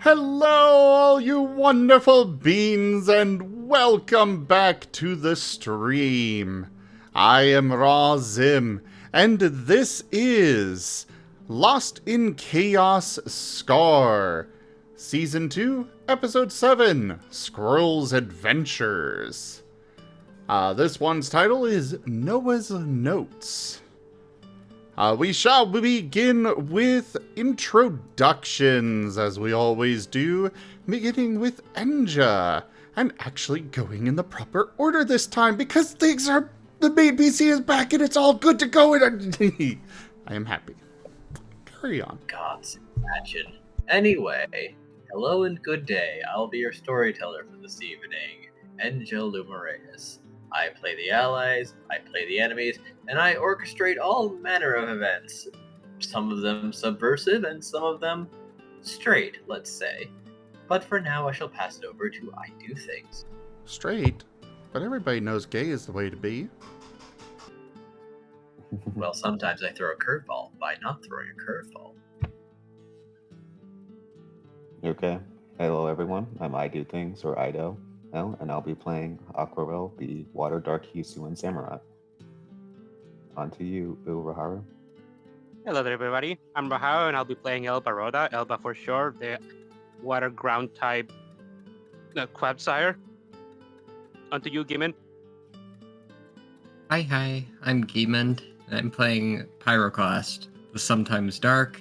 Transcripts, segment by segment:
Hello, all you wonderful beings, and welcome back to the stream. I am Zim, and this is Lost in Chaos Scar, Season 2, Episode 7, Squirrel's Adventures. This one's title is Noah's Notes. We shall begin with introductions, as we always do, beginning with Enja, and actually going in the proper order this time, because the main PC is back and it's all good to go, and I am happy. Carry on. God's imagine. Anyway, hello and good day. I'll be your storyteller for this evening, Enja Lumerias. I play the allies, I play the enemies, and I orchestrate all manner of events. Some of them subversive and some of them straight, let's say. But for now, I shall pass it over to IDDoThings. Straight? But everybody knows gay is the way to be. Well, sometimes I throw a curveball by not throwing a curveball. Okay. Hello, everyone. I'm IDDoThings, or Ido. And I'll be playing Aquarelle, the Water Dark Hisuian Samurai. On to you, Raharu. Hello there, everybody. I'm Raharu, and I'll be playing Elvaroda, Elba for sure, the water ground type Quabsire. On to you, Gimund. Hi, I'm Gimund, and I'm playing Pyroclast, the sometimes dark,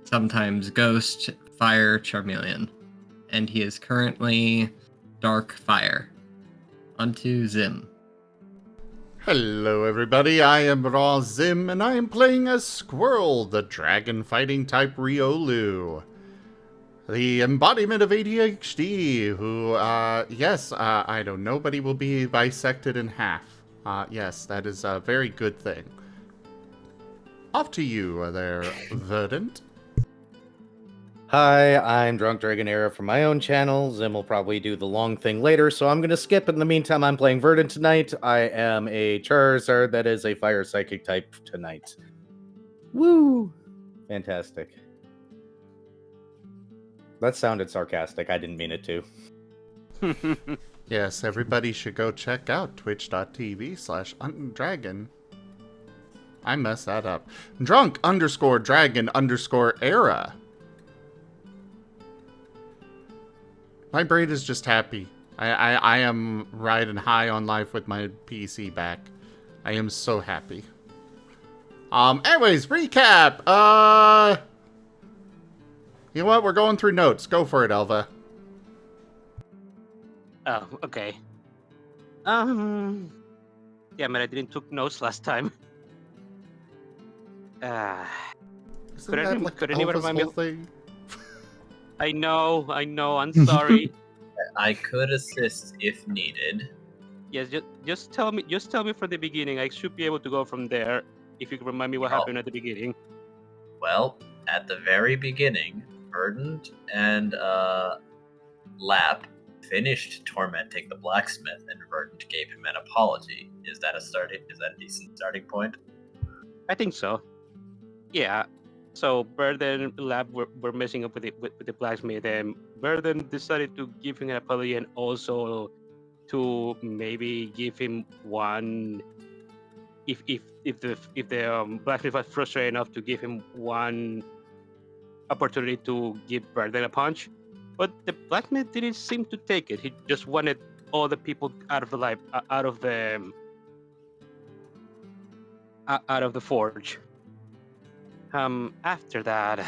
sometimes ghost, fire Charmeleon. And he is currently dark fire. Onto Zim. Hello everybody, I am Zim, and I am playing as Squirrel, the dragon fighting type Riolu. The embodiment of ADHD, who, I don't know, nobody will be bisected in half. Yes, that is a very good thing. Off to you there, Verdant. Hi, I'm Drunk Dragon Era from my own channel. Zim will probably do the long thing later, so I'm going to skip. In the meantime, I'm playing Verdant tonight. I am a Charizard that is a Fire Psychic type tonight. Woo! Fantastic. That sounded sarcastic. I didn't mean it to. Yes, everybody should go check out twitch.tv/dragon. I messed that up. Drunk_dragon_era. My brain is just happy. I am riding high on life with my PC back. I am so happy. Anyways, recap. You know what? We're going through notes. Go for it, Elva. Oh, okay. Yeah, man, I didn't took notes last time. Isn't that like could anyone Elva's remind me whole thing? I know, I'm sorry. I could assist if needed. Yes, just tell me from the beginning. I should be able to go from there if you can remind me what happened at the beginning. Well, at the very beginning, Verdant and Lap finished tormenting the blacksmith, and Verdant gave him an apology. Is that a decent starting point? I think so. Yeah. So Burden and Lab were messing up with the blacksmith, and Burden decided to give him an apology and also to maybe give him one. If the blacksmith was frustrated enough to give him one opportunity to give Burden a punch, but the blacksmith didn't seem to take it. He just wanted all the people out of the forge. After that,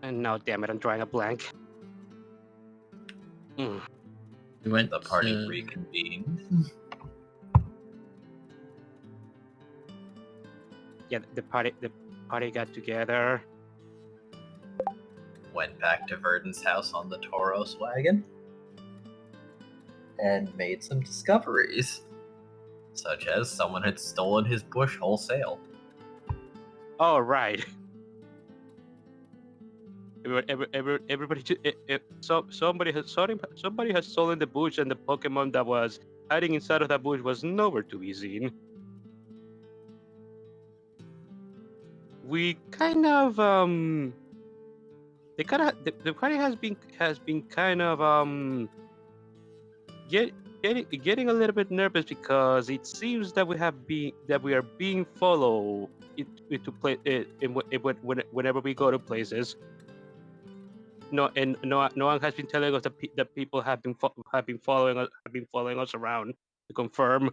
and now, damn it, I'm drawing a blank. We went The party to... reconvened. Yeah, the party got together. Went back to Verdant's house on the Tauros wagon. And made some discoveries. Such as someone had stolen his bush wholesale. Oh, right. Everybody, somebody has stolen the bush, and the Pokemon that was hiding inside of that bush was nowhere to be seen. We kind of the party has been kind of getting a little bit nervous because it seems that we are being followed to play whenever we go to places. No one has been telling us that people have been following us around to confirm.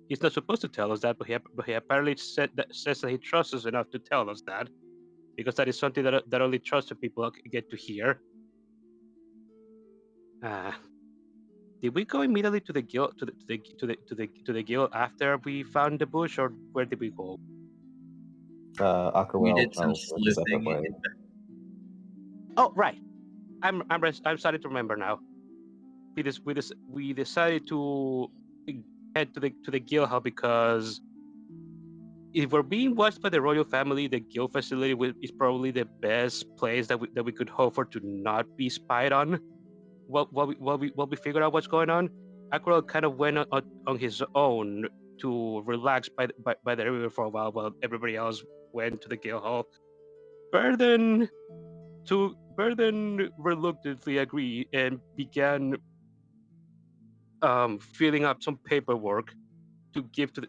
He's not supposed to tell us that, but he apparently says that he trusts us enough to tell us that, because that is something that only trusted people get to hear. Did we go immediately to the guild to the guild after we found the bush, or where did we go? We Aquarelle did some travels like a separate sleuthing. way. Oh, right. I'm starting to remember now. We decided to head to the guild hall because if we're being watched by the royal family, the guild facility is probably the best place that we could hope for to not be spied on. While we figured out what's going on, Aquarelle kind of went on his own to relax by the river for a while everybody else went to the guild hall. Burden reluctantly agreed and began filling up some paperwork to give to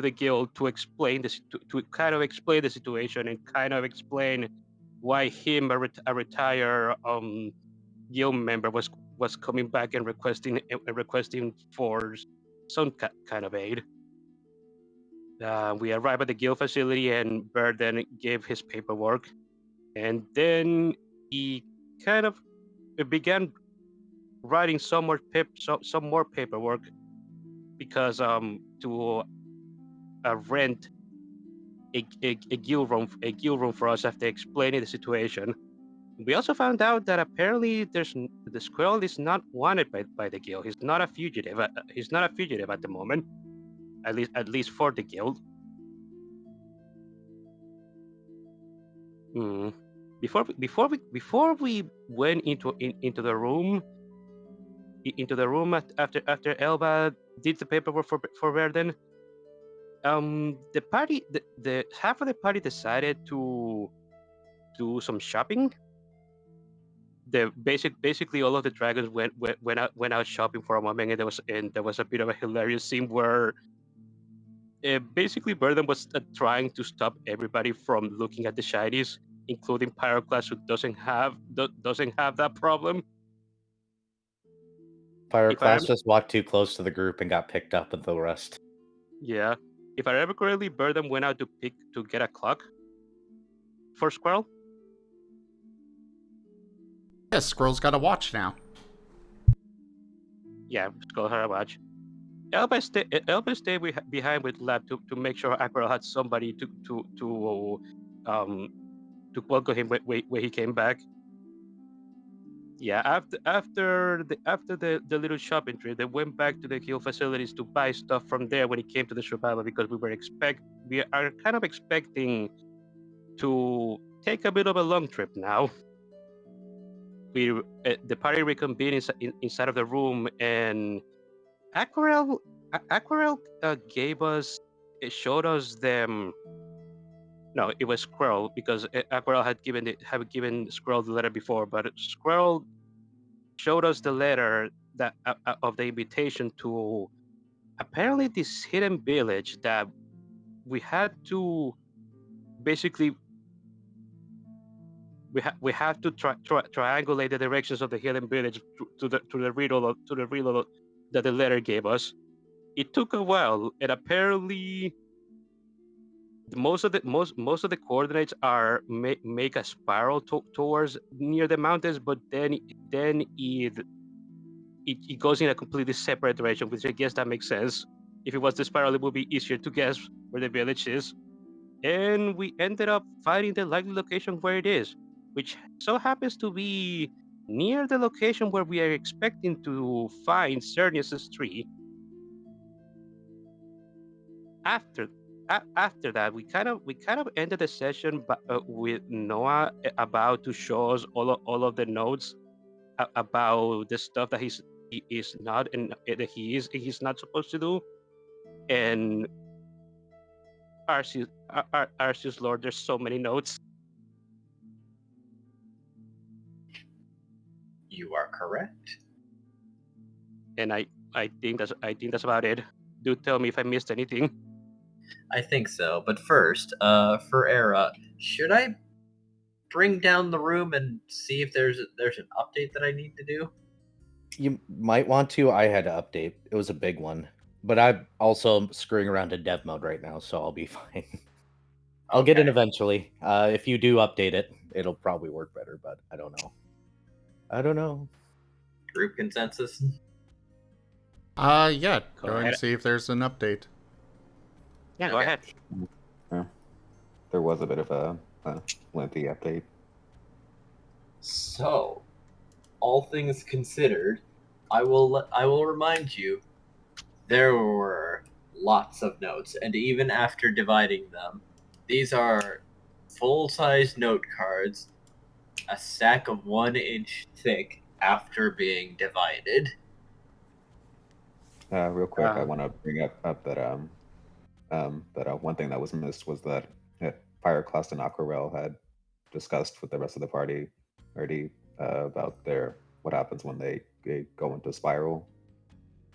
the guild to explain this to kind of explain the situation and kind of explain why him a retired guild member was coming back and requesting for some kind of aid. We arrived at the guild facility and Bird then gave his paperwork, and then he kind of began writing some more paperwork because to rent a guild room for us after explaining the situation. We also found out that apparently the squirrel is not wanted by the guild. He's not a fugitive. He's not a fugitive at the moment, at least for the guild. Before we went into the room after Elba did the paperwork for Verden, the party the half of the party decided to do some shopping. Basically all of the dragons went out shopping for a moment, and there was a bit of a hilarious scene where basically Burden was trying to stop everybody from looking at the shinies, including Pyroclast, who doesn't have that problem. Pyroclast just walked too close to the group and got picked up with the rest. Yeah, if I remember correctly, Burden went out to get a clock for Squirrel. Yeah, Squirrel's got a watch now. Yeah, Squirrel had a watch. Elba stayed behind with Lab to make sure Aquarelle had somebody to welcome him when he came back. Yeah, after the little shopping trip, they went back to the guild facilities to buy stuff from there when it came to the survival, because we are kind of expecting to take a bit of a long trip now. The party reconvened inside of the room, and Aquarelle showed us them. No, it was Squirrel, because Aquarelle had given Squirrel the letter before, but Squirrel showed us the letter that of the invitation to apparently this hidden village that we had to basically we have to triangulate the directions of the hidden village to the riddle that the letter gave us. It took a while, and apparently most of the coordinates are make a spiral towards near the mountains, but then it goes in a completely separate direction, which I guess that makes sense. If it was the spiral, it would be easier to guess where the village is. And we ended up finding the likely location where it is, which so happens to be near the location where we are expecting to find Cernius' tree. After that, we kind of ended the session with Noah about to show us all of the notes about the stuff that he is not and that he's not supposed to do. And Arceus Lord, there's so many notes. You are correct. And I think that's about it. Do tell me if I missed anything. I think so. But first, for Era, should I bring down the room and see if there's an update that I need to do? You might want to. I had to update. It was a big one. But I'm also screwing around in dev mode right now, so I'll be fine. I'll get in Okay. eventually. If you do update it, it'll probably work better, but I don't know. I don't know. Group consensus. Yeah. Go Go and ahead. see if there's an update. Yeah, go Okay. ahead. Yeah. There was a bit of a lengthy update. So, all things considered, I will remind you, there were lots of notes, and even after dividing them, these are full-size note cards, a stack of 1 inch thick after being divided. Real quick, I Uh, want to bring up that one thing that was missed was that Pyroclast and Aquarelle had discussed with the rest of the party already about what happens when they go into spiral.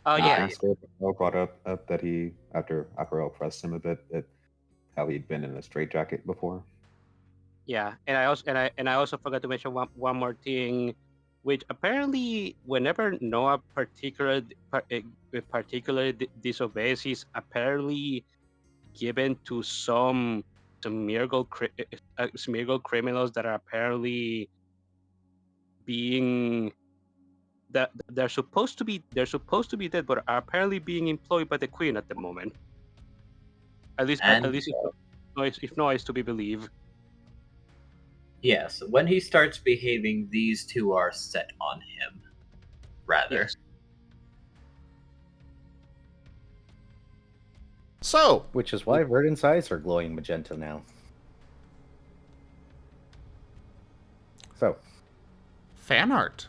Oh And yeah. Storyteller brought up that he, after Aquarelle pressed him a bit, how he'd been in a straitjacket before. Yeah, and I also forgot to mention one more thing, which apparently whenever Noah particularly disobeys, he's apparently given to some Smeargle criminals that are apparently being that they're supposed to be dead, but are apparently being employed by the Queen at the moment. At least And if Noah is to be believed. yes, when he starts behaving, these two are set on him. Rather. Yes. So, Which is why Verdant's eyes are glowing magenta now. So, fan art.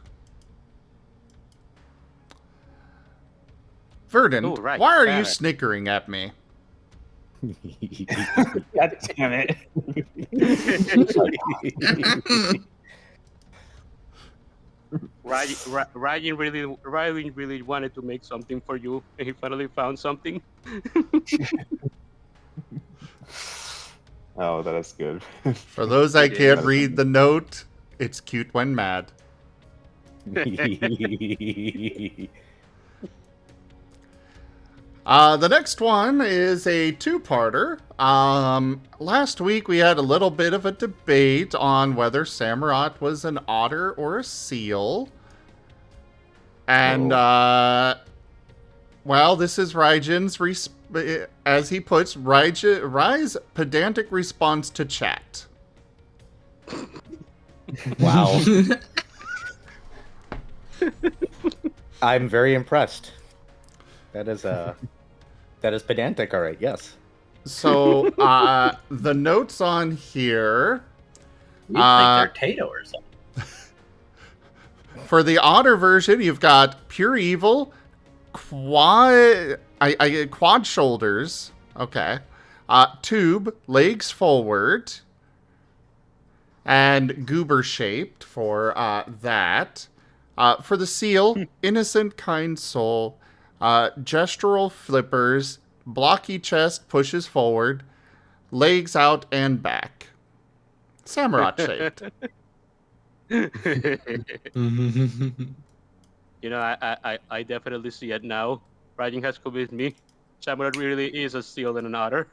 Verdant, Ooh, right, why are fan you art. snickering at me? God damn it! Ryan really wanted to make something for you, and he finally found something. Oh, that is good. For those I It can't is. read the note, it's cute when mad. The next one is a two-parter. Last week we had a little bit of a debate on whether Samurott was an otter or a seal. And, well, this is Raijin's, as he puts, Rai's pedantic response to chat. wow. I'm very impressed. That is pedantic, all right, yes. So, the notes on here... You think they're Tato or something. For the otter version, you've got pure evil, quad shoulders, okay, tube, legs forward, and goober shaped for that. For the seal, innocent, kind soul, gestural flippers, blocky chest pushes forward, legs out and back. Samurott shaped. You know, I definitely see it now. Ryan has convinced me. Samurai really is a seal and an otter.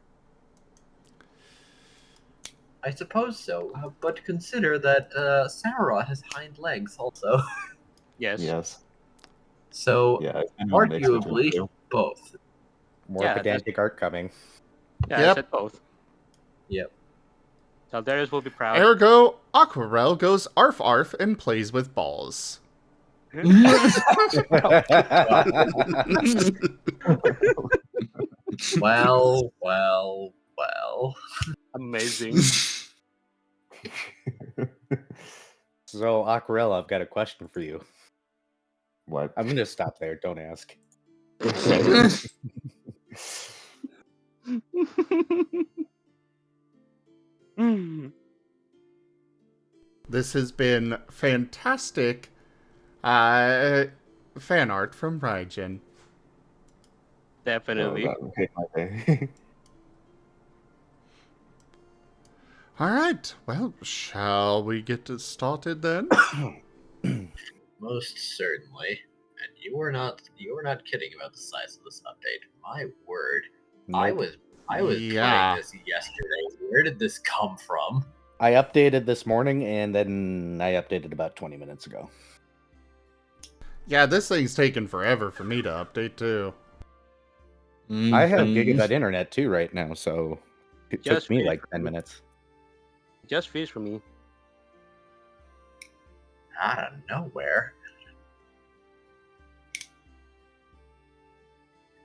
I suppose so, but consider that Samurott has hind legs also. Yes. Yes. So, Yeah. I know it makes between arguably, the two. both. More Yeah, pedantic art coming. Yeah, Yep. I said both. Yep. Darius will be proud. Ergo, Aquarelle goes arf arf and plays with balls. Well, well, well. Amazing. So, Aquarelle, I've got a question for you. What? I'm going to stop there. Don't ask. This has been fantastic Fan art from Raijin. Oh, Definitely. that would make my day. All right. Well, shall we get started then? Most certainly. And you were not kidding about the size of this update. My word. I Nope. was Yeah. playing this yesterday. Where did this come from? I updated this morning, and then I updated about 20 minutes ago. Yeah, this thing's taken forever for me to update too. I have gigabyte internet too right now, so it Just took me finished like 10 for me. minutes. Just fish for me. Out of nowhere.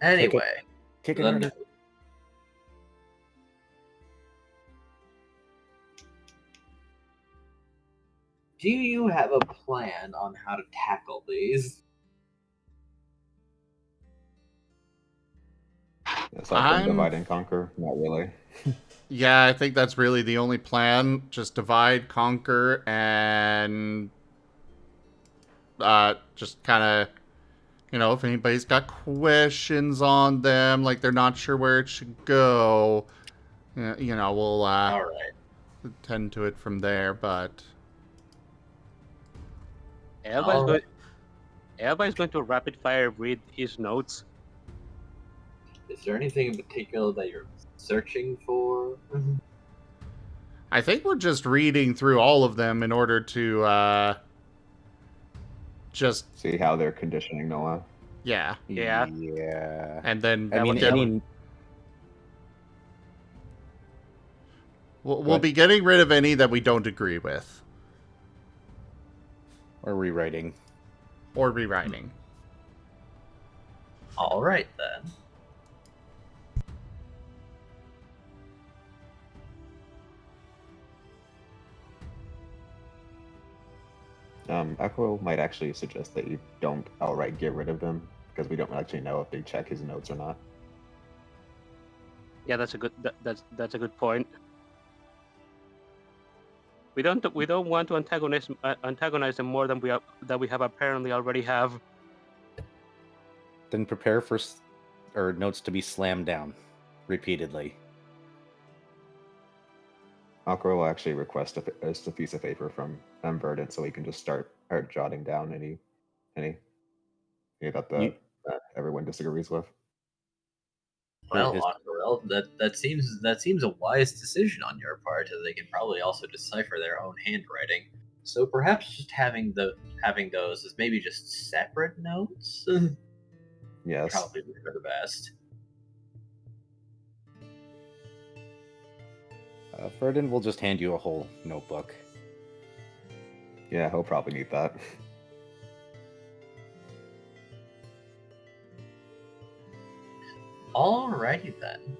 Anyway, Kick it the already. note. Do you have a plan on how to tackle these? Aside from divide and conquer, not really. Yeah, I think that's really the only plan. Just divide, conquer, and just kind of, if anybody's got questions on them, like they're not sure where it should go, we'll All right. tend to it from there. But Everybody's All going. right. Everybody's going to rapid fire read his notes. Is there anything in particular that you're searching for? I think we're just reading through all of them in order to just See how they're conditioning Noah. yeah, Yeah. Yeah. and then I mean, get- any we'll be getting rid of any that we don't agree with or rewriting. or rewriting. All right then. Aquarelle might actually suggest that you don't outright get rid of them because we don't actually know if they check his notes or not. Yeah, that's a good. That's a good point. We don't want to antagonize them more than we have apparently already have. Then prepare for notes to be slammed down repeatedly. Aquarelle will actually request a piece of paper from Verdant so he can just start jotting down any that everyone disagrees with. Well, his- Aquarelle, that seems a wise decision on your part, as they can probably also decipher their own handwriting. So perhaps just having those as maybe just separate notes Yes. probably be for the best. Ferdin will just hand you a whole notebook. Yeah, he'll probably need that. Alrighty then.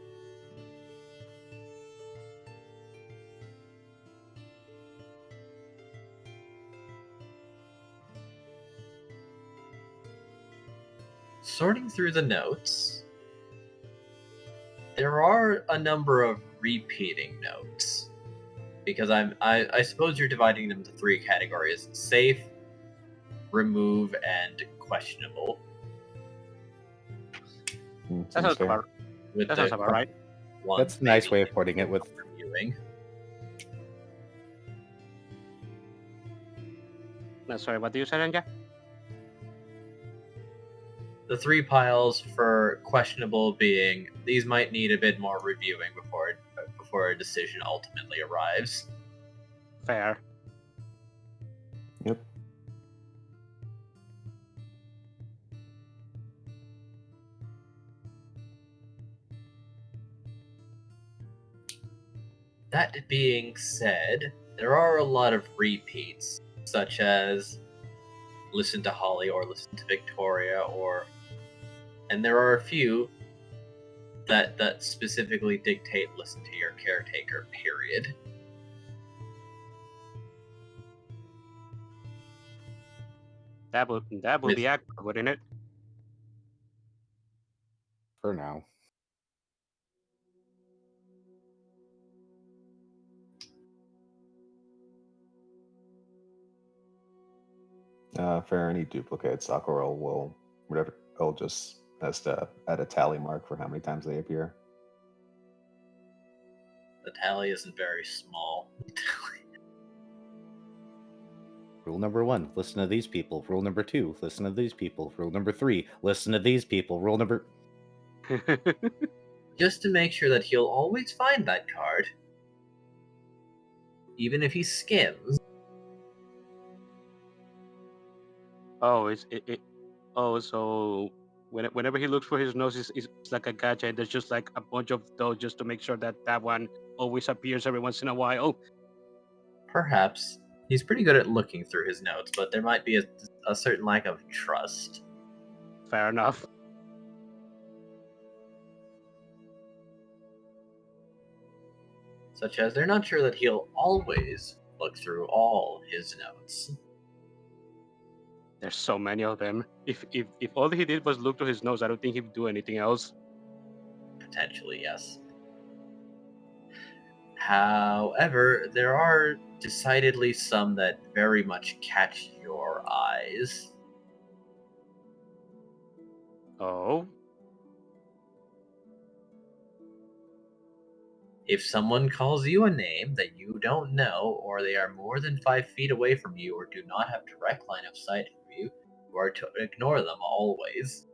Sorting through the notes, there are a number of repeating notes. Because I suppose you're dividing them into three categories: safe, remove, and questionable. That Seems sounds fair. about. With That the sounds about right. ones That's a nice maybe way of putting it with reviewing. No, sorry, what do you say, Enja? The three piles for questionable being these might need a bit more reviewing before a decision ultimately arrives. Fair. Yep. That being said, there are a lot of repeats, such as listen to Holly or listen to Victoria, and there are a few that specifically dictate listen to your caretaker, period. That would be accurate, wouldn't it? for now. For any duplicates, Aquarelle will whatever it'll just has to add a tally mark for how many times they appear. The tally isn't very small. Rule number 1, listen to these people. Rule number 2, listen to these people. Rule number 3, listen to these people. Rule number... Just to make sure that he'll always find that card, even if he skims. Oh, so whenever he looks for his nose, it's like a gacha, and there's just like a bunch of those just to make sure that that one always appears every once in a while. Perhaps. He's pretty good at looking through his notes, but there might be a certain lack of trust. Fair enough. Such as they're not sure that he'll always look through all his notes. There's so many of them. If all he did was look to his nose, I don't think he'd do anything else. Potentially, yes. However, there are decidedly some that very much catch your eyes. Oh, If someone calls you a name that you don't know, or they are more than 5 feet away from you, or do not have direct line of sight from you, you are to ignore them always.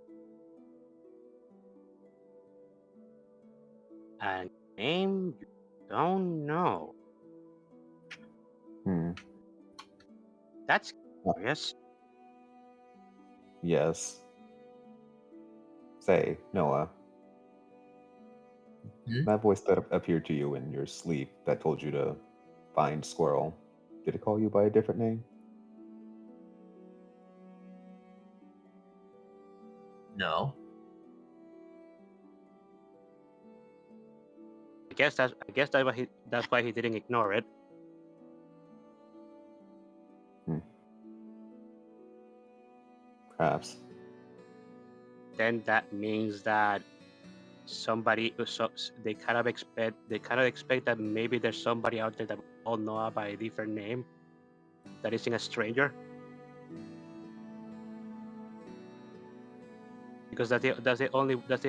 a name you don't know. That's curious. Yes. Say, Noah. That voice that appeared to you in your sleep that told you to find Squirrel, did it call you by a different name? No. I guess that's why he didn't ignore it. Perhaps. Then that means that they kind of expect that maybe there's somebody out there that we all know by a different name that isn't a stranger. Because that's the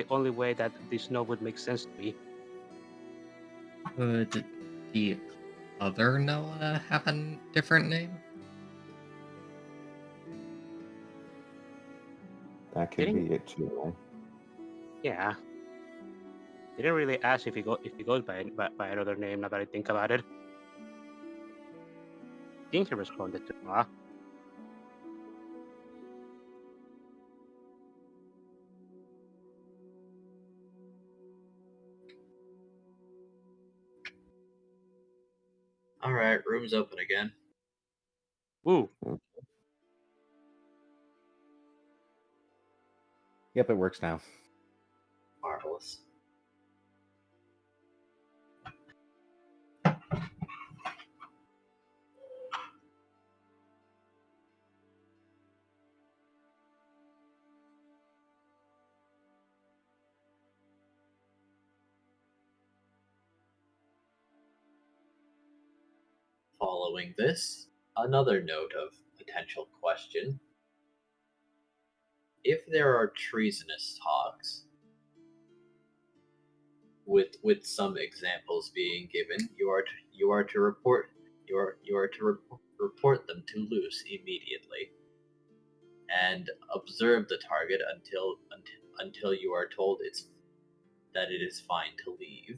only way that this note would make sense to me. Would the other Noah have a different name? That could be it too. Yeah. Didn't really ask if he goes by another name. Now that I think about it, I think he responded to Noah. Alright, room's open again. Ooh. Yep, it works now. Marvelous. Following this, another note of potential question. If there are treasonous talks, with some examples being given, you are to report report them to Luce immediately, and observe the target until you are told that it is fine to leave.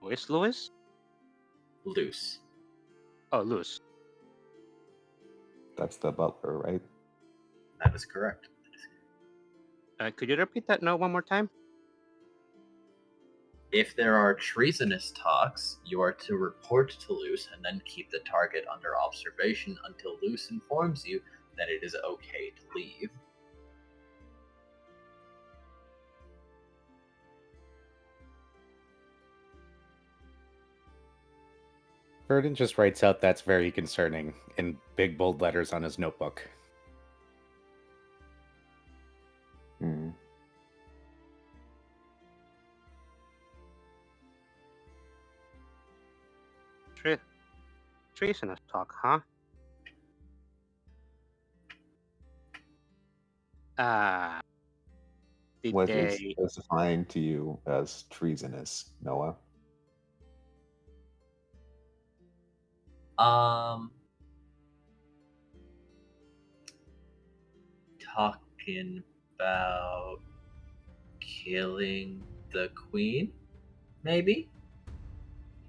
Who is Louis? Luce. Oh, Luce. That's the butler, right? That is correct. Could you repeat that note one more time? If there are treasonous talks, you are to report to Luce and then keep the target under observation until Luce informs you that it is okay to leave. Verdant just writes out "that's very concerning" in big bold letters on his notebook. Treasonous talk, huh? Did What they? is defined to you as treasonous, Noah? Talking about killing the queen, maybe?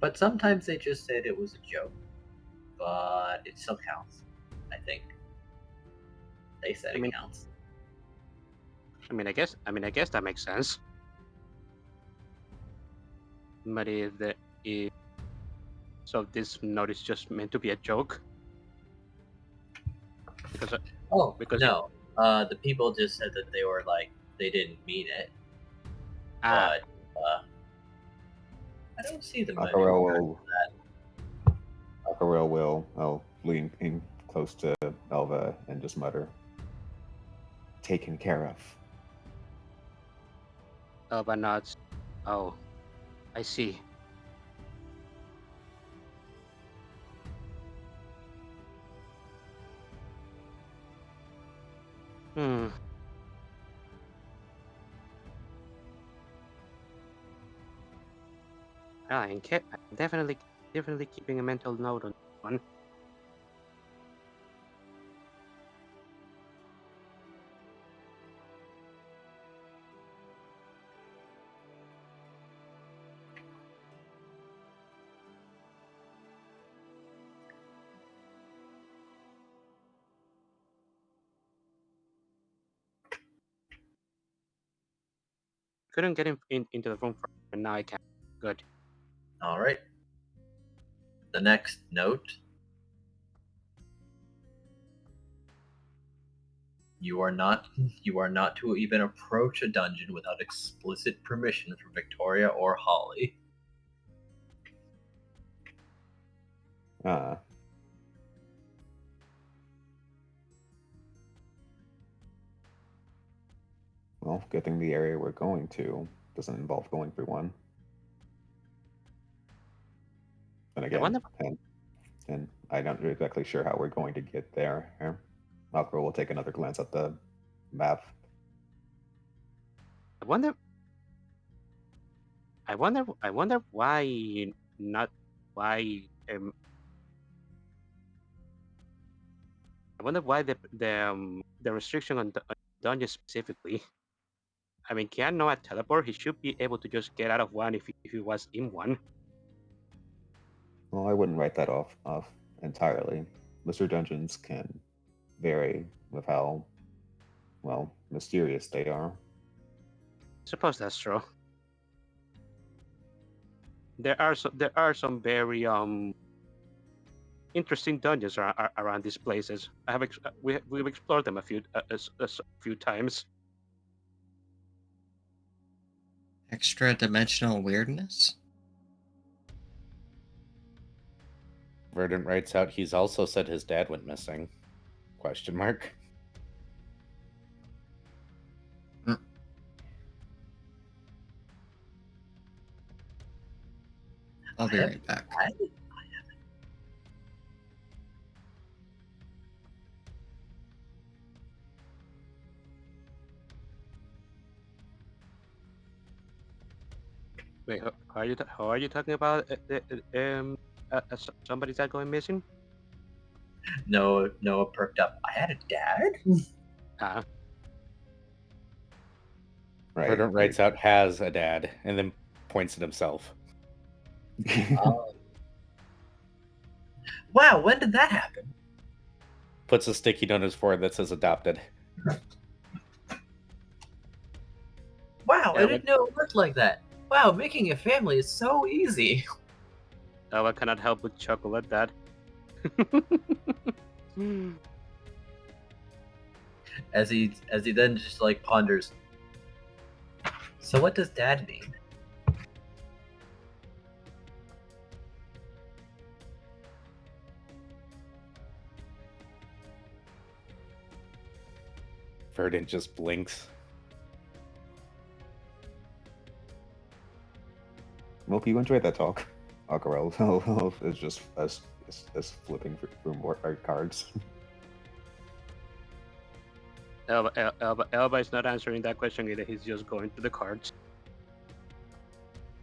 But sometimes they just said it was a joke. But it still counts, I think. They said I mean, it counts. I guess that makes sense. But so this note is just meant to be a joke? Because No. The people just said that they were like they didn't mean it. But I don't see them anymore. Aquarelle will lean in close to Elva and just mutter, "Taken care of." Elva nods. Oh, I see. Well, I'm definitely keeping a mental note on one. Couldn't get into the room first, and now I can. Good. All right. The next note. You are not to even approach a dungeon without explicit permission from Victoria or Holly. Well, good thing the area we're going to doesn't involve going through one. And again, and I'm not exactly sure how we're going to get there. Aqua will take another glance at the map. I wonder why not why I wonder why the restriction on dungeons specifically. I mean, Kian know a teleport. He should be able to just get out of one if he was in one. Well, I wouldn't write that off entirely. Mr. Dungeons can vary with how, well, mysterious they are. I suppose that's true. There are some very interesting dungeons around these places. We've explored them a few times. Extra dimensional weirdness? Verdant writes out, he's also said his dad went missing. Question mark. I'll be right back. Wait, how are you talking about somebody's dad going missing? Noah perked up. I had a dad? Right. Verdant writes out, has a dad, and then points at himself. Wow, when did that happen? Puts a sticky note on his forehead that says adopted. Wow, I didn't know it worked like that. Wow, making a family is so easy. Oh, I cannot help but chuckle at that. As he then just like ponders. So what does dad mean? Verdant just blinks. Well, if you enjoyed that talk, Aquarelle is just us flipping through more cards. Elba is not answering that question either. He's just going to the cards.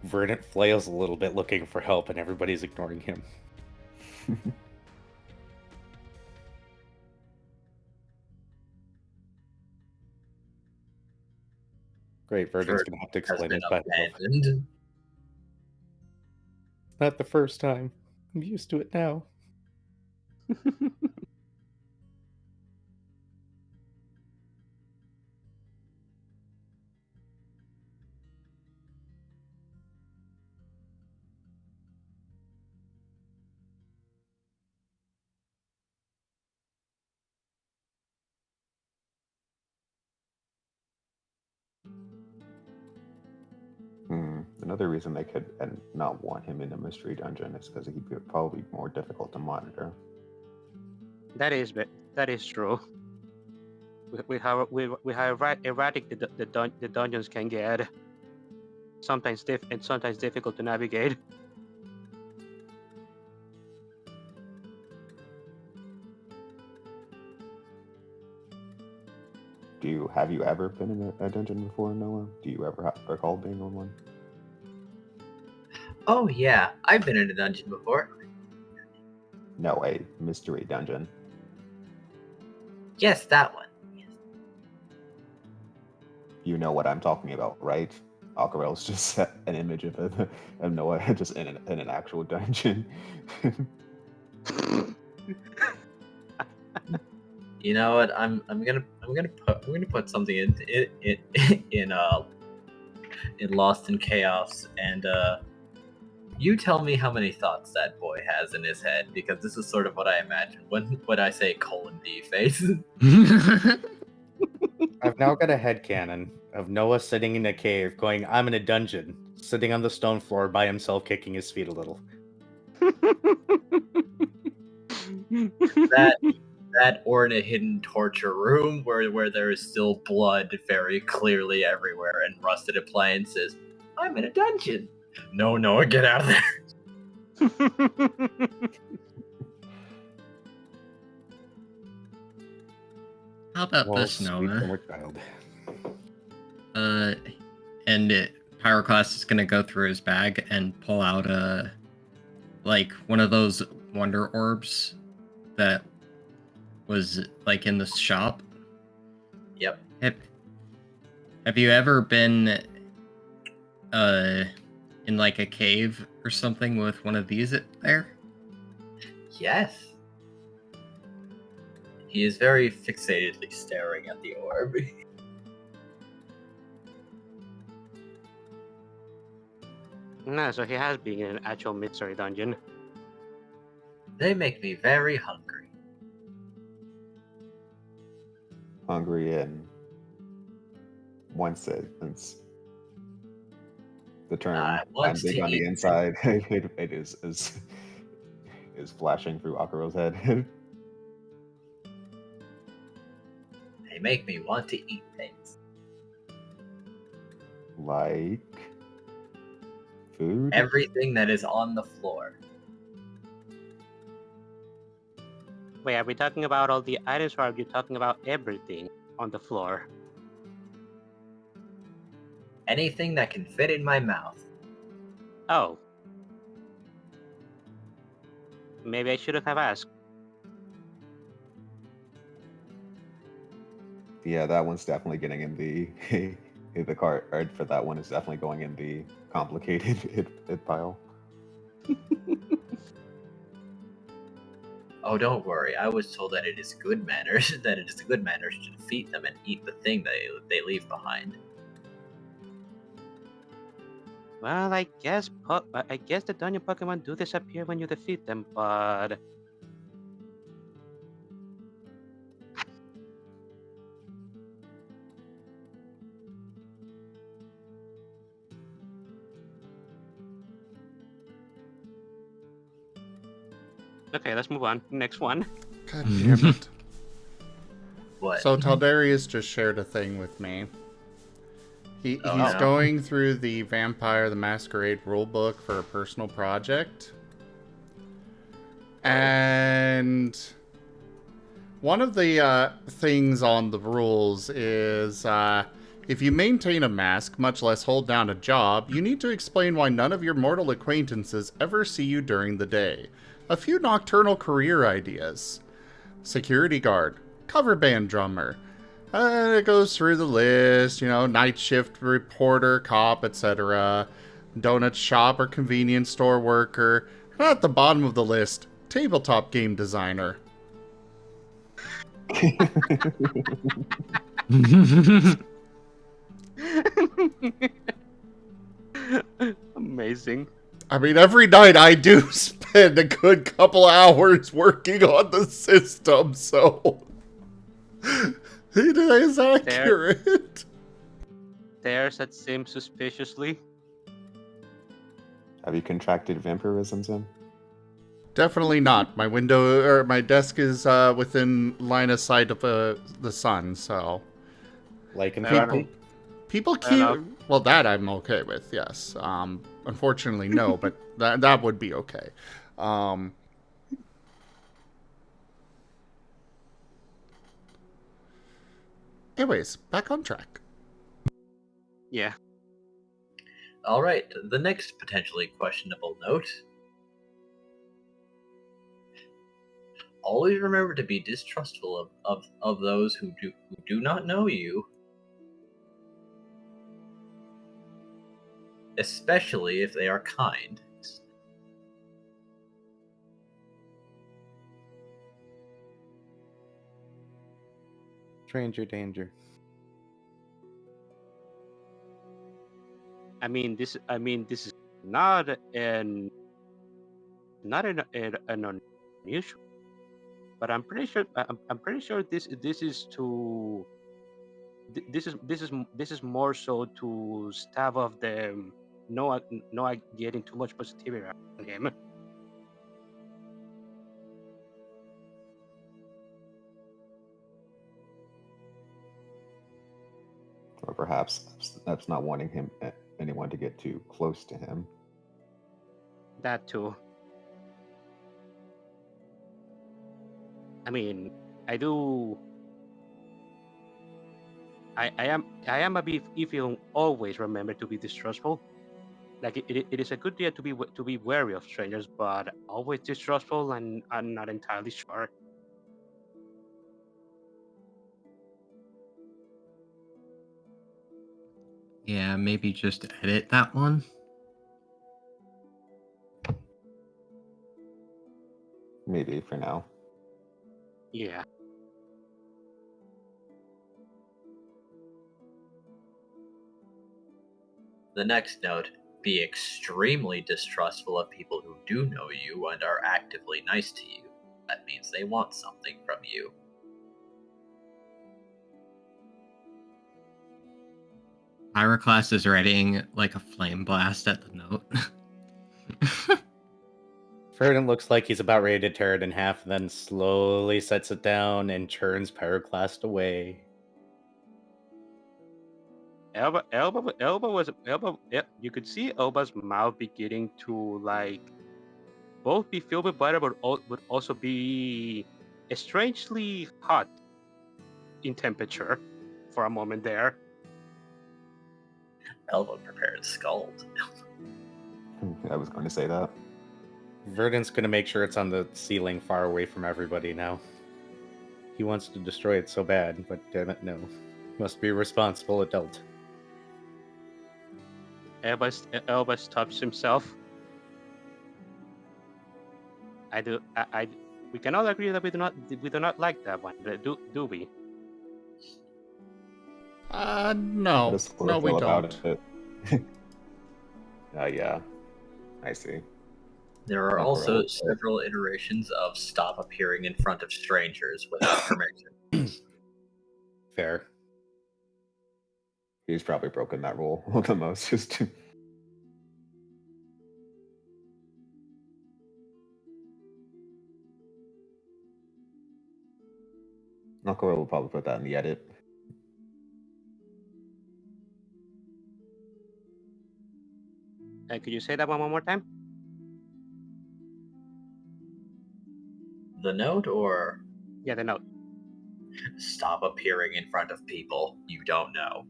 Verdant flails a little bit looking for help, and everybody's ignoring him. Great, Verdant's gonna have to Has explain been it by himself. abandoned. Not the first time. I'm used to it now. Another reason they could and not want him in a mystery dungeon is because he'd be probably more difficult to monitor. That is true. We have erratic the dungeons can get. Sometimes sometimes difficult to navigate. Have you ever been in a dungeon before, Noah? Do you ever recall being on one? Oh yeah, I've been in a dungeon before. No, a mystery dungeon. Yes, that one. You know what I'm talking about, right? Aquarelle's just set an image of Noah just in an actual dungeon. You know what? I'm gonna put something in Lost in Chaos, and you tell me how many thoughts that boy has in his head, because this is sort of what I imagine when I say :D face. I've now got a headcanon of Noah sitting in a cave going, I'm in a dungeon, sitting on the stone floor by himself, kicking his feet a little. that or in a hidden torture room where there is still blood very clearly everywhere and rusted appliances. I'm in a dungeon. No, Noah, get out of there. How about Well, this, sweet Noah? summer child. Pyroclast is gonna go through his bag and pull out one of those wonder orbs that was like in the shop. Yep. Have you ever been in like a cave or something with one of these there? Yes. He is very fixatedly staring at the orb. No, so he has been in an actual mystery dungeon. They make me very hungry. Hungry in one sentence. The term I "I'm want big to on the eat inside" it is flashing through Akaro's head. They make me want to eat things. Like food? Everything that is on the floor. Wait, are we talking about all the items, or are you talking about everything on the floor? Anything that can fit in my mouth. Oh. Maybe I shouldn't have asked. Yeah, that one's definitely getting in the card for that one is definitely going in the complicated it pile. Oh, don't worry. I was told that it is good manners to defeat them and eat the thing that they leave behind. Well, I guess the dungeon Pokemon do disappear when you defeat them, but okay, let's move on. Next one. God damn it. What? So Taldarius just shared a thing with me. He's no. going through the Vampire the Masquerade rulebook for a personal project. And One of the things on the rules is if you maintain a mask, much less hold down a job, you need to explain why none of your mortal acquaintances ever see you during the day. A few nocturnal career ideas. Security guard, cover band drummer. It goes through the list, night shift reporter, cop, etc. Donut shop or convenience store worker. At the bottom of the list, tabletop game designer. Amazing. I mean, every night I do spend a good couple hours working on the system, so it is accurate. Stares at Sim suspiciously. Have you contracted vampirism, Sim? Definitely not. My window or my desk is within line of sight of the sun, so Like in Fair people. people Fair enough. keep. Well, that I'm okay with. Yes. Unfortunately, no, but that would be okay. Anyways, back on track. Yeah. All right, the next potentially questionable note. Always remember to be distrustful of those who do not know you, especially if they are kind. Stranger danger. I mean, this is not an unusual, but I'm pretty sure this is to this is more so to stave off the no getting too much positivity on him. Or perhaps that's not wanting anyone to get too close to him. That too. I mean, I am a bit if you always remember to be distrustful. Like it is a good idea to be wary of strangers, but always distrustful, and I'm not entirely sure. Yeah, maybe just edit that one. Maybe for now. Yeah. The next note, be extremely distrustful of people who do know you and are actively nice to you. That means they want something from you. Pyroclast is writing like a flame blast at the note. Verdant looks like he's about ready to tear it in half, then slowly sets it down and churns Pyroclast away. Elba, you could see Elba's mouth beginning to like both be filled with butter, but also be strangely hot in temperature for a moment there. Elva prepared scold. I was going to say that. Verdant's gonna make sure it's on the ceiling far away from everybody now. He wants to destroy it so bad, but damn it, no. Must be a responsible adult. Elba stops himself. We can all agree that we do not like that one, do we? How No. does Squirrel No, we feel don't. about it? Yeah, I see. There are Aquarelle. also several iterations of stop appearing in front of strangers without permission. Fair. He's probably broken that rule the most. Just Aquarelle will probably put that in the edit. Could you say that one more time? The note, or Yeah, the note. Stop appearing in front of people you don't know.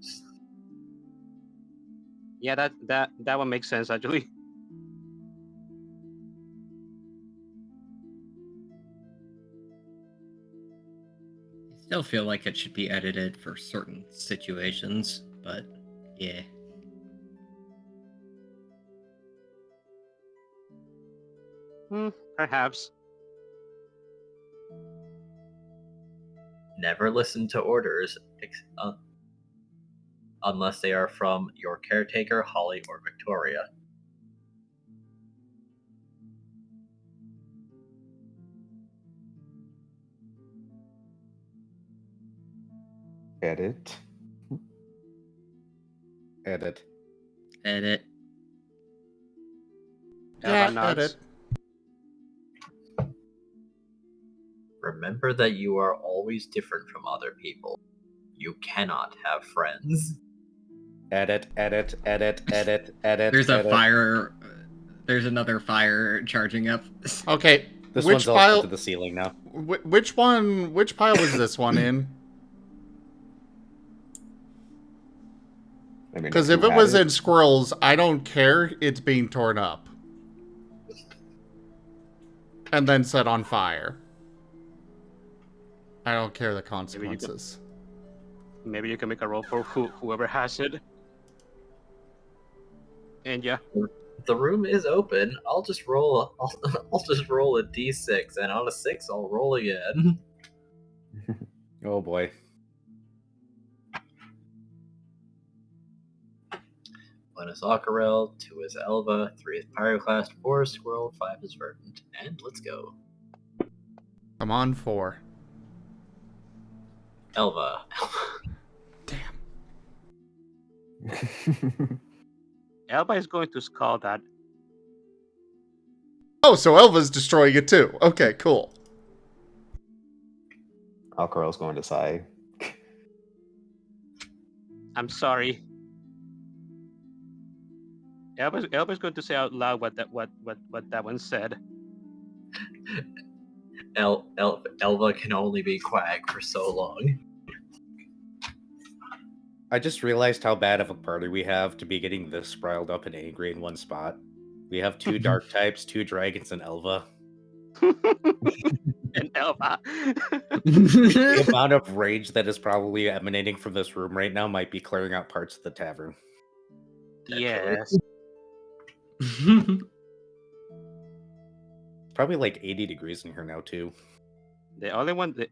Yeah, that one makes sense actually. I still feel like it should be edited for certain situations, but yeah. Perhaps. Never listen to orders unless they are from your caretaker, Holly, or Victoria. Edit. Edit. Edit. Elva nods. Remember that you are always different from other people. You cannot have friends. Edit. Edit. Edit. Edit. Edit. There's a edit. fire. There's another fire charging up. Okay, This which one's all pile? up to the ceiling now. Which one? Which pile was this one in? I mean, Because who if it had was in squirrels, I don't care. It's being torn up and then set on fire. I don't care the consequences. Maybe you can make a roll for whoever has it. And yeah, The room is open. I'll just roll. I'll just roll a d6, and on a 6, I'll roll again. Oh boy. 1 is Aquarelle, 2 is Elva, 3 is Pyroclast, 4 is Squirrel, 5 is Verdant, and let's go. I'm on 4. Elva. Damn. Elba is going to skull that. Oh, so Elva's destroying it too. Okay, cool. Aquarelle's going to sigh. I'm sorry. Elba's going to say out loud what that one said. Elva can only be Quag for so long. I just realized how bad of a party we have to be getting this riled up and angry in one spot. We have 2 dark types, 2 dragons, and Elva. And Elba. The amount of rage that is probably emanating from this room right now might be clearing out parts of the tavern. Yes. It's probably like 80 degrees in here now too. The only one that's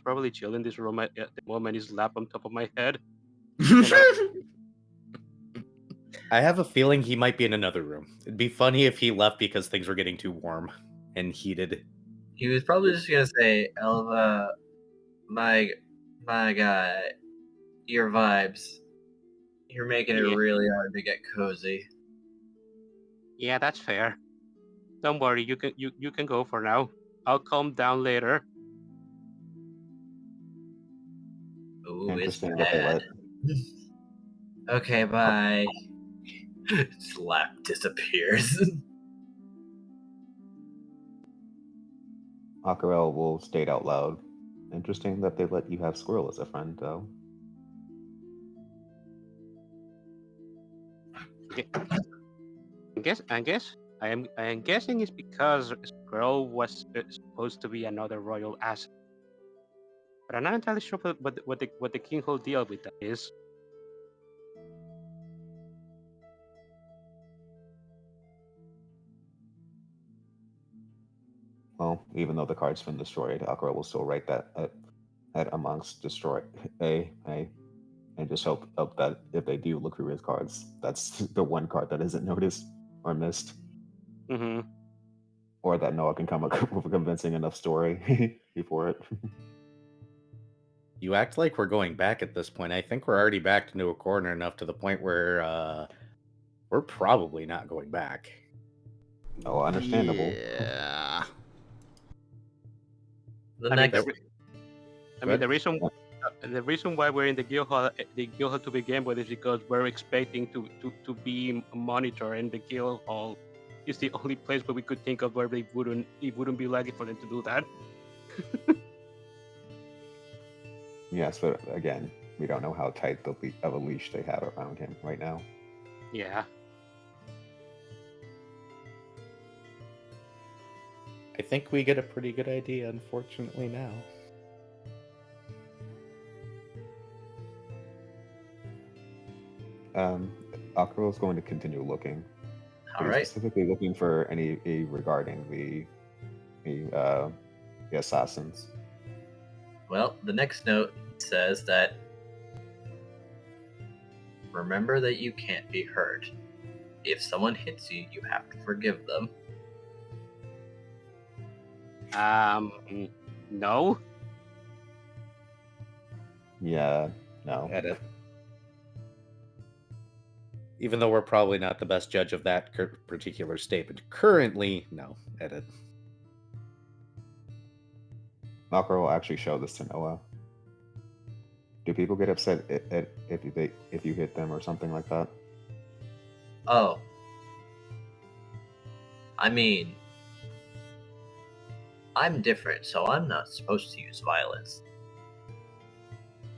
probably chill in this room at the moment is Lap on top of my head. I have a feeling he might be in another room. It'd be funny if he left because things were getting too warm and heated. He was probably just gonna say, Elva, my guy, your vibes. You're making it Yeah. really hard to get cozy. Yeah, that's fair. Don't worry, you can go for now. I'll calm down later. Ooh, it's Interesting that they bad. let Okay, bye. Slap disappears. Aquarelle will state out loud. Interesting that they let you have Squirrel as a friend, though. I am guessing it's because Squirrel was supposed to be another royal asset. But I'm not entirely sure what the king whole deal with that is. Well, even though the card's been destroyed, Aquarelle will still write that at amongst destroy a and just hope that if they do look through his cards, that's the one card that isn't noticed or missed, Mm-hmm. or that Noah can come up with a convincing enough story before it. You act like we're going back at this point. I think we're already backed into a corner enough to the point where we're probably not going back. Oh, understandable. Yeah. The reason why we're in the guild hall to begin with is because we're expecting to be monitored, and the guild hall is the only place where we could think of where it wouldn't be likely for them to do that. Yes, but again, we don't know how tight of a leash they have around him right now. Yeah. I think we get a pretty good idea, unfortunately, now. Aquarelle is going to continue looking. All But he's right. specifically looking for any regarding the assassins. Well, the next note says that remember that you can't be hurt. If someone hits you, you have to forgive them. No. Yeah, no. Edit. Even though we're probably not the best judge of that particular statement currently, no. Edit. Aquarelle will actually show this to Noah. Do people get upset if you hit them or something like that? Oh. I mean, I'm different, so I'm not supposed to use violence.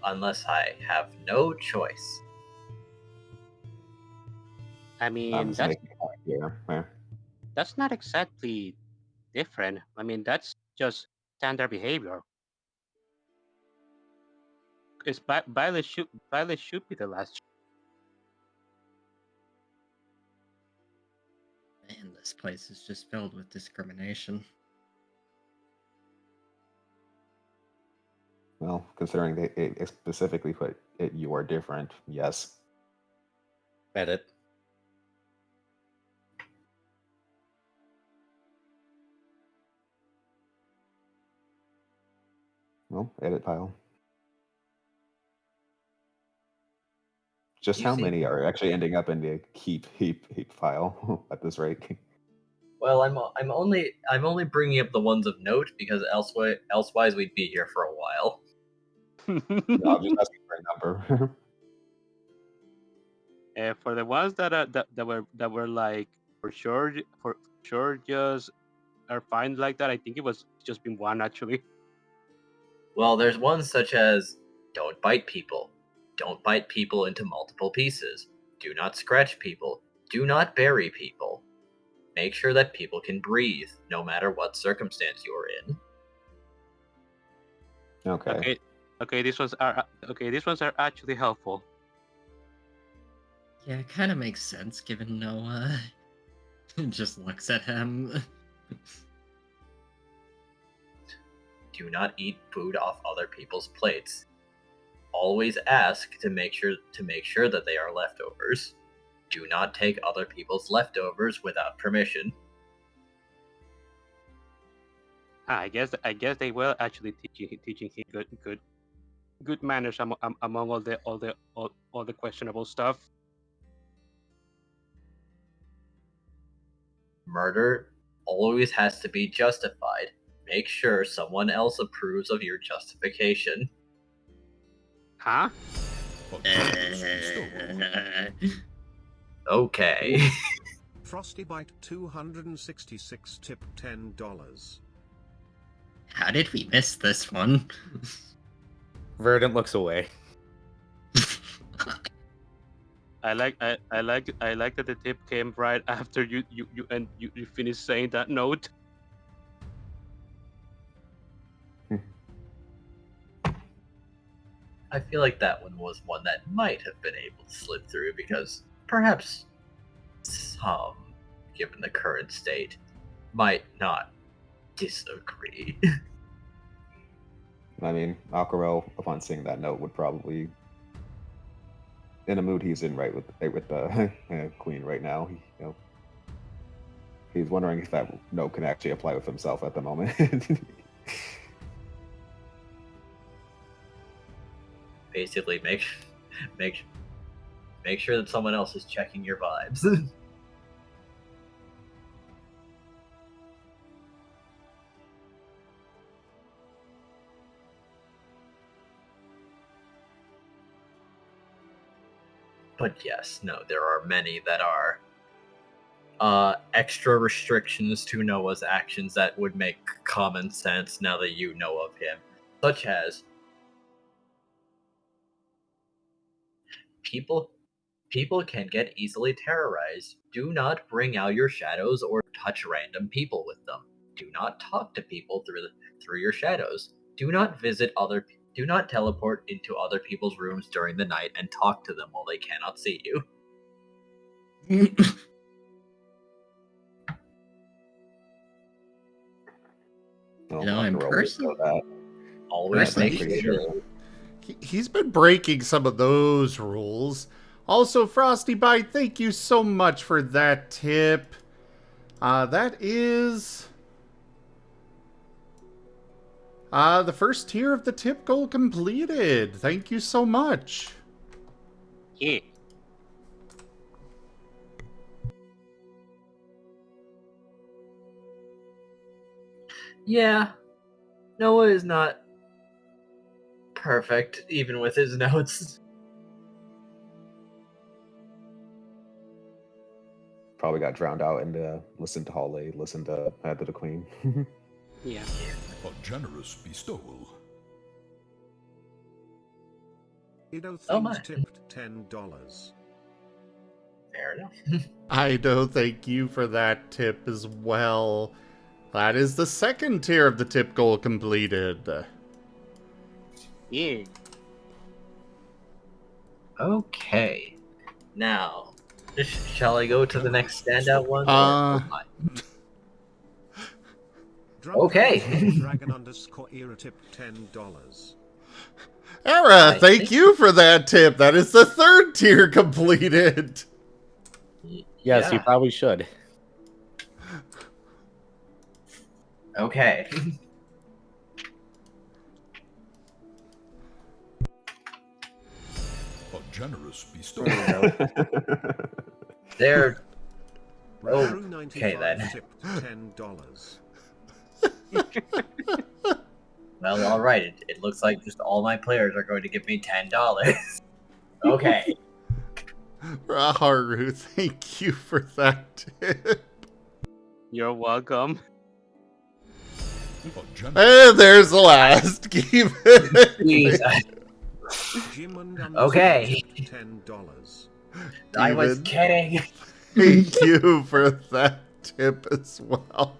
Unless I have no choice. I I'm mean, just that's making a point here. that's not exactly different. I mean, that's just standard behavior. It's violence should be the last. Man, this place is just filled with discrimination. Well, considering it specifically put it, you are different. Yes. Edit. Well, edit pile. Just You how see- many are actually ending up in the heap file at this rate? Well, I'm only bringing up the ones of note because elsewise we'd be here for a while. No, I'm just asking for a number. For the ones that were like for sure just are fine like that. I think it was just been one actually. Well, there's ones such as don't bite people, don't bite people into multiple pieces, do not scratch people, do not bury people. Make sure that people can breathe, no matter what circumstance you're in. Okay. Okay. These ones are actually helpful. Yeah, it kind of makes sense given Noah just looks at him. Do not eat food off other people's plates. Always ask to make sure that they are leftovers. Do not take other people's leftovers without permission. I guess they were actually teaching him good manners among all the questionable stuff. Murder always has to be justified. Make sure someone else approves of your justification. Huh? Okay. Frostybite 266 tip $10. How did we miss this one? Verdant looks away. I like that the tip came right after you finished saying that note. I feel like that one was one that might have been able to slip through because perhaps some, given the current state, might not disagree. I mean, Aquarelle, upon seeing that note, would probably, in a mood he's in right with the queen right now. He's wondering if that note can actually apply with himself at the moment. Basically, make sure that someone else is checking your vibes. But yes, no, there are many that are extra restrictions to Noah's actions that would make common sense now that you know of him, such as people can get easily terrorized. Do not bring out your shadows or touch random people with them. Do not talk to people through your shadows. Do not do not teleport into other people's rooms during the night and talk to them while they cannot see you. Well, You know, in Aquarelle would person? know that. Always Personally, make pretty sure. sure. He's been breaking some of those rules. Also, Frosty Bite, thank you so much for that tip. That is the first tier of the tip goal completed. Thank you so much. Yeah. Yeah, Noah is not perfect, even with his notes. Probably got drowned out and listened to Holly, listened to Head of the Queen. Yeah. A generous bestowal. Oh my. IDDoThings tipped $10. Fair enough. Ido, thank you for that tip as well. That is the second tier of the tip goal completed. Yeah. Okay. Now, shall I go to the next standout one? Okay. Dragon_era tipped $10. Era, I thank think- you for that tip. That is the third tier completed. Yes, you Yeah. probably should. Okay. A generous bestowal. There. Raharu Okay, 95 then. tipped $10. Well, all right. It looks like just all my players are going to give me $10. Okay. Raharu, thank you for that tip. You're welcome. A generous And there's the last. Keep Jesus. it. Gimund Okay. tipped $10. I was Steven. kidding. Thank you for that tip as well.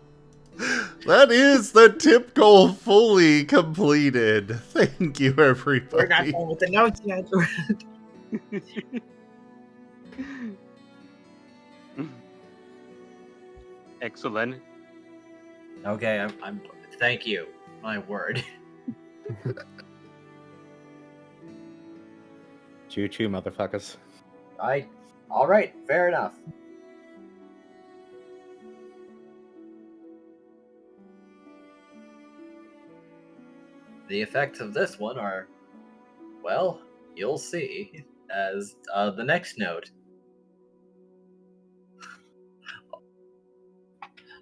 That is the tip goal fully completed. Thank you, everybody. We're not done with the notes yet. Excellent. Okay, I'm. Thank you. My word. Choo-choo, motherfuckers. All right. Fair enough. The effects of this one are, well, you'll see as the next note.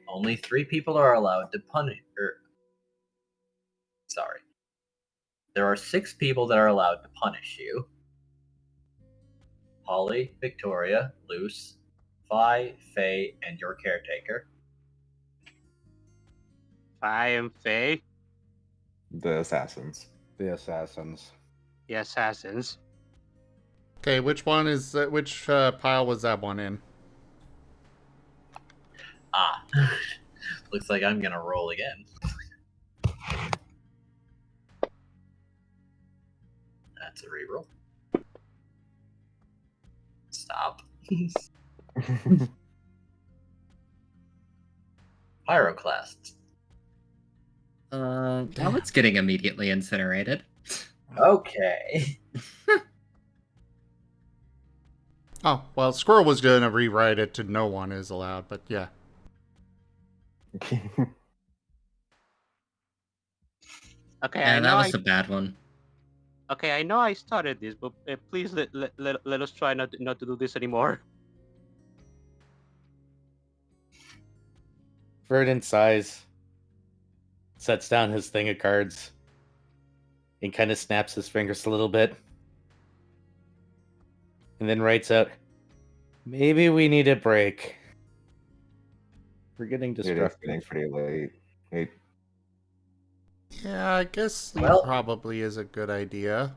Only 3 people are allowed to punish. Sorry. There are 6 people that are allowed to punish you. Holly, Victoria, Luce, Fi, Faye, and your caretaker. I am Faye, The assassins. The assassins. the assassins. Okay, which one is which pile was that one in? Ah. Looks like I'm gonna roll again. That's a reroll. Stop. Pyroclast. Now it's getting immediately incinerated. Okay. Oh, well, Squirrel was gonna rewrite it to no one is allowed, but yeah. Okay, Yeah, I know that was a bad one. Okay, I know I started this, but please let us try not to do this anymore. Verdant sighs, sets down his thing of cards, and kind of snaps his fingers a little bit. And then writes out, "Maybe we need a break." We're getting It is distracted. getting pretty late. Hey, Yeah, I guess sleep Well- probably is a good idea.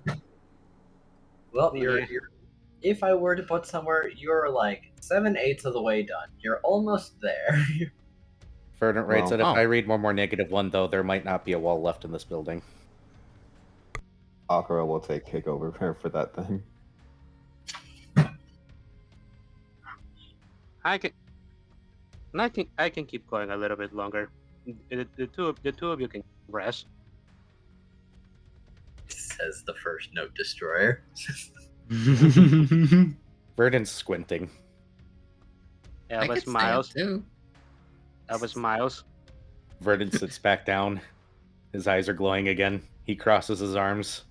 Well, Yeah. if I were to put somewhere, you're like 7/8 of the way done. You're almost there. Verdant writes Well, that if oh. I read one more -1, though, there might not be a wall left in this building. Aquarelle will take over for that then. I can keep going a little bit longer. The two of you can rest. Says the first note destroyer. Verdant's squinting. I Elva could stay up smiles. too. Elva smiles. Verdant sits back down. His eyes are glowing again. He crosses his arms.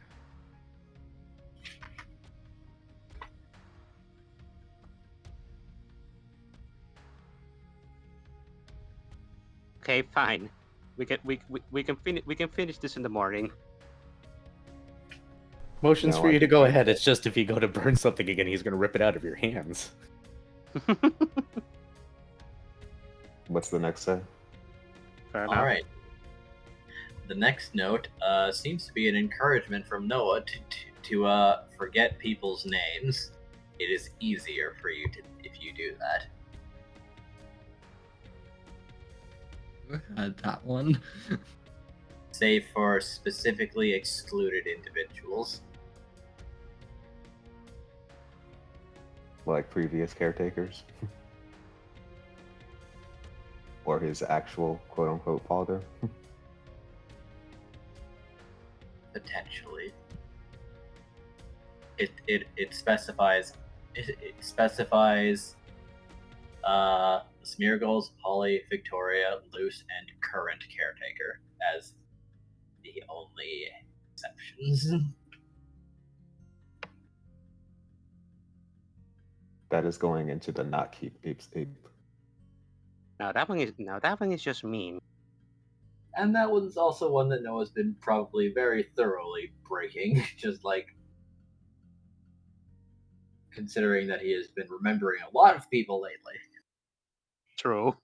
Okay, fine. We can finish this in the morning. Motions No, for I you to can go feel ahead. it. It's just if you go to burn something again, he's going to rip it out of your hands. What's the next say? Fair enough. All right. The next note seems to be an encouragement from Noah to forget people's names. It is easier for you to if you do that. Who had that one? Save for specifically excluded individuals. Like previous caretakers? Or his actual quote-unquote father? Potentially. It specifies Smeargles, Holly, Victoria, Luce, and current caretaker as the only exceptions. That is going into the not keep ape. Now that one is just mean. And that one's also one that Noah's been probably very thoroughly breaking, just like considering that he has been remembering a lot of people lately. True.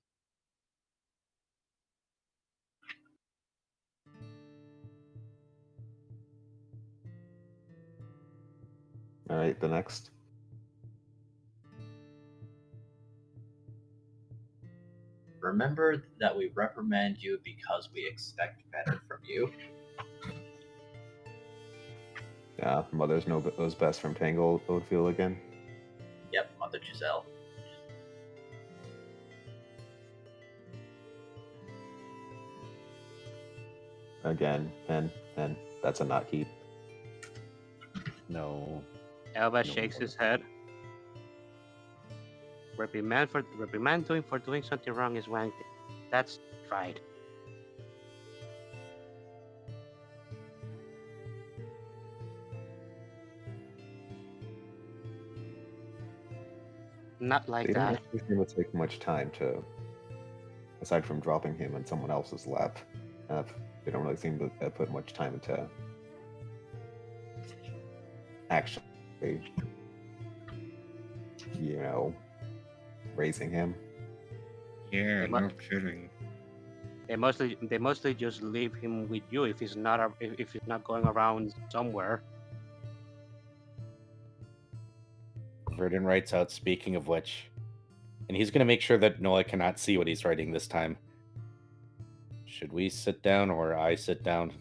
Alright, the next. Remember that we reprimand you because we expect better from you. Yeah, Mother's knows best from Tangle Oatfield again. Yep, Mother Giselle. Again, and that's a not keep. No. Elva No, shakes no. his head. Reprimand for doing something wrong is one thing. That's right. Not like They don't that. actually seem to take much time to, aside from dropping him in someone else's lap, they don't really seem to put much time into actually, raising him. Yeah, They mu- no kidding. They mostly just leave him with you if he's not if he's not going around somewhere. Verdant writes out, speaking of which, and he's going to make sure that Noah cannot see what he's writing this time. Should we sit down or I sit down?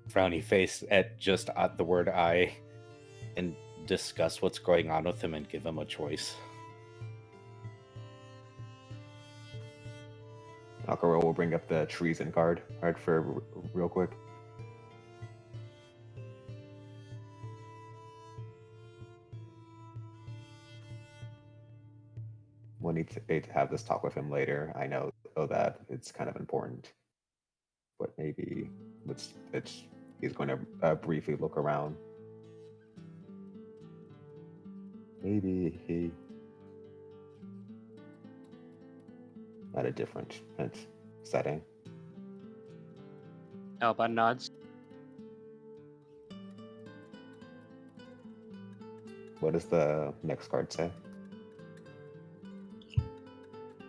Frowny face at just the word I and discuss what's going on with him and give him a choice. Aquarelle will bring up the treason card for real quick. We'll need to have this talk with him later. I know that it's kind of important, but maybe he's going to briefly look around. Maybe he at a different setting. Elba nods. What does the next card say?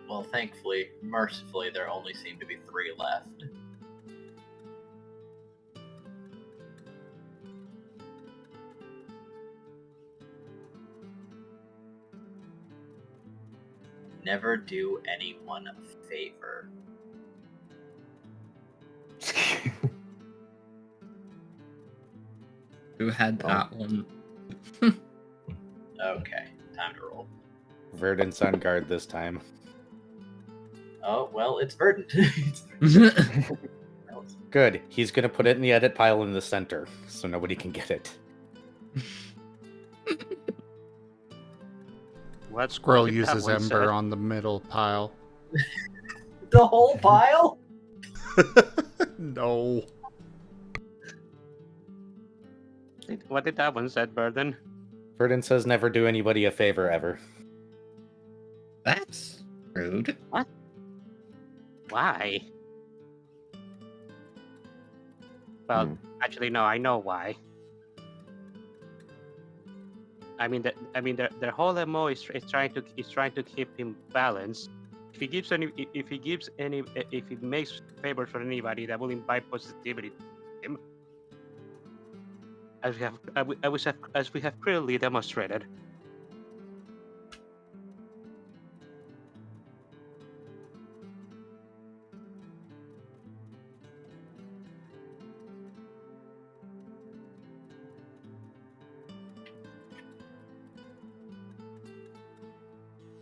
Well, Well, thankfully, mercifully, there only seem to be 3 left. Never do anyone a favor. Who had that one? Okay, time to roll. Verdant's on guard this time. Oh, well, it's Verdant. Good. He's gonna put it in the edit pile in the center, so nobody can get it. What Squirrel what did that uses one Ember say? on the middle pile. The whole pile? No. What did that one said, Burden? Verdant says never do anybody a favor ever. That's rude. Why? Well, actually, no. I know why. I mean, their whole MO is trying to keep him balanced. If he makes favors for anybody, that will invite positivity to him, as we have clearly demonstrated.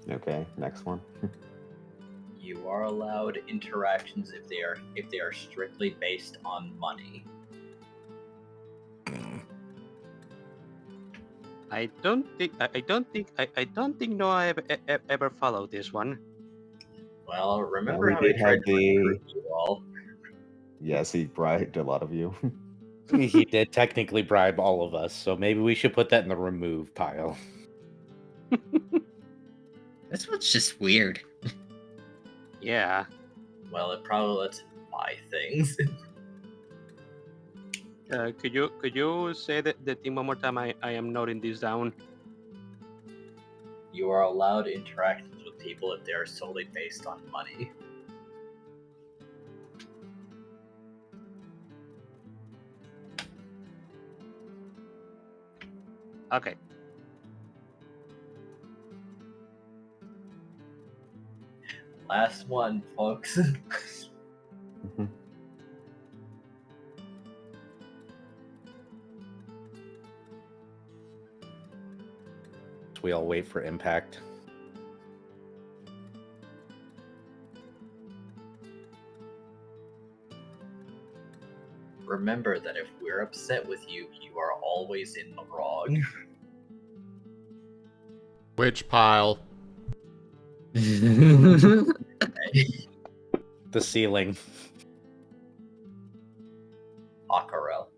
Okay, next one. You are allowed interactions if they are strictly based on money. I don't think Noah ever followed this one. Well, remember we how he did tried have to recruit you all? Yes, he bribed a lot of you. He did technically bribe all of us, so maybe we should put that in the remove pile. This one's just weird. Yeah. Well, it probably lets him buy things. Could you say the thing one more time? I am noting this down. You are allowed interactions with people if they are solely based on money. Okay. Last one, folks. We all wait for impact. Remember that if we're upset with you, you are always in the wrong. Which pile? The ceiling. Aquarelle.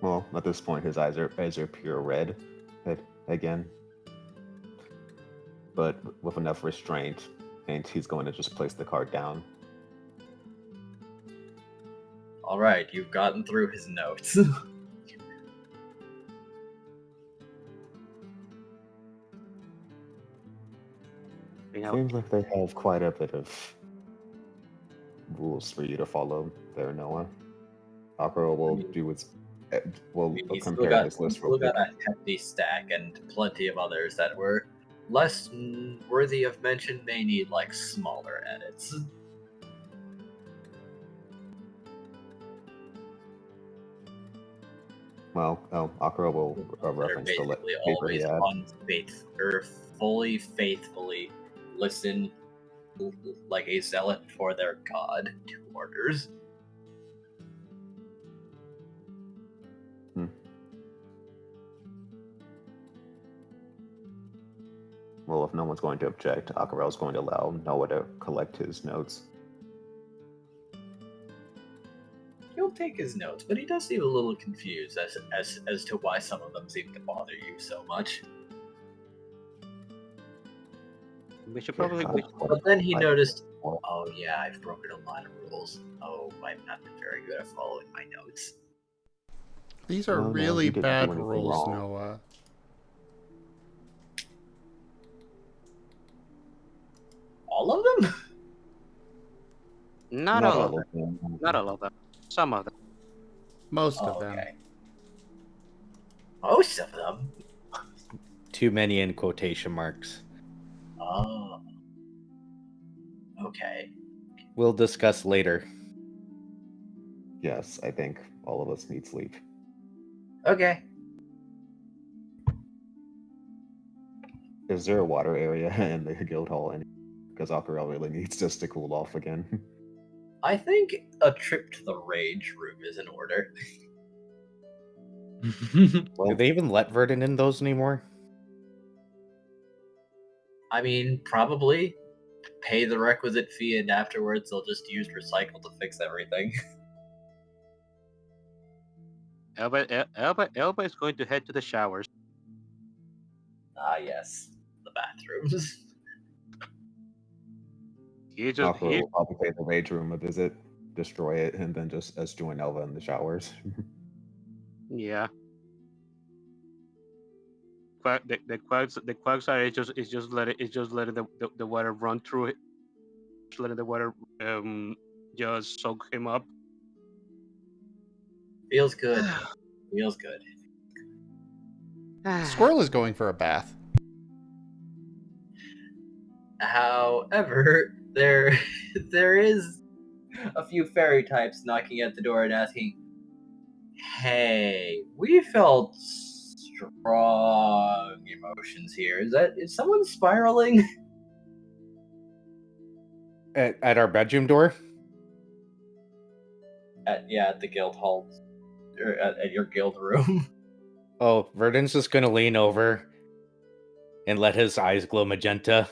Well, at this point, his eyes are pure red again. But with enough restraint, and he's going to just place the card down. Alright, you've gotten through his notes. Seems like they have quite a bit of rules for you to follow there, Noah. Aquarelle will do its... We'll compare his list real Still quick. got a hefty stack, and plenty of others that were less worthy of mention may need, like, smaller edits. Well, Aquarelle will That are reference the basically paper he always had. fully faithfully listen like a zealot for their god to orders. Well, if no one's going to object, Aquarelle's going to allow Noah to collect his notes. He'll take his notes, but he does seem a little confused as to why some of them seem to bother you so much. We should probably. But then he noticed, oh yeah, I've broken a lot of rules. Oh, I've not been very good at following my notes. These are No, really you didn't do bad anything rules, wrong. Noah. all of them? Not all of them. them. Not all of them. Some of them. Most Oh, of them. okay. Most of them? Too many in quotation marks. Oh. Okay. We'll discuss later. Yes, I think all of us need sleep. Okay. Is there a water area in the guild hall? Because Aquarelle really needs us to cool off again. I think a trip to the rage room is in order. Do they even let Verdant in those anymore? I mean, probably pay the requisite fee, and afterwards they'll just use recycle to fix everything. Elba is going to head to the showers. Ah, yes, the bathrooms. He just Aquarelle will probably pay the rage room a visit, destroy it, and then just us join Elva in the showers. yeah. The quagsire is just letting the water run through it, just letting the water just soak him up. Feels good. Feels good. Squirrel is going for a bath. However, there is a few fairy types knocking at the door and asking, "Hey, we felt strong emotions here. Is someone spiraling?" At our bedroom door? At the guild hall, or at your guild room. Oh, Verdant's just gonna lean over and let his eyes glow magenta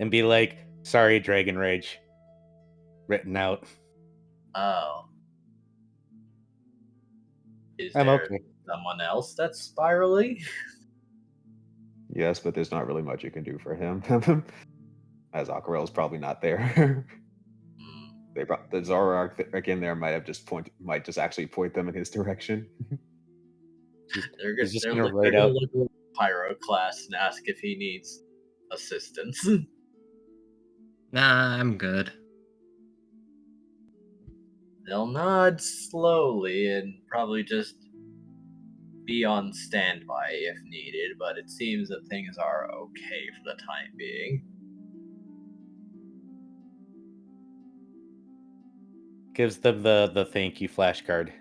and be like, "Sorry, Dragon Rage." Written out. Oh. Is I'm there okay. someone else that's spiraling? Yes, but there's not really much you can do for him. As Aquarelle's probably not there. The Zoroark again there might just actually point them in his direction. They're He's just they're gonna look- write they're out. gonna look at Pyroclast and ask if he needs assistance. Nah, I'm good. They'll nod slowly and probably just be on standby if needed, but it seems that things are okay for the time being. Gives them the thank you flashcard.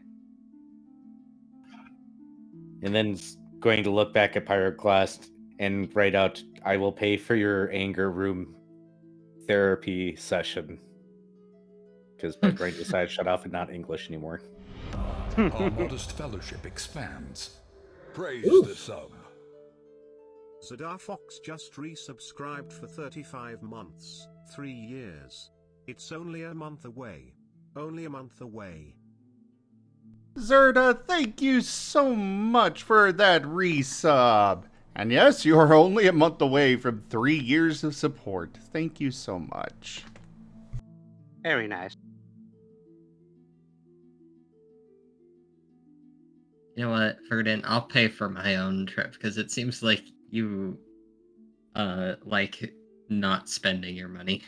And then going to look back at Pyroclast and write out, "I will pay for your anger room therapy session." Because my brain decided to shut off and not English anymore. Our modest fellowship expands. Praise the sub. Zadar Fox just resubscribed for 35 months, 3 years. It's only a month away. Only a month away. Zerda, thank you so much for that resub. And yes, you are only a month away from 3 years of support. Thank you so much. Very nice. You know what, Verdant? I'll pay for my own trip because it seems like you like not spending your money.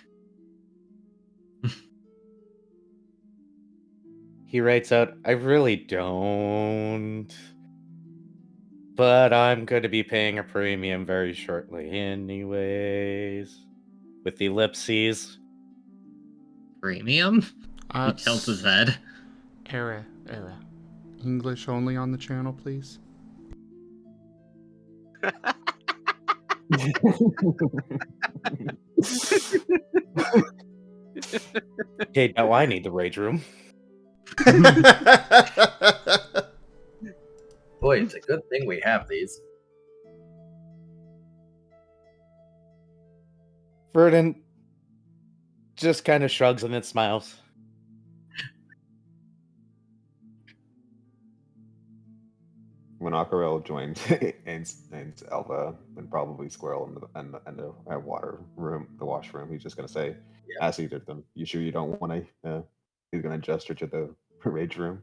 He writes out, "I really don't. But I'm going to be paying a premium very shortly anyways." With the ellipses. Premium? He tilts his head. Era. English only on the channel, please. Okay, now I need the rage room. Boy, it's a good thing we have these. Verdant just kind of shrugs and then smiles. When Aquarelle joins and Elva and probably Squirrel in the water room, the washroom, he's just gonna say, ask either of them, "You sure you don't want to?" He's gonna gesture to the rage room.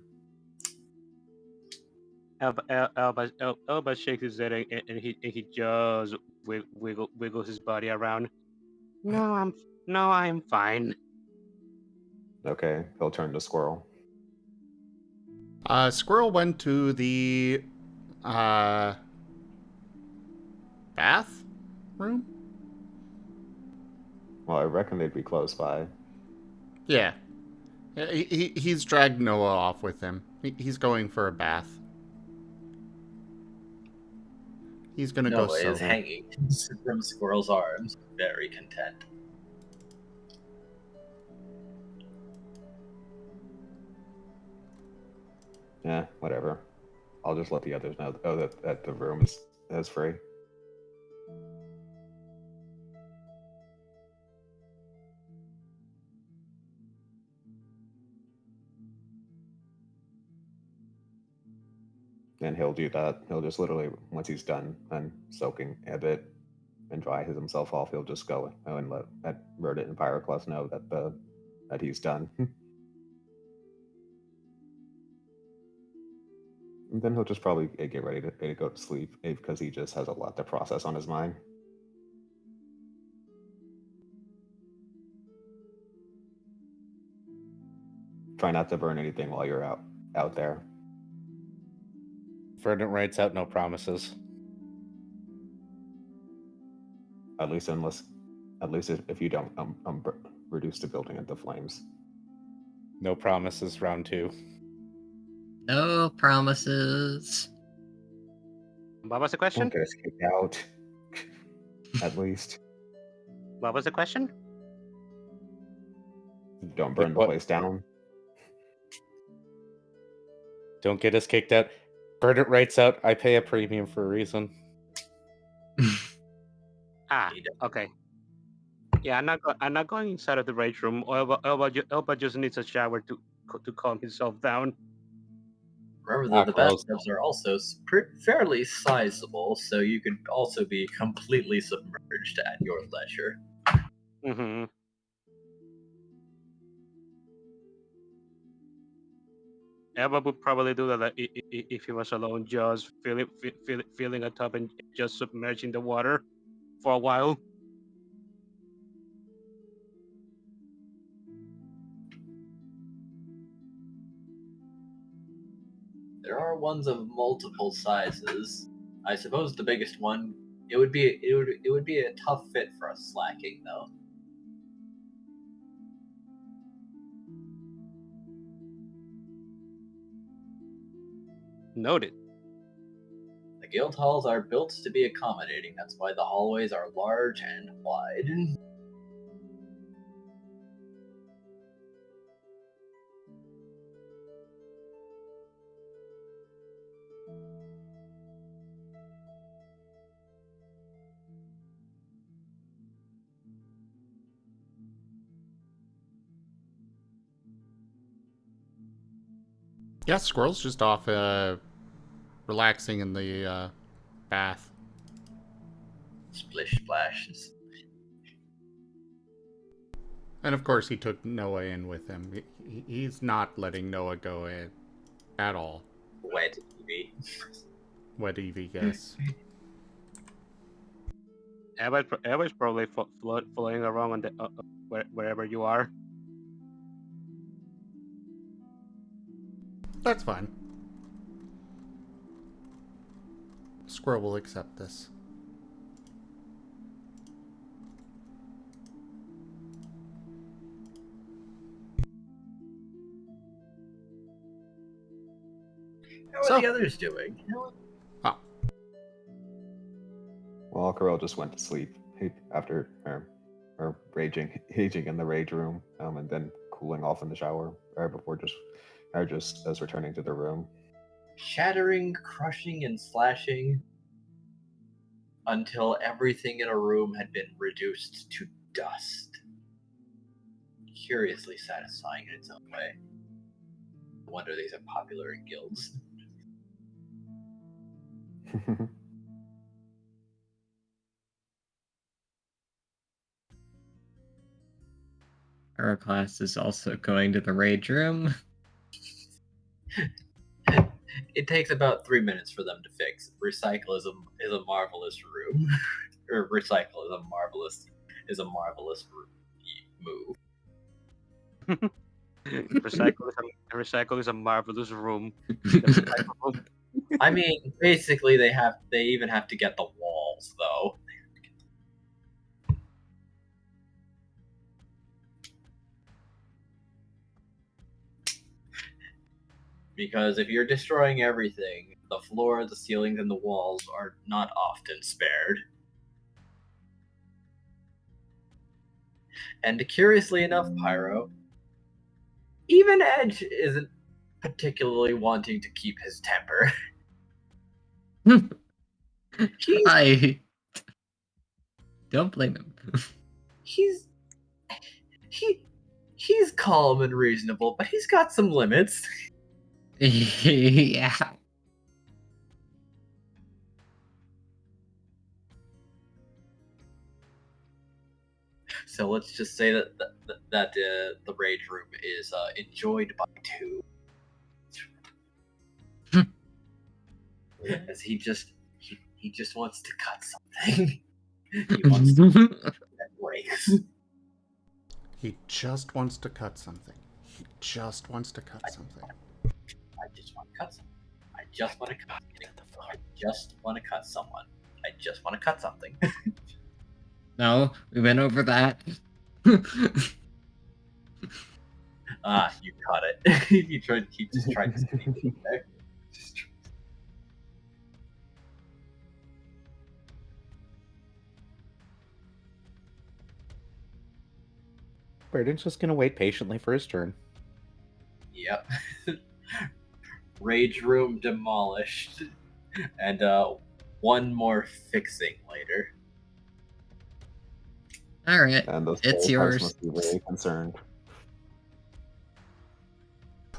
Elba shakes his head and he just wiggles his body around. I'm fine. Okay, he'll turn to Squirrel. Squirrel went to the bath room. Well, I reckon they'd be close by. Yeah, he's dragged Noah off with him. He's going for a bath. He's gonna go Noah is solo. hanging from Squirrel's arms, very content. Yeah, whatever. I'll just let the others know that the room is free. And he'll do that. He'll just literally, once he's done and soaking a bit and dry himself off, he'll just go and let Verdant and Pyroclast know that he's done. And then he'll just probably get ready to go to sleep because he just has a lot to process on his mind. Try not to burn anything while you're out there. Verdant writes out no promises. At least if you don't reduce the building into flames. No promises, round 2. No promises. What was the question? Don't get us kicked out. At least. What was the question? Don't burn the What? place down. Don't get us kicked out. Verdant writes out, I pay a premium for a reason. Okay. Yeah, I'm not going inside of the rage room. Elba just needs a shower to calm himself down. Remember that the gross. bathtubs are also fairly sizable, so you could also be completely submerged at your leisure. Mm-hmm. Elba would probably do that if he was alone, just filling a tub and just submerging the water for a while. There are ones of multiple sizes. I suppose the biggest one it would be a tough fit for us slacking though. Noted. The guild halls are built to be accommodating. That's why the hallways are large and wide. Yeah, Squirrel's just off relaxing in the bath. Splish splash. And of course, he took Noah in with him. He's not letting Noah go in at all. Wet Evie. Wet Evie, yes. Elba's probably floating around on the wherever you are. That's fine. Squirrel will accept this. How are the others doing? Oh. Well, Aquarelle just went to sleep after or raging in the rage room, and then cooling off in the shower, or before just as returning to the room. Shattering, crushing, and slashing until everything in a room had been reduced to dust. Curiously satisfying in its own way. No wonder these are popular in guilds. Pyroclast is also going to the rage room. It takes about 3 minutes for them to fix. Recycle is a marvelous room. Or recycle is a marvelous is a marvelous move. Recycle is a marvelous room. The recycle room. I mean, basically, they even have to get the walls, though. Because if you're destroying everything, the floor, the ceilings, and the walls are not often spared. And curiously enough, Pyro, even Edge isn't particularly wanting to keep his temper. I don't blame him. He's calm and reasonable, but he's got some limits. Yeah. So let's just say that the rage room is enjoyed by two, as he just wants to cut something. He wants to that breaks. He just wants to cut something. He just wants to cut something. I just want to cut something. I just want to cut. I just want to cut someone. I just want to cut something. No, we went over that. Ah, you caught it. He just tried to sneak in there. Burden's just gonna wait patiently for his turn. Yep. Rage room demolished. And one more fixing later. Alright, And those it's old yours. must be very concerned.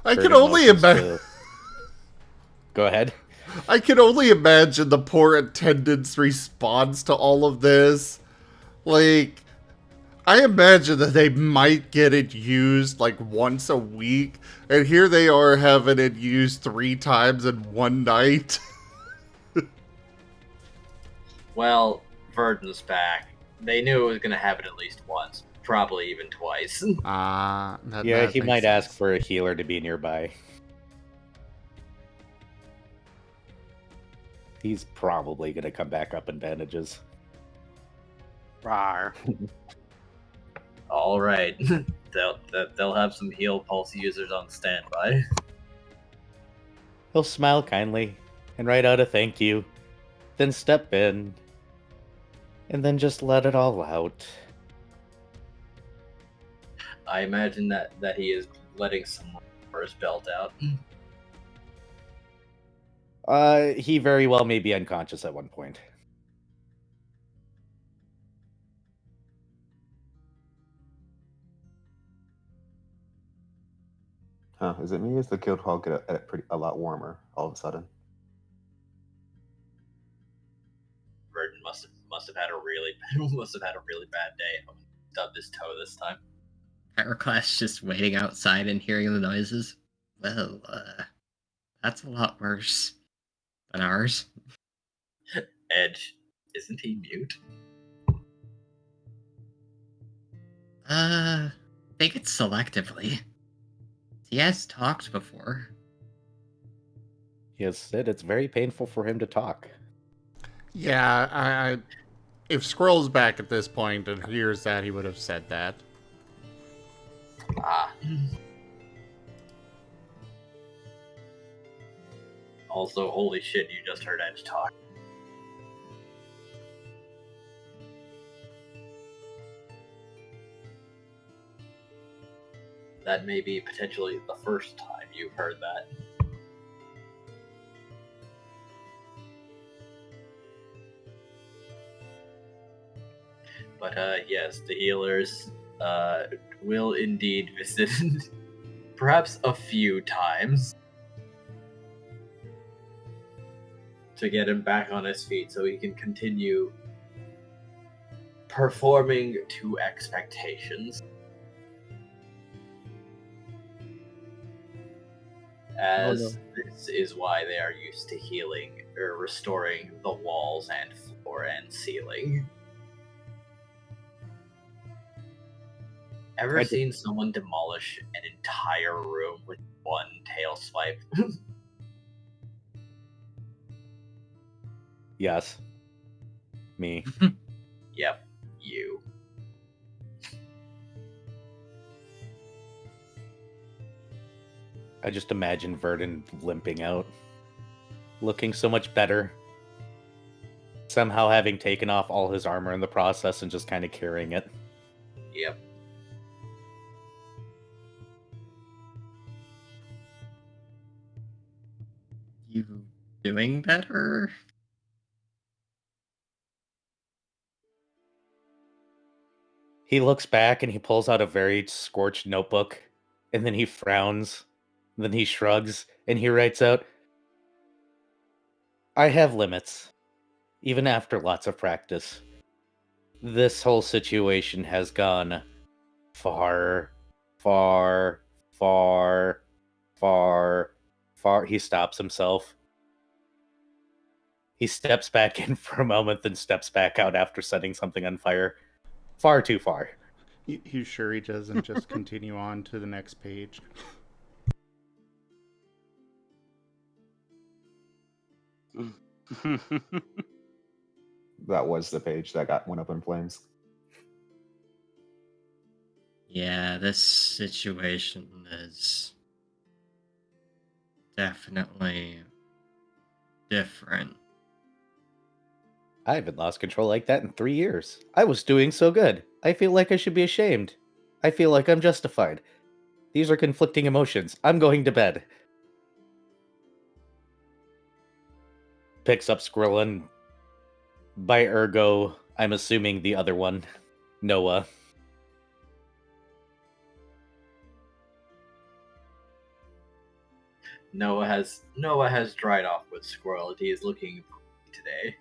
I can Burden only motions imagine. to- Go ahead. I can only imagine the poor attendant's response to all of this. Like, I imagine that they might get it used like once a week, and here they are having it used 3 times in one night. Well, Verdon's back. They knew it was going to happen at least once, probably even twice. Yeah, He might ask for a healer to be nearby. He's probably gonna come back up in bandages. Rawr. All right, they'll have some heal pulse users on standby. He'll smile kindly and write out a thank you, then step in, and then just let it all out. I imagine that he is letting some for his belt out. He very well may be unconscious at one point. Huh, is it me? Is the guild hall get a lot warmer all of a sudden? Verdon must have had a really bad day. Stubbed his toe this time. Pyroclast just waiting outside and hearing the noises. Well, that's a lot worse than ours. Edge, isn't he mute? I think it's selectively. He has talked before. He has said it's very painful for him to talk. Yeah, if Squirrel's back at this point and hears that, he would have said that. Ah. Also, holy shit, you just heard Edge talk. That may be potentially the first time you've heard that. But yes, the healers will indeed visit perhaps a few times to get him back on his feet so he can continue performing to expectations. As this is why they are used to healing or restoring the walls and floor and ceiling. Ever I seen someone demolish an entire room with one tail swipe? Yes. Me. Yep, you. I just imagine Verdon limping out, looking so much better. Somehow having taken off all his armor in the process and just kind of carrying it. Yep. You doing better? He looks back and he pulls out a very scorched notebook, and then he frowns, then he shrugs, and he writes out, I have limits, even after lots of practice. This whole situation has gone far, far, far, far, far. He stops himself. He steps back in for a moment, then steps back out after setting something on fire. Far too far. You sure he doesn't just continue on to the next page? That was the page that went up in flames. Yeah, this situation is definitely different. I haven't lost control like that in 3 years. I was doing so good. I feel like I should be ashamed. I feel like I'm justified. These are conflicting emotions. I'm going to bed. Picks up Skrillin. By ergo, I'm assuming the other one, Noah. Noah has dried off with Squirrel. He is looking today.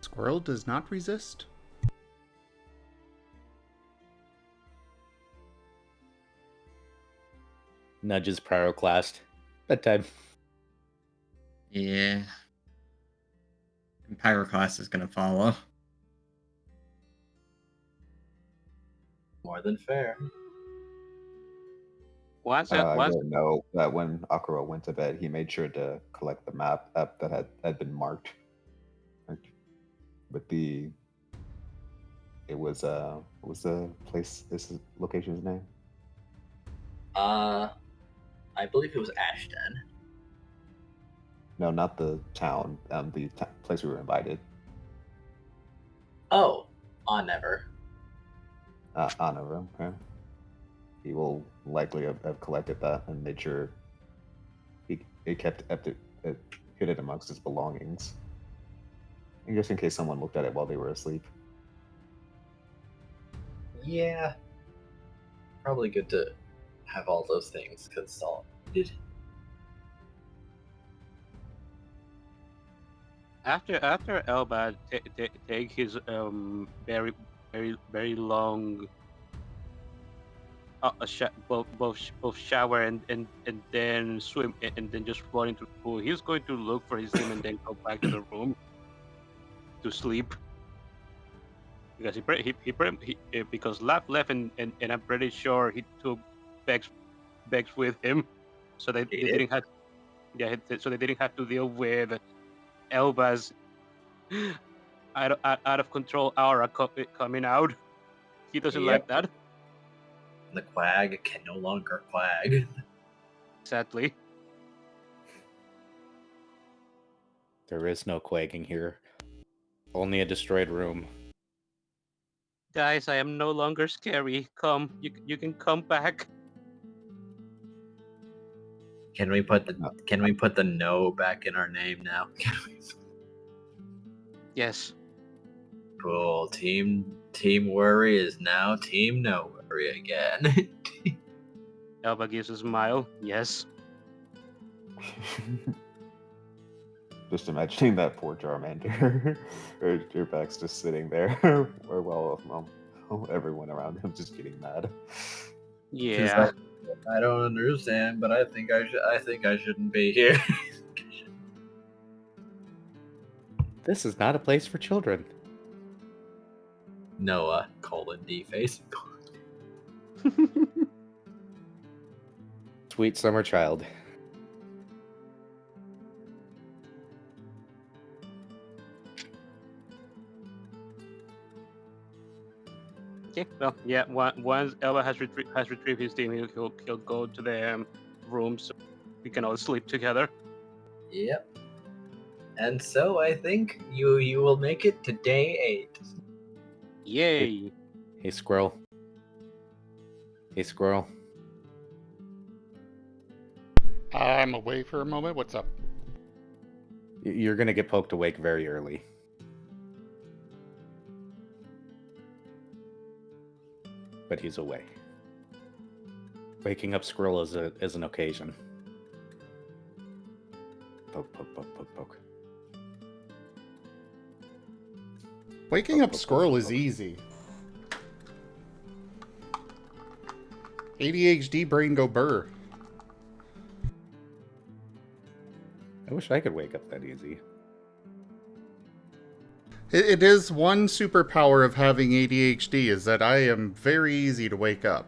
Squirrel does not resist. Nudges Pyroclast. Bedtime. Yeah. And Pyroclast is gonna follow. More than fair. Once, I once, didn't know that when Aquarelle went to bed, he made sure to collect the map that had been marked. With the, it was what was the place? This location's name? I believe it was Ashton. No, not the town. Place we were invited. Oh, on Never. Honor. Okay. He will likely have collected that and made sure he kept it hid it amongst his belongings. And just in case someone looked at it while they were asleep. Yeah. Probably good to have all those things consolidated. after Elba take his very long both shower and then swim and then just fall into the pool. He's going to look for his team and then go back to the room to sleep because because Lap left and I'm pretty sure he took Bex with him, so they didn't have so they didn't have to deal with Elba's out of control aura coming out. He doesn't like that. The quag can no longer quag. Sadly. There is no quagging here. Only a destroyed room. Guys, I am no longer scary. Come, you can come back. Can we put the no back in our name now? Yes. Cool. Team Worry is now Team No Worry again. Elba gives a smile. Yes. Just imagining that poor Charmander. Your back's just sitting there, or well, everyone around him just getting mad. Yeah. I don't understand, but I think I shouldn't be here. This is not a place for children. Noah, D face. Sweet summer child. Okay, well, yeah. Once Elva has retrieved his team, he'll go to the room so we can all sleep together. Yep. And so I think you will make it to day 8. Yay! Hey, squirrel. Hey, squirrel. I'm away for a moment. What's up? You're gonna get poked awake very early. But he's away. Waking up squirrel is an occasion. Poke, poke, poke, poke, poke. Waking up squirrel is easy. ADHD brain go burr. I wish I could wake up that easy. It is one superpower of having ADHD is that I am very easy to wake up.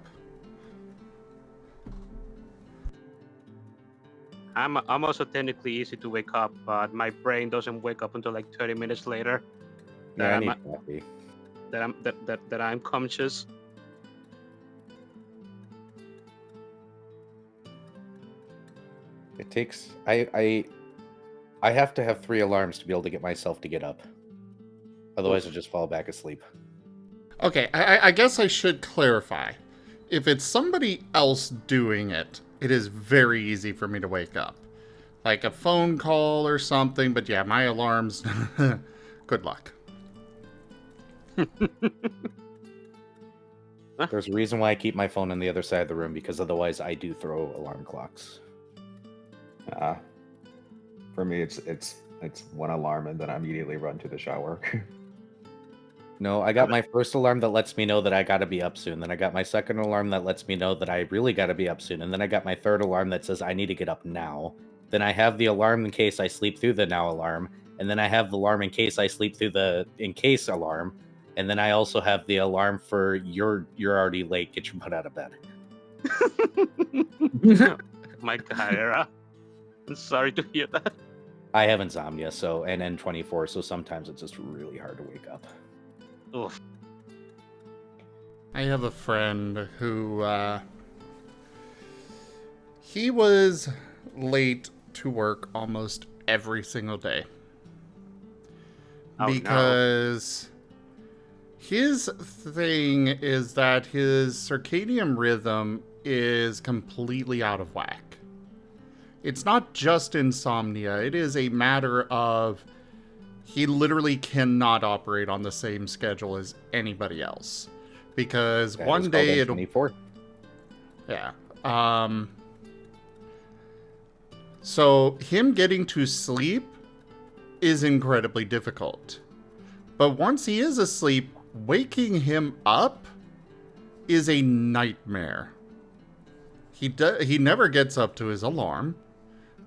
I'm also technically easy to wake up, but my brain doesn't wake up until like 30 minutes later. Yeah, I I'm- need coffee. That I'm conscious. It takes I have to have 3 alarms to be able to get myself to get up. Otherwise, I just fall back asleep. Okay, I guess I should clarify. If it's somebody else doing it, it is very easy for me to wake up. Like a phone call or something, but yeah, my alarms, good luck. There's a reason why I keep my phone on the other side of the room, because otherwise I do throw alarm clocks. For me, it's one alarm and then I immediately run to the shower. No, I got my first alarm that lets me know that I gotta be up soon. Then I got my second alarm that lets me know that I really gotta be up soon. And then I got my third alarm that says I need to get up now. Then I have the alarm in case I sleep through the now alarm. And then I have the alarm in case I sleep through the in case alarm. And then I also have the alarm for you're already late, get your butt out of bed. My God, Era. I'm sorry to hear that. I have insomnia, so and N24, so sometimes it's just really hard to wake up. Oof. I have a friend who, he was late to work almost every single day. Oh, no. Because his thing is that his circadian rhythm is completely out of whack. It's not just insomnia, it is a matter of he literally cannot operate on the same schedule as anybody else. Because That one is day called it'll... N24. Yeah. So him getting to sleep is incredibly difficult. But once he is asleep, waking him up is a nightmare. He never gets up to his alarm.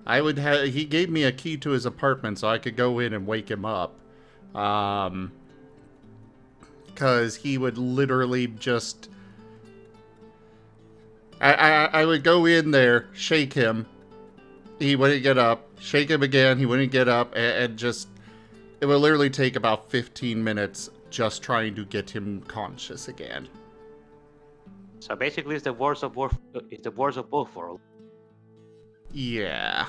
He gave me a key to his apartment so I could go in and wake him up. Because he would literally just... I would go in there, shake him. He wouldn't get up. Shake him again. He wouldn't get up. And just... It would literally take about 15 minutes just trying to get him conscious again. So basically, it's the worst of both. It's the worst of both worlds. Yeah.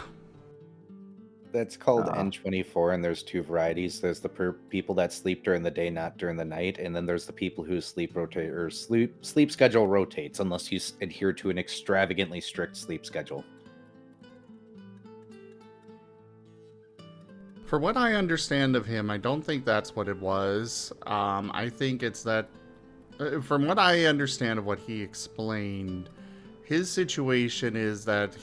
That's called N24, and there's 2 varieties. There's the people that sleep during the day, not during the night, and then there's the people whose sleep schedule rotates unless you adhere to an extravagantly strict sleep schedule. For what I understand of him, I don't think that's what it was. I think it's that, from what I understand of what he explained, his situation is that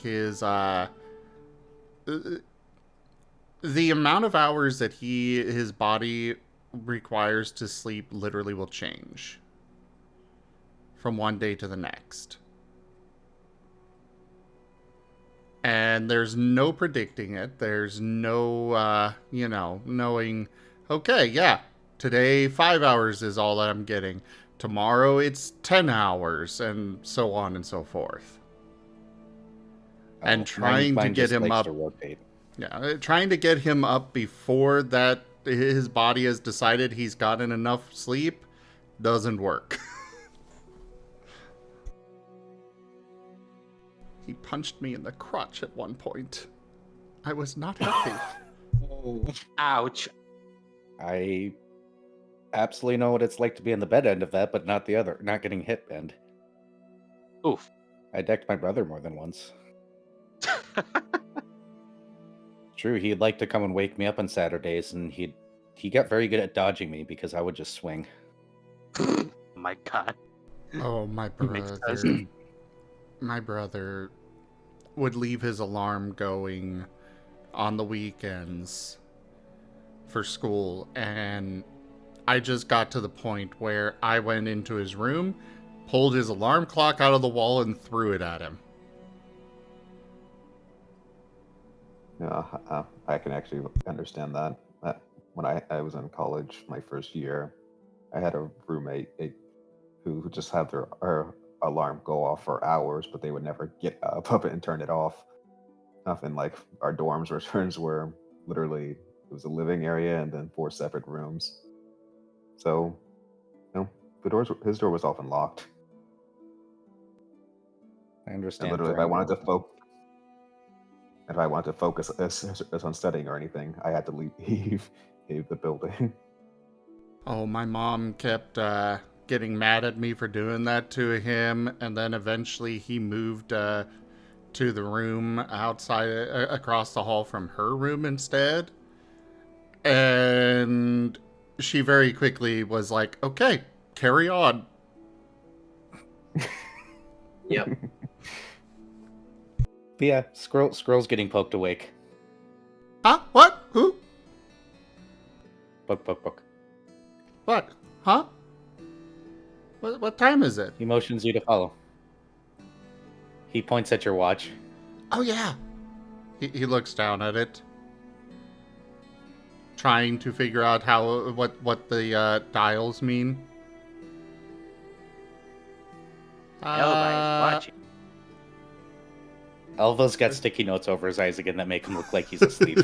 the amount of hours that his body requires to sleep literally will change from one day to the next. And there's no predicting it. There's no, knowing Okay, yeah. Today, 5 hours is all that I'm getting. Tomorrow, it's 10 hours, and so on and so forth. And trying to get just him likes up. to rotate. Yeah, trying to get him up before that his body has decided he's gotten enough sleep doesn't work. He punched me in the crotch at one point. I was not happy. Ouch. I absolutely know what it's like to be in the bed end of that, but not the other, not getting hit end. Oof. I decked my brother more than once. True, he'd like to come and wake me up on Saturdays, and he got very good at dodging me because I would just swing. My God. Oh, my Makes sense. brother. My brother would leave his alarm going on the weekends for school, and I just got to the point where I went into his room, pulled his alarm clock out of the wall, and threw it at him. Yeah, I can actually understand that. When I was in college, my first year, I had a roommate who just had their alarm go off for hours, but they would never get up and turn it off. And like our dorms or turns were literally, it was a living area and then 4 separate rooms. So, his door was often locked. I And understand. literally, if I wanted to focus on studying or anything, I had to leave the building. Oh, my mom kept getting mad at me for doing that to him, and then eventually he moved to the room outside, across the hall from her room instead. And she very quickly was like, okay, carry on. Yep. But yeah, Squirrel's getting poked awake. Huh? What? Who? Poke. What? Huh? What time is it? He motions you to follow. He points at your watch. Oh, yeah. He looks down at it, trying to figure out what the dials mean. Elva is watching. Elva's got sticky notes over his eyes again that make him look like he's asleep.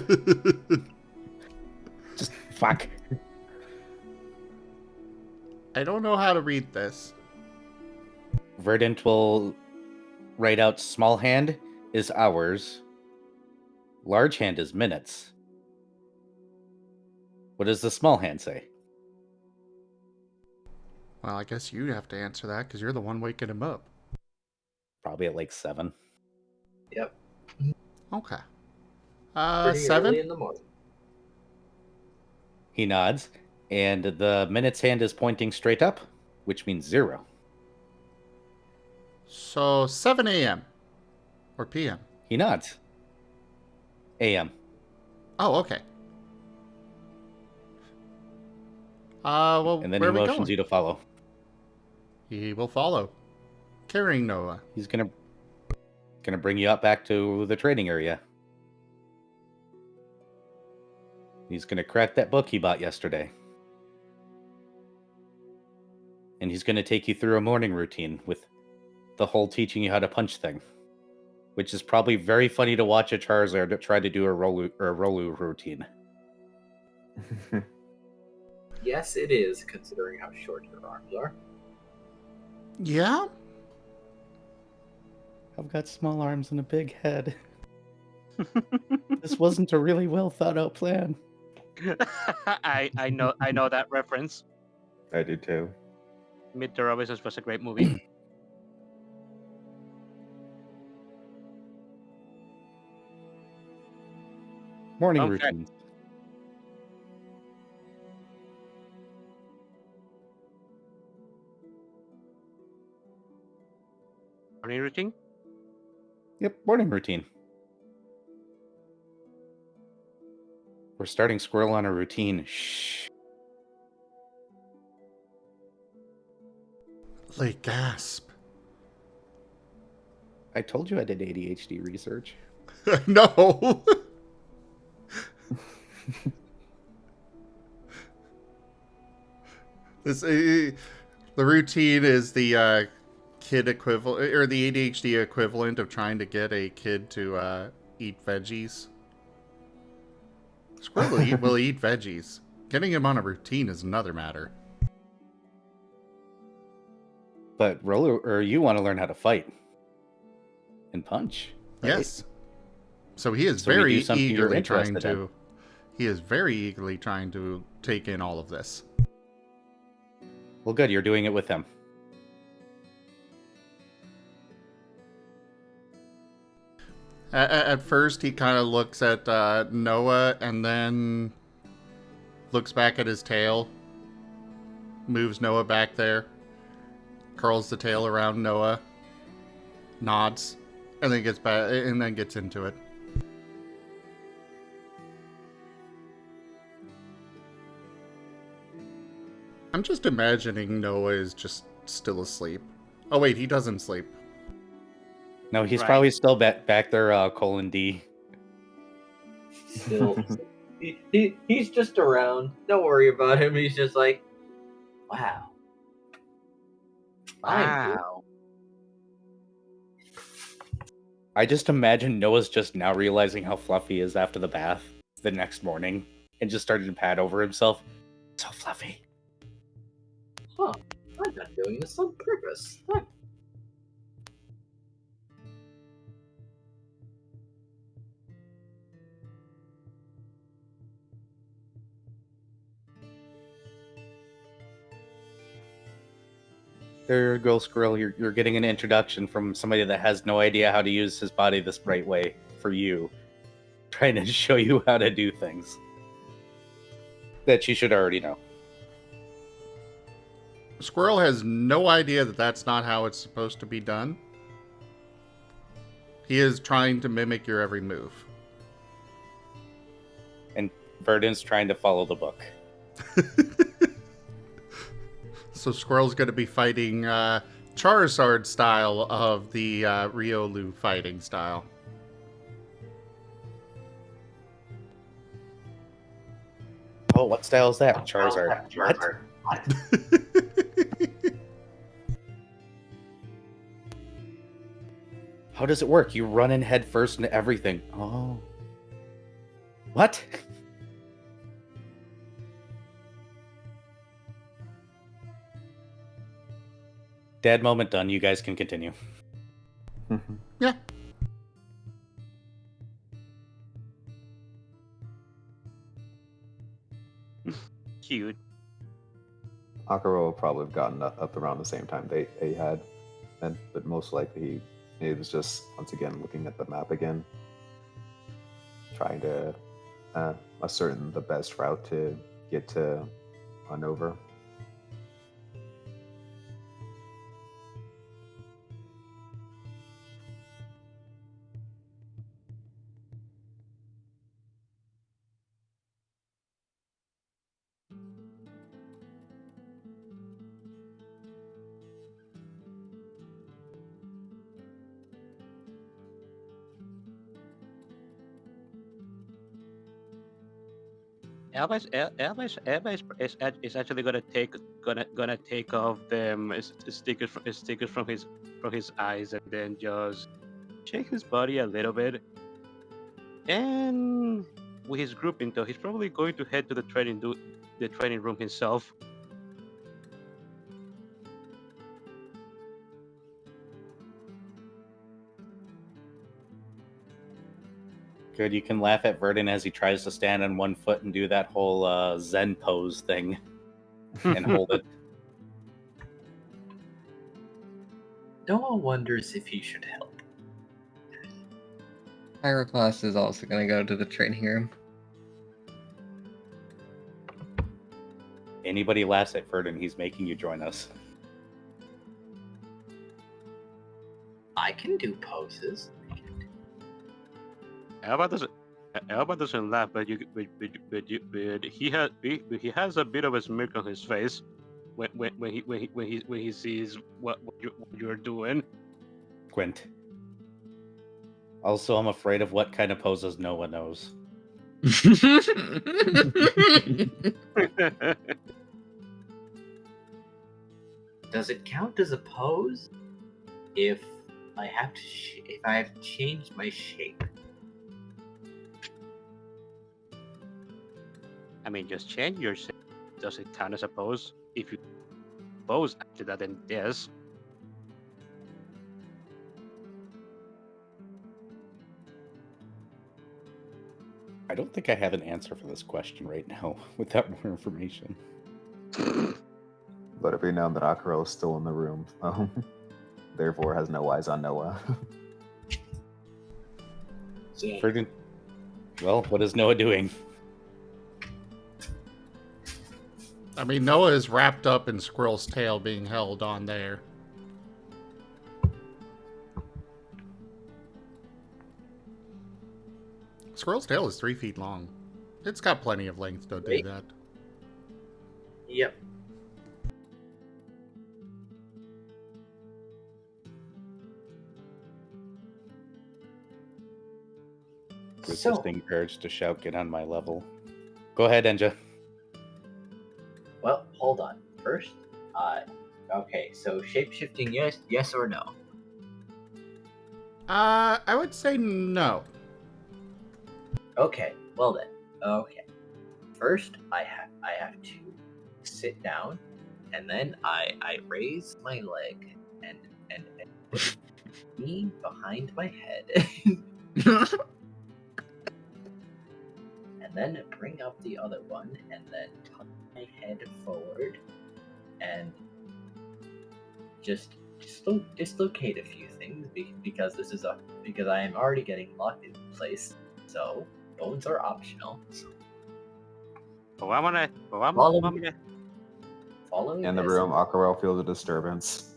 Just fuck. I don't know how to read this. Verdant will write out small hand is hours. Large hand is minutes. What does the small hand say? Well, I guess you have to answer that because you're the one waking him up. Probably at like 7. Yep. Okay. Pretty 7? early in the morning. He nods, and the minutes hand is pointing straight up, which means 0. So 7 a.m. or p.m. He nods. AM. Oh, okay. Well, And then where he are we motions going? you to follow. He will follow, carrying Noah. He's gonna bring you up back to the trading area. He's gonna crack that book he bought yesterday. And he's gonna take you through a morning routine with the whole teaching you how to punch thing. Which is probably very funny to watch a Charizard try to do a Rolu routine. Yes, it is, considering how short your arms are. Yeah? I've got small arms and a big head. This wasn't a really well thought out plan. I know that reference. I do too. Meet the Robinsons was a great movie. Morning Okay. routines. Morning routine? Yep, morning routine. We're starting Squirrel on a routine. Shh. Like gasp. I told you I did ADHD research. No. This the routine is the kid equivalent or the ADHD equivalent of trying to get a kid to eat veggies. Squirrel will eat veggies. Getting him on a routine is another matter. But you want to learn how to fight and punch. Right? Yes. So he is So we very do something you're eagerly trying interested in. to. He is very eagerly trying to take in all of this. Well, good. You're doing it with him. At first, he kind of looks at Noah and then looks back at his tail, moves Noah back there, curls the tail around Noah, nods, and then gets back and then gets into it. I'm just imagining Noah is just still asleep. Oh wait, he doesn't sleep. No, he's Right. probably still back there, colon D. Still, he's just around. Don't worry about him. He's just like, wow. Wow. I just imagine Noah's just now realizing how fluffy he is after the bath the next morning and just started to pat over himself. So fluffy. Huh. I'm not doing this on purpose. Huh. There you go, Squirrel. You're getting an introduction from somebody that has no idea how to use his body this right way for you. Trying to show you how to do things that you should already know. Squirrel has no idea that that's not how it's supposed to be done. He is trying to mimic your every move. And Verdon's trying to follow the book. So Squirrel's going to be fighting Charizard style of the Riolu fighting style. Oh, what style is that? Charizard. What? How does it work? You run in head first into everything. Oh. What? Dad moment done. You guys can continue. Yeah. Cute. Aquarelle would probably have gotten up around the same time they had, but most likely he was just once again looking at the map again, trying to ascertain the best route to get to Unova. Elba is actually gonna take off them stickers from his eyes and then just shake his body a little bit. And with his grouping, though, he's probably going to head to the training room himself. Good, you can laugh at Verdon as he tries to stand on one foot and do that whole Zen pose thing and hold it. Noah wonders if he should help. Pyroclast is also going to go to the training room. Anybody laughs at Verdon, he's making you join us. I can do poses. Elba doesn't laugh, but he has a bit of a smirk on his face when he sees what you're doing. Gwent. Also, I'm afraid of what kind of poses no one knows. Does it count as a pose if I have to if I have changed my shape? I mean, just change your shape. Does it count as a pose? If you pose after that, then yes. I don't think I have an answer for this question right now without more information. Let it be known that Aquarelle is still in the room, therefore has no eyes on Noah. Verdant. Well, what is Noah doing? I mean, Noah is wrapped up in Squirrel's tail being held on there. Squirrel's tail is 3 feet long. It's got plenty of length to do that. Yep. Resisting urge to shout, get on my level. Go ahead, Enja. Well, hold on. First, okay, so shapeshifting, yes or no? I would say no. Okay, well then. Okay. First, I have to sit down, and then I raise my leg and put me behind my head. And then bring up the other one, and then tuck my head forward, and just dislocate a few things because because I am already getting locked in place. So bones are optional. Following In the room, Aquarelle feels a disturbance.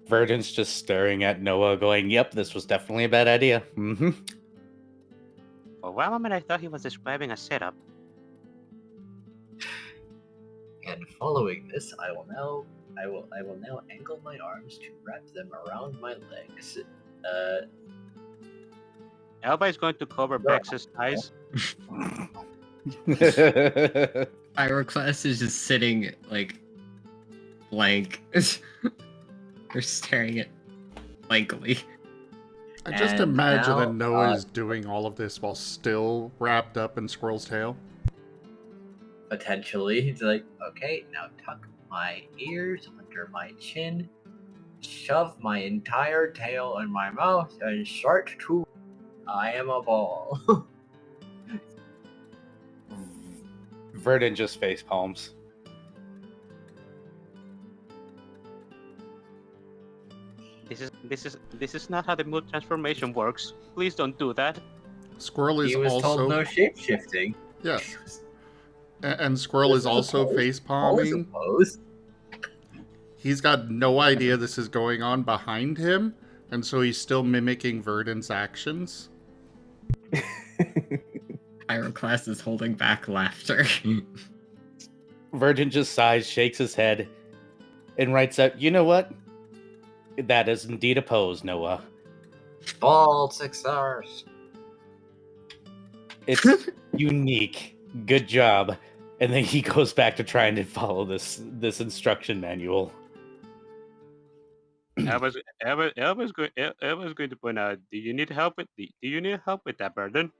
Verdant's just staring at Noah, going, "Yep, this was definitely a bad idea." Mm-hmm. For one moment, I thought he was describing a setup. And following this, I will now angle my arms to wrap them around my legs. Elba is going to cover Bex's eyes. Pyroclast is just sitting, like, blank. They're staring at blankly. I just And imagine now, that Noah is doing all of this while still wrapped up in Squirrel's tail. Potentially, he's like, okay, now tuck my ears under my chin, shove my entire tail in my mouth, and start to. I am a ball. Verdant just face palms. This is not how the mood transformation works. Please don't do that. Squirrel is He was also told no shape shifting. yeah, and Squirrel is also face palming. He's got no idea this is going on behind him, and so he's still mimicking Verdant's actions. Pyroclast is holding back laughter. Verdant just sighs, shakes his head, and writes out, "You know what? That is indeed a pose, Noah. Ball 6 hours. It's unique. Good job." And then he goes back to trying to follow this instruction manual. Elba's going to point out. Do you need help with that, Burden?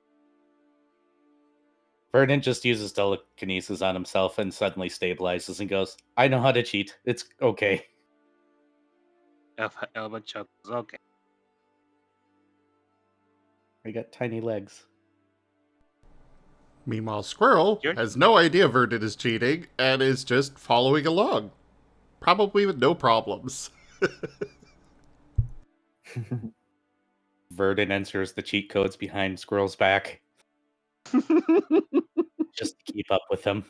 Verdant just uses telekinesis on himself and suddenly stabilizes and goes, "I know how to cheat. It's okay." Elba chuckles. Okay. I got tiny legs. Meanwhile, Squirrel has no idea Verdant is cheating and is just following along. Probably with no problems. Verdant enters the cheat codes behind Squirrel's back. Just to keep up with him.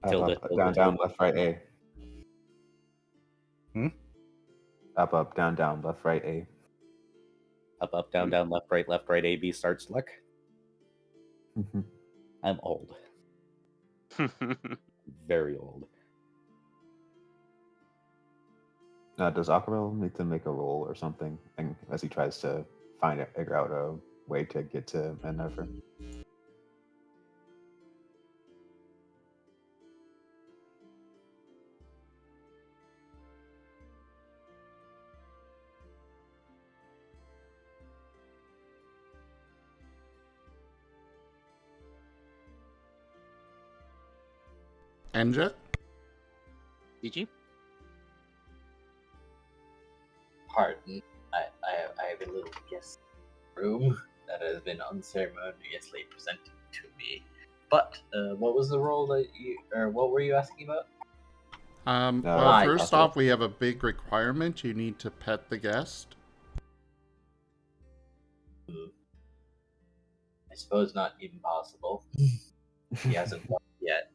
Down, left, right, A. Up, down, left, right, A. Up, down, left, right, A, B starts luck. I'm old. Very old. Does Aquarelle need to make a roll or something as he tries to figure out a way to get to Enja? Enja? Did you? Pardon, I have a little guest room that has been unceremoniously presented to me. But what was the role that you, or what were you asking about? Well, Hi. first off, we have a big requirement. You need to pet the guest. I suppose not even possible. He hasn't left yet.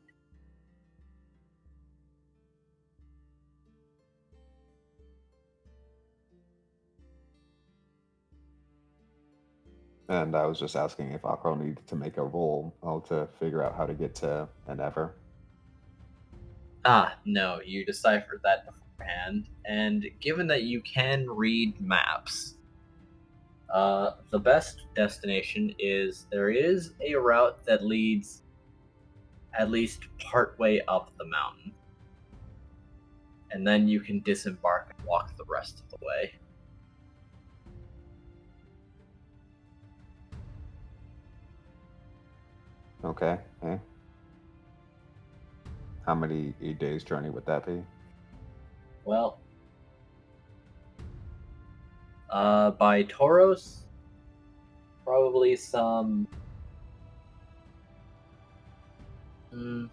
And I was just asking if Aquarelle needed to make a roll to figure out how to get to Endeavor. No, you deciphered that beforehand. And given that you can read maps, the best destination is there is a route that leads at least partway up the mountain. And then you can disembark and walk the rest of the way. Okay. How many days journey would that be? Well, by Tauros, probably some a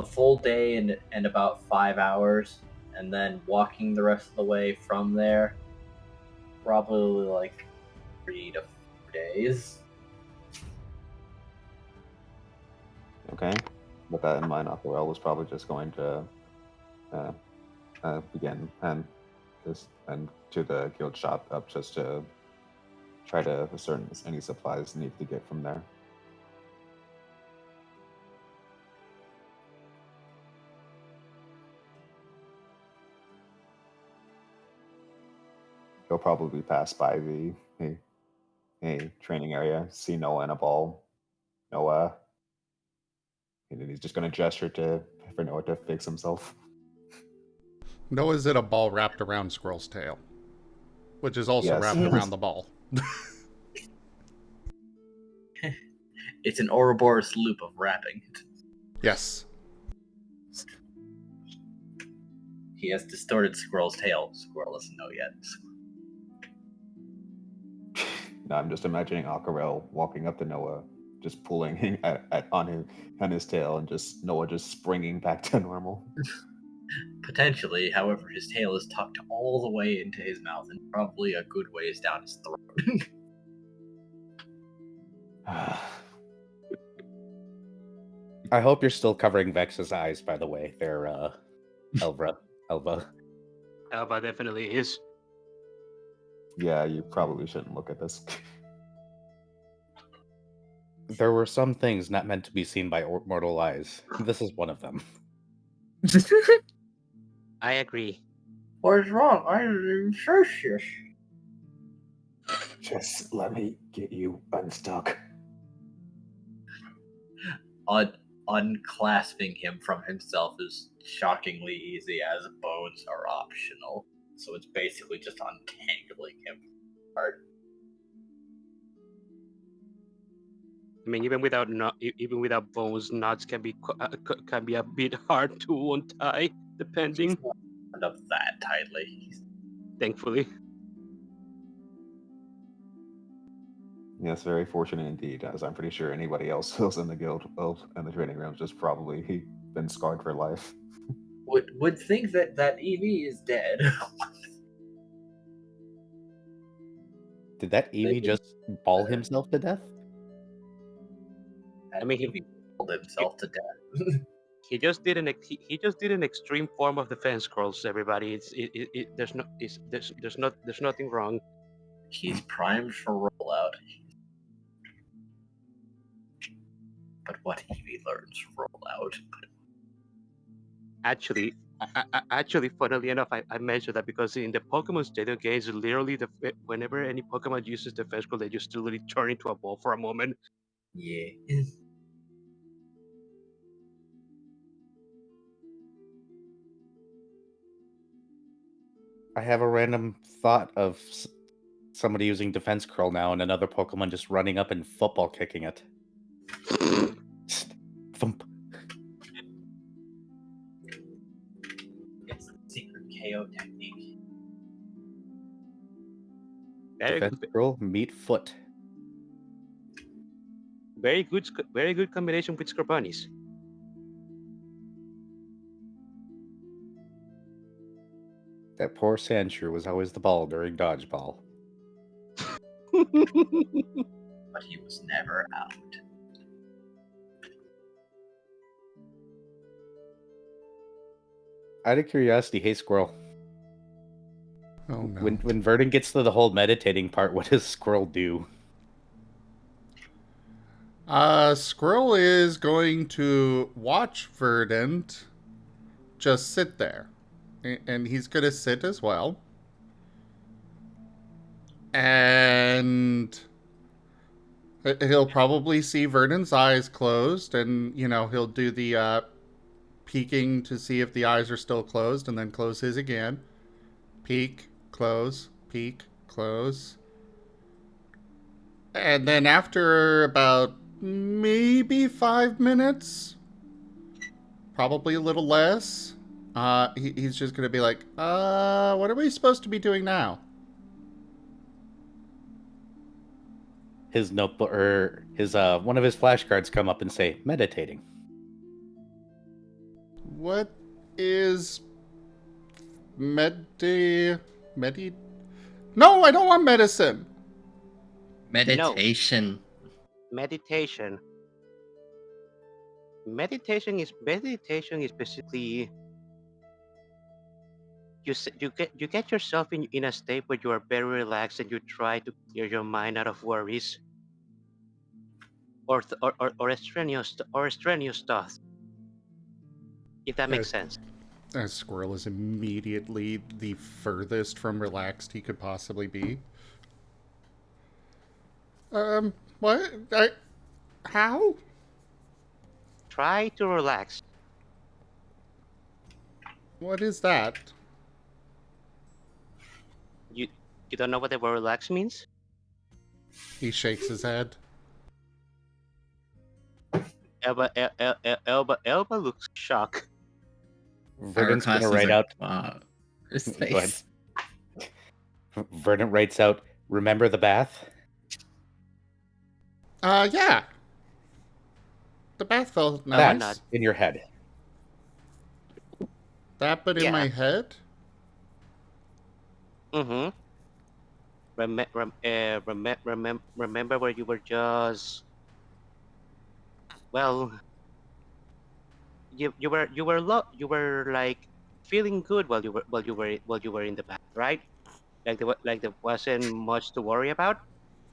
full day and about 5 hours, and then walking the rest of the way from there, probably like 3 to 4 days. Okay. With that in mind, Aquarelle was probably just going to begin and to the guild shop up just to try to discern any supplies needed to get from there. He'll probably pass by the training area, see Noah in a ball. Noah, and then he's just going to gesture for Noah to fix himself. Noah's in a ball wrapped around Squirrel's tail, which is also Yes. wrapped around the ball. It's an Ouroboros loop of wrapping. Yes. He has distorted Squirrel's tail. Squirrel doesn't know yet. Now I'm just imagining Aquarelle walking up to Noah, just pulling on his tail, and just Noah just springing back to normal. Potentially, however, his tail is tucked all the way into his mouth and probably a good ways down his throat. I hope you're still covering Vex's eyes, by the way. They're Elva. Elva definitely is. Yeah, you probably shouldn't look at this. There were some things not meant to be seen by mortal eyes. This is one of them. I agree. What is wrong? I'm suspicious. Just let me get you unstuck. Unclasping him from himself is shockingly easy, as bones are optional. So it's basically just untangling him apart. I mean, even without bones, knots can be a bit hard to untie, depending. He's not up that tightly. Thankfully. Yes, very fortunate indeed, as I'm pretty sure anybody else who's in the guild in the training room just probably been scarred for life. Would think that Eevee is dead. Did that Eevee just ball himself to death? I mean, he balled himself to death. He just did an extreme form of defense scrolls. Everybody, there's nothing wrong. He's primed for rollout. But what Eevee learns rollout. Actually, funnily enough, I mentioned that because in the Pokemon Stadium games, literally, whenever any Pokemon uses defense scroll, they just literally turn into a ball for a moment. Yeah. I have a random thought of somebody using defense curl now and another Pokemon just running up and football kicking it. Thump. KO technique. Very Defense good, roll, meat foot. very good combination with Scorpions. That poor Sandshrew was always the ball during dodgeball. But he was never out. Out of curiosity, hey Squirrel. Oh no. When Verdant gets to the whole meditating part, what does Squirrel do? Squirrel is going to watch Verdant just sit there. And he's going to sit as well. And he'll probably see Verdant's eyes closed. And, you know, he'll do the peeking to see if the eyes are still closed. And then close his again. Peek, close, peek, close. And then after about maybe 5 minutes, probably a little less, he's just going to be like, what are we supposed to be doing now? His notebook or his one of his flashcards come up and say meditating. What is No, I don't want medicine. Meditation. Meditation. Meditation is basically you get yourself in a state where you are very relaxed and you try to clear your mind out of worries or extraneous thoughts. If that makes sense. Squirrel is immediately the furthest from relaxed he could possibly be. What? How? Try to relax. What is that? You don't know what the word relax means? He shakes his head. Elba looks shocked. Verdant's gonna write out. His Go ahead. face. Verdant writes out, remember the bath? Yeah. The bath felt That nice. in your head. That, but in Yeah. my head? Mm-hmm. Remember where you were just you were like feeling good while you were in the bath, right? Like there wasn't much to worry about,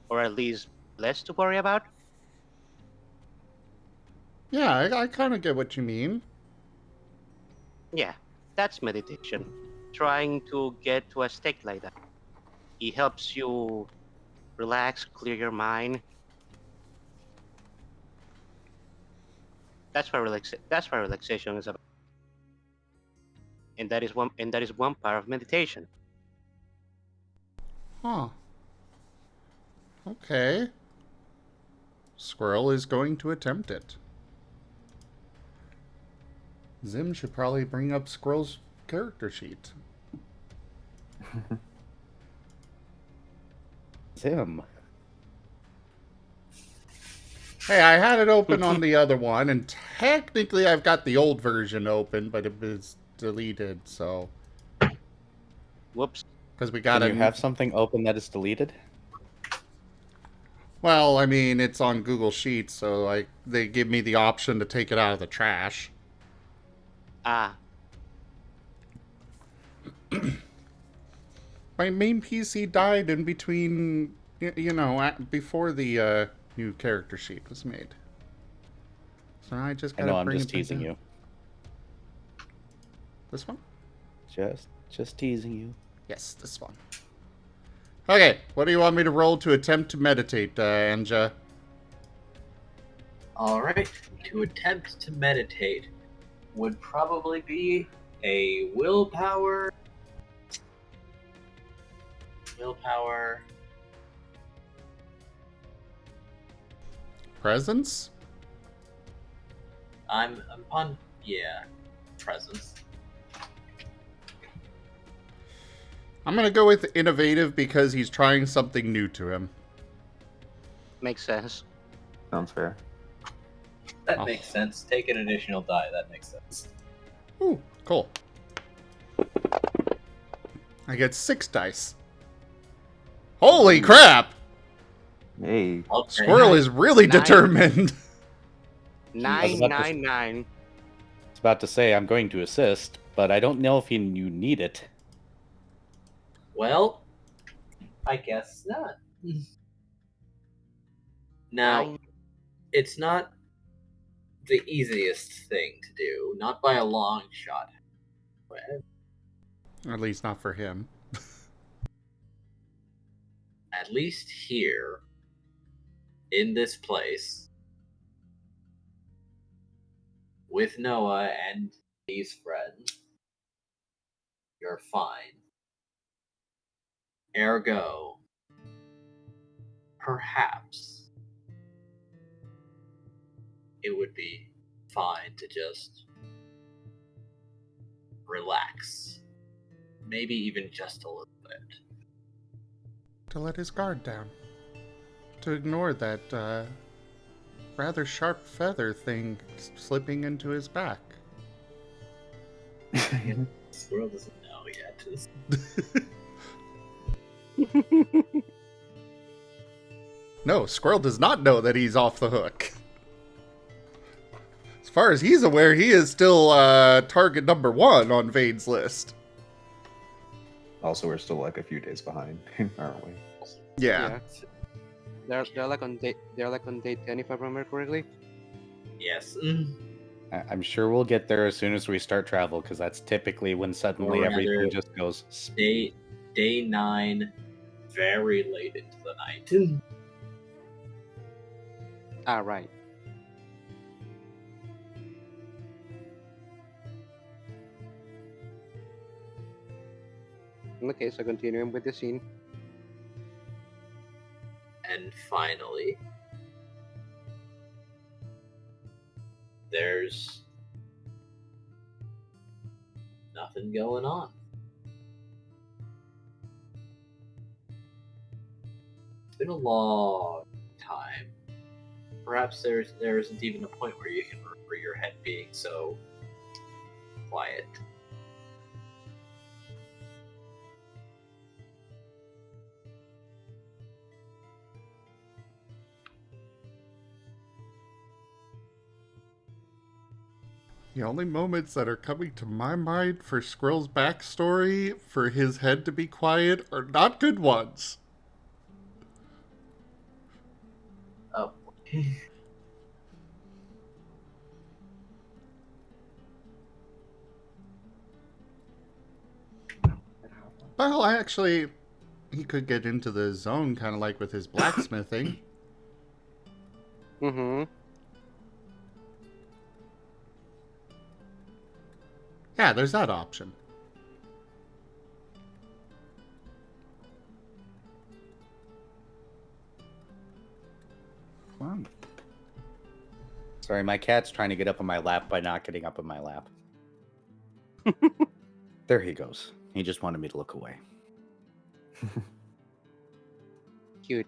or at least less to worry about. Yeah, I kind of get what you mean. Yeah, that's meditation. Trying to get to a state like that. It helps you relax, clear your mind. That's what relaxation is about. And that is one part of meditation. Huh. Okay. Squirrel is going to attempt it. Zim should probably bring up Squirrel's character sheet. Zim. Hey, I had it open on the other one, and technically I've got the old version open, but it was deleted, so... Whoops. Because we got Can you have something open that is deleted? Well, I mean, it's on Google Sheets, so they give me the option to take it out of the trash. Ah. My main PC died in between, before the new character sheet was made. So I just I gotta know, I'm bring just it back teasing down. you. This one? Just teasing you. Yes, this one. Okay, what do you want me to roll to attempt to meditate, Enja? Alright, to attempt to meditate would probably be a willpower. Presence? I'm on, presence. I'm gonna go with innovative because he's trying something new to him. Makes sense. Sounds fair. That Oh. makes sense. Take an additional die. That makes sense. Ooh, cool. I get 6 dice. Holy crap! Hey, Okay. Squirrel is really 9. determined. was 9, about to- 9, 9. I was about to say I'm going to assist, but I don't know if you need it. Well, I guess not. Now, 9. it's not the easiest thing to do, not by a long shot. At least not for him. At least here, in this place, with Noah and these friends, you're fine. Ergo, perhaps it would be fine to just relax. Maybe even just a little bit. To let his guard down. To ignore that, rather sharp feather thing slipping into his back. Squirrel doesn't know yet. No, Squirrel does not know that he's off the hook. As far as he's aware, he is still target number 1 on Vade's list. also, we're still like a few days behind, aren't we? Yeah. They're like on day 10 if I remember correctly. Yes. I'm sure we'll get there as soon as we start travel, because that's typically when suddenly Or everything rather, just goes. Day 9, very late into the night. Ah, right. Okay, so continuing with the scene. And finally, there's nothing going on. It's been a long time. Perhaps there isn't even a point where you can remember your head being so quiet. The only moments that are coming to my mind for Squirrel's backstory for his head to be quiet are not good ones. Oh. Well, actually, he could get into the zone kind of like with his blacksmithing. Mm-hmm. Yeah, there's that option. Come on. Sorry, my cat's trying to get up on my lap by not getting up on my lap. There he goes. He just wanted me to look away. Cute.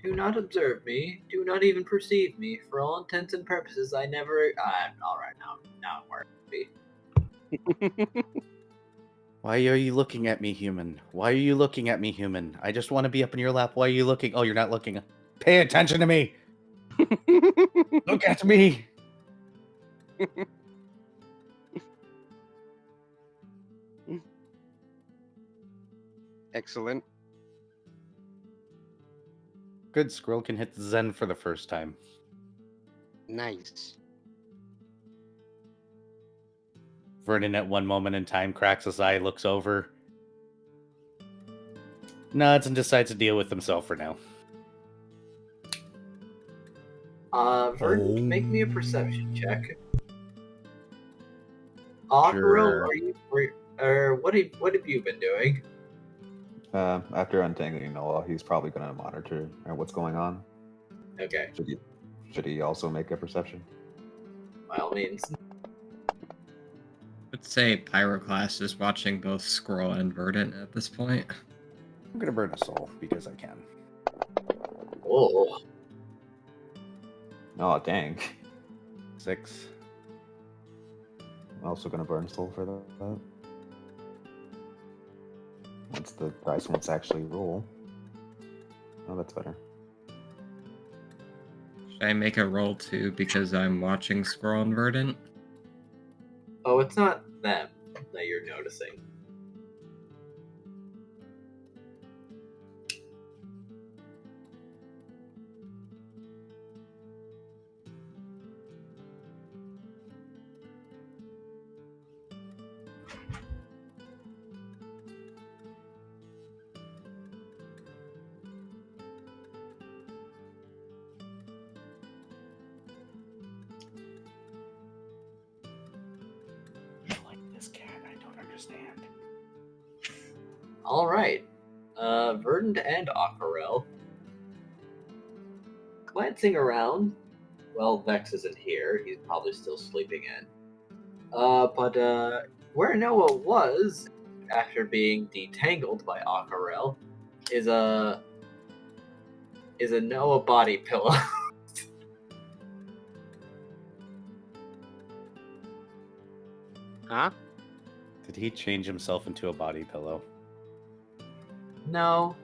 Do not observe me. Do not even perceive me. For all intents and purposes, I never. I'm all right now. Now I'm worried. Why are you looking at me, human? Why are you looking at me, human? I just want to be up in your lap. Why are you looking? Oh, you're not looking. Pay attention to me. Look at me. Excellent. Good, Squirrel can hit Zen for the first time. Nice. Vernon at one moment in time cracks his eye, looks over, nods, and decides to deal with himself for now. Verdant, make me a perception check. Aquarelle, Sure. what have you been doing? After untangling Noah, he's probably going to monitor what's going on. Okay, Should he also make a perception? by all means. would say Pyroclast is watching both Squirrel and Verdant at this point. I'm gonna burn a soul because I can. Oh, Oh, dang. 6. I'm also gonna burn soul for that. Once the dice wants to actually roll. Oh, that's better. Should I make a roll too because I'm watching Squirrel and Verdant? oh, it's not them that you're noticing. I like this cat. I don't understand. All right, Verdant and Aquarelle. Glancing around, well, Vex isn't here. He's probably still sleeping in. But where Noah was, after being detangled by Aquarelle, is a Noah body pillow. Huh? Did he change himself into a body pillow? No,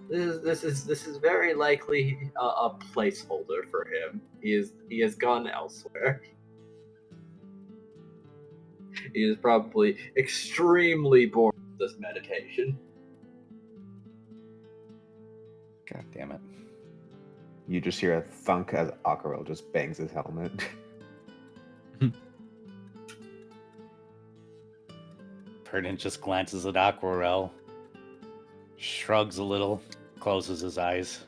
this is very likely a placeholder for him. He has gone elsewhere. He is probably extremely bored with this meditation. God damn it. You just hear a thunk as Aquarelle just bangs his helmet. Verdant just glances at Aquarelle, shrugs a little, closes his eyes.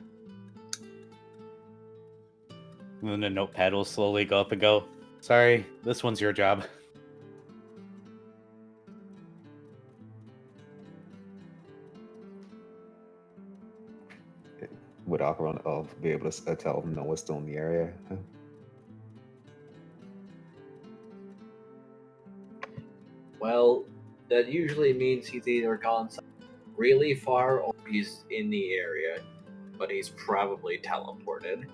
And then the notepad will slowly go up and go, "Sorry, this one's your job." Would Aquarelle be able to tell Noah's still in the area? Well, that usually means he's either gone really far or he's in the area, but he's probably teleported.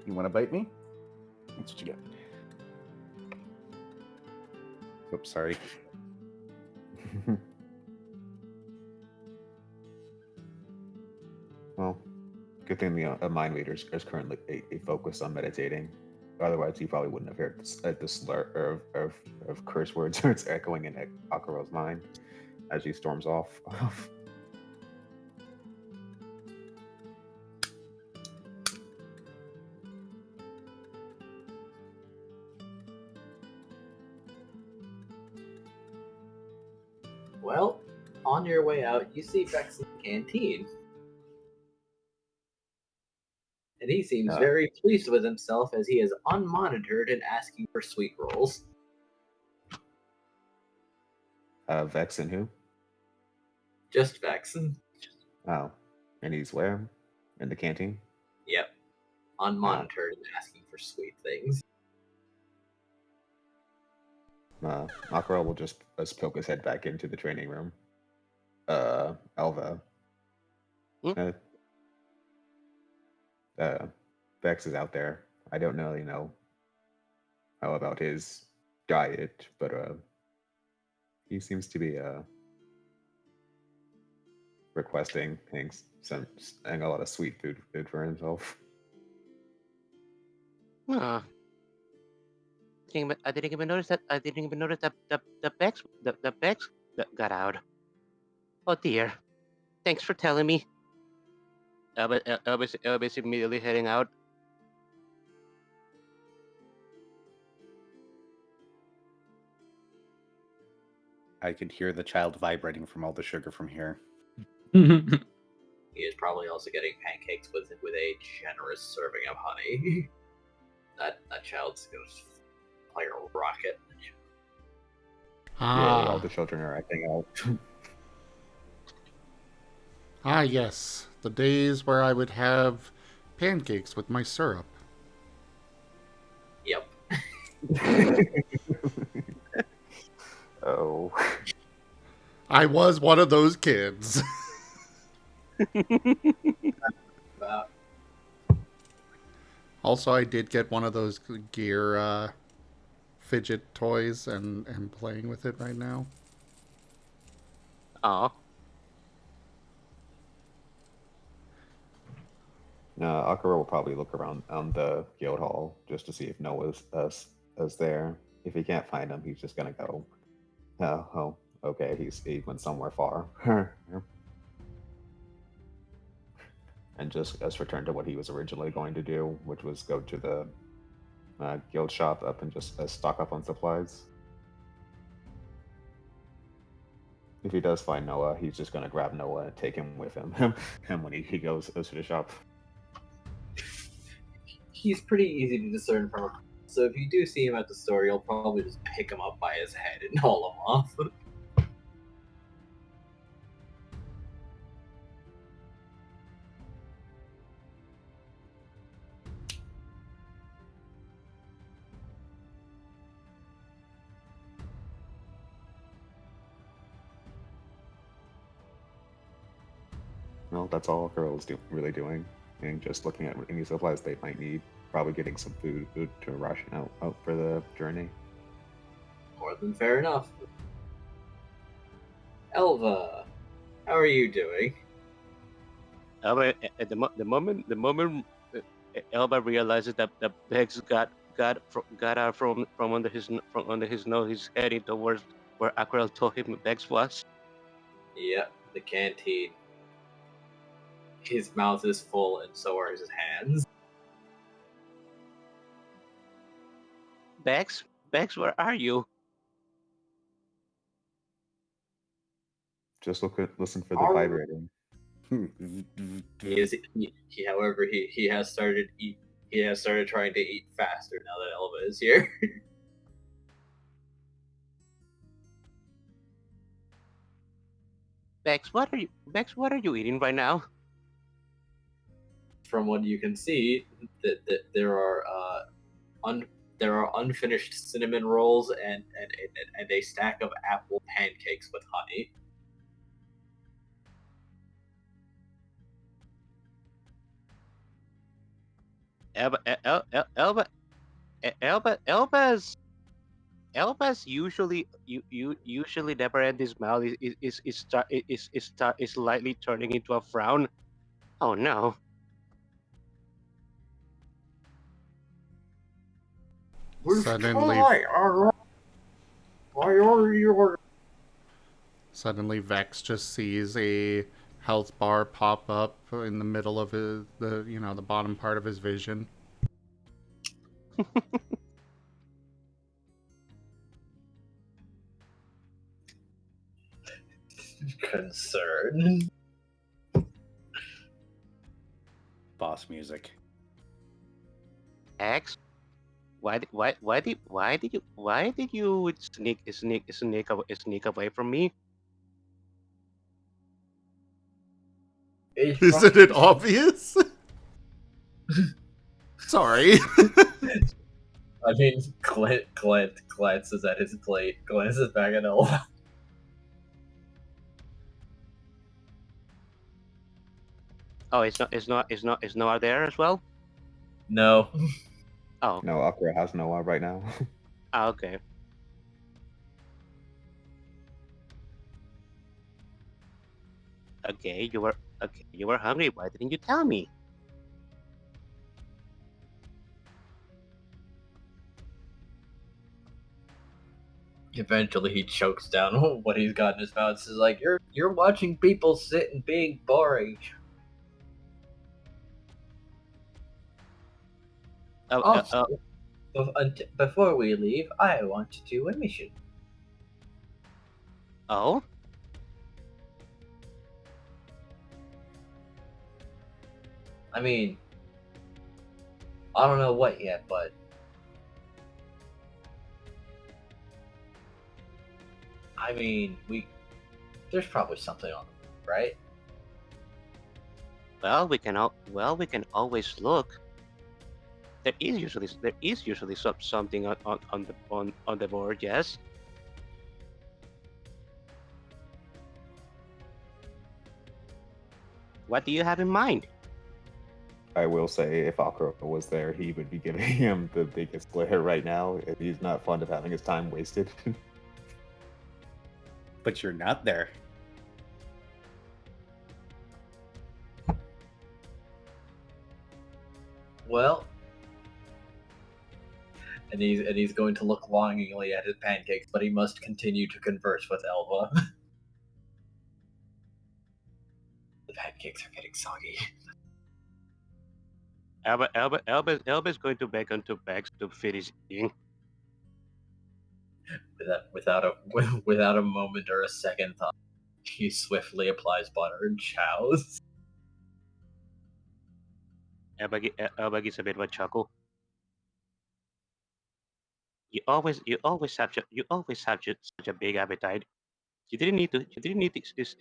You want to bite me? That's what you get. Oops, sorry. Well, good thing the mind reader is currently focused on meditating. Otherwise, he probably wouldn't have heard the slur of curse words it's echoing in Akurel's mind as he storms off. Well, on your way out, you see Vex in the canteen. And he seems very pleased with himself as he is unmonitored and asking for sweet rolls. Vex and who? Just Vex. Oh, and he's where? In the canteen? Yep. Unmonitored and asking for sweet things. Akurel will just poke his head back into the training room. Elva. Vex is out there. I don't know, how about his diet, but he seems to be requesting things, and a lot of sweet food for himself. Huh. I didn't even notice that. I didn't even notice that the Bex got out. Oh dear. Thanks for telling me. Elvis immediately heading out. I could hear the child vibrating from all the sugar from here. He is probably also getting pancakes with a generous serving of honey. that child's gonna play a rocket. Yeah, all the children are acting out. Yes, the days where I would have pancakes with my syrup. Oh. I was one of those kids. About Also, I did get one of those gear fidget toys and am playing with it right now. Oh, Akira will probably look around on the guild hall just to see if Noah's is there. If he can't find him, he's just gonna go. Oh, okay. He went somewhere far, and just return to what he was originally going to do, which was go to the guild shop up and just stock up on supplies. If he does find Noah, he's just gonna grab Noah and take him with him. And when he goes to the shop. he's pretty easy to discern from a. So if you do see him at the store, you'll probably just pick him up by his head and haul him off. Well, that's all Girl is really doing, and just looking at any supplies they might need. Probably getting some food to ration out for the journey. More than fair enough. Elva, how are you doing? Elba, at the moment Elba realizes that the Bex got out from under his nose, he's heading towards where Aquarelle told him Bex was. Yep, the canteen. His mouth is full, and so are his hands. Bex, where are you? Just listen for the Arr. vibrating. However, he has started trying to eat faster now that Elva is here. Bex, what are you eating right now? From what you can see, that there are unfinished cinnamon rolls and a stack of apple pancakes with honey. Elba's usually usually never end his mouth is slightly turning into a frown. Oh no. Suddenly, Why are you? suddenly Vex just sees a health bar pop up in the middle of the bottom part of his vision. Concerned. Boss music. X, why did you sneak away from me? Isn't it obvious? Sorry. I mean, glances at his plate, glances back at Elva. Oh, it's not there as well. No. Oh, No, Akira has Noah right now. okay. Okay, you were hungry. Why didn't you tell me? Eventually, he chokes down what he's got in his mouth. He's like, "You're watching people sit and being boring." Also, before we leave, I want to do a mission. Oh, I mean, I don't know what yet, but I mean, there's probably something on the right? well, we can always look. There is usually something on the board. Yes. What do you have in mind? I will say, if Aquarelle was there, he would be giving him the biggest glare right now. If he's not fond of having his time wasted. But you're not there. Well, and he's going to look longingly at his pancakes, but he must continue to converse with Elva. The pancakes are getting soggy. Elba is going to beckon to Bex to finish eating. Without a moment or a second thought, he swiftly applies butter and chows. Elba gives a bit of a chuckle. You always have such a big appetite. You didn't need to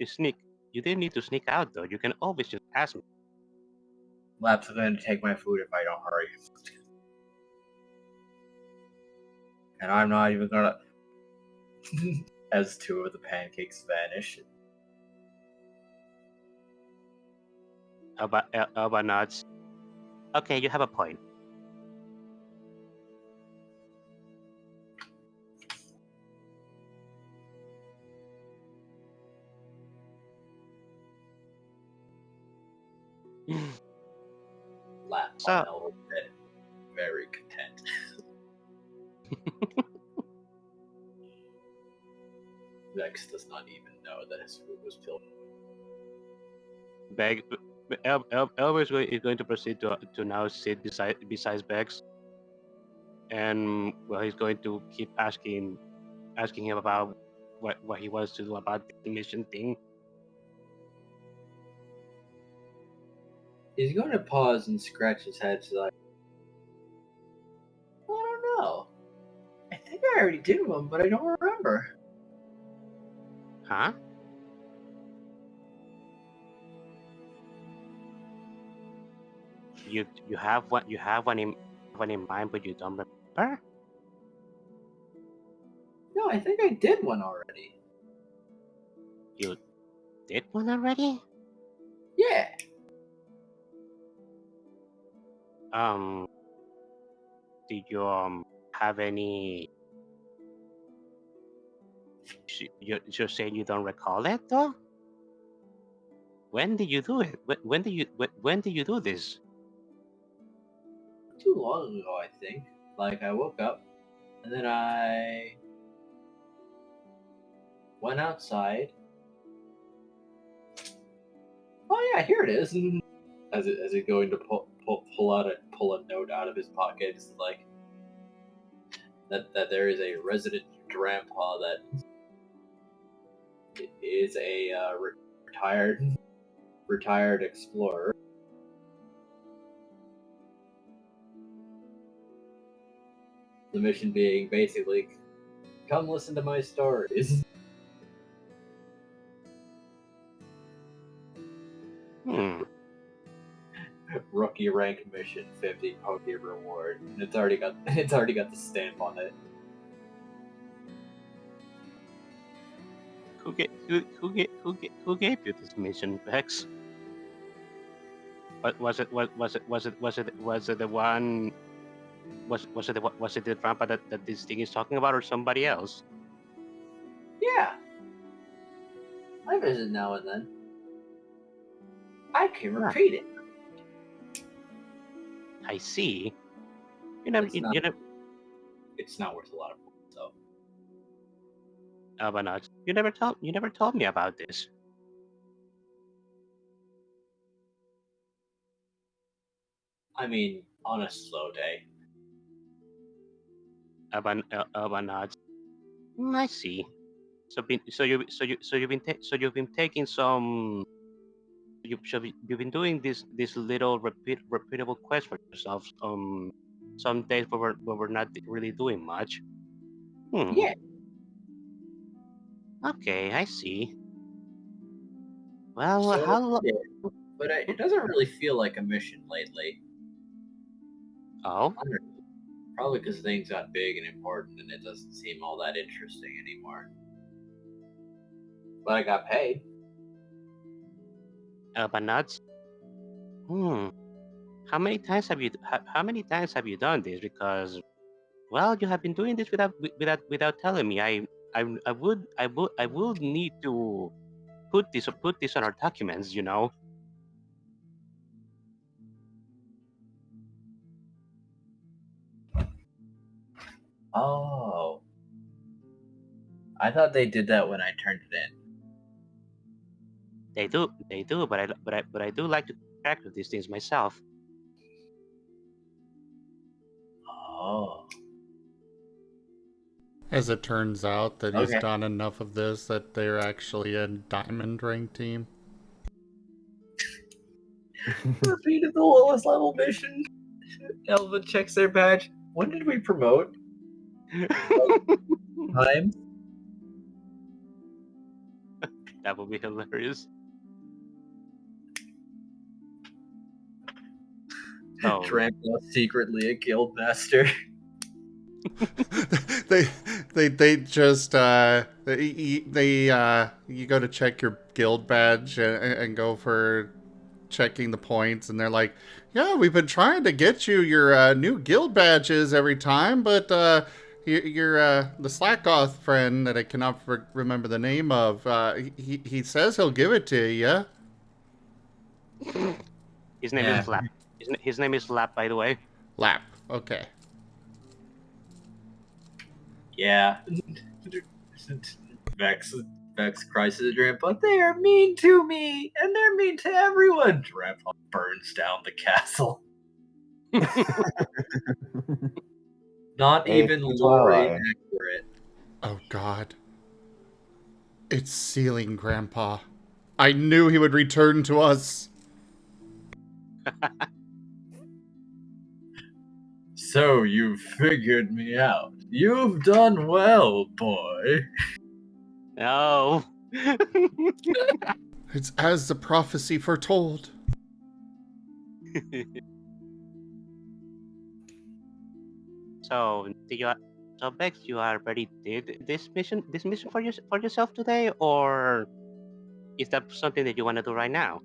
sneak. You didn't need to sneak out though. You can always just ask me. Lap's going to take my food if I don't hurry. And I'm not even gonna. As two of the pancakes vanish. Elba nods. Okay, you have a point. Lap So- on Elva's head. Very content. Vex does not even know that his food was pilfered. Elba is going to proceed to now sit beside Bex, and well, he's going to keep asking him about what he wants to do about the mission thing. He's going to pause and scratch his head. So like, I don't know. I think I already did one, but I don't remember. Huh? You have one in mind, but you don't remember? No, I think I did one already. You did one already? Yeah. Did you have any? You're saying you don't recall it though? When did you do it? When did you do this? Too long ago, I think. Like, I woke up, and then I went outside. Oh yeah, here it is. As it going to pull a note out of his pocket, it's like that there is a resident grandpa that is a retired explorer. The mission being basically, come listen to my stories. Rookie rank mission, 50 Poke reward. And it's already got the stamp on it. Who gave you this mission, Bex? Was it the one? Was it the grandpa that this thing is talking about, or somebody else? Yeah. I visit now and then. I can repeat it. I see. It's not worth a lot of points, so. Albanot, you never told me about this. I mean, on a slow day. Albanot. I see. You've been taking some. You've been doing this little repeatable quest for yourself. Some days where we're not really doing much. Yeah. Okay, I see. Well, So, how long? yeah, but it doesn't really feel like a mission lately. Oh, Probably because things got big and important and it doesn't seem all that interesting anymore. But I got paid. but nuts. How many times have you done this? Because well, you have been doing this without telling me. I would need to put this on our documents. You know. Oh. I thought they did that when I turned it in. They do, but I do like to keep track of these things myself. Oh. As it turns out that he's Okay. done enough of this that they're actually a diamond rank team. Repeated the lowest level mission. Elva checks their badge. When did we promote? Time? That would be hilarious. Oh, Drampa secretly a guild master. they just you go to check your guild badge and go for checking the points, and they're like, yeah, we've been trying to get you your new guild badges every time, but your the Slackoth friend that I cannot remember the name of, he says he'll give it to you. his name is Lap. His name is Lap, by the way. Lap. Okay. Yeah. Vex cries to the Drampa. They are mean to me, and they're mean to everyone. Drampa burns down the castle. Not Hey, even it's lore alright. accurate. Oh God. It's sealing, Grandpa. I knew he would return to us. So you figured me out. You've done well, boy. No. It's as the prophecy foretold. So, Bex, you already did this mission for yourself today, or is that something that you want to do right now?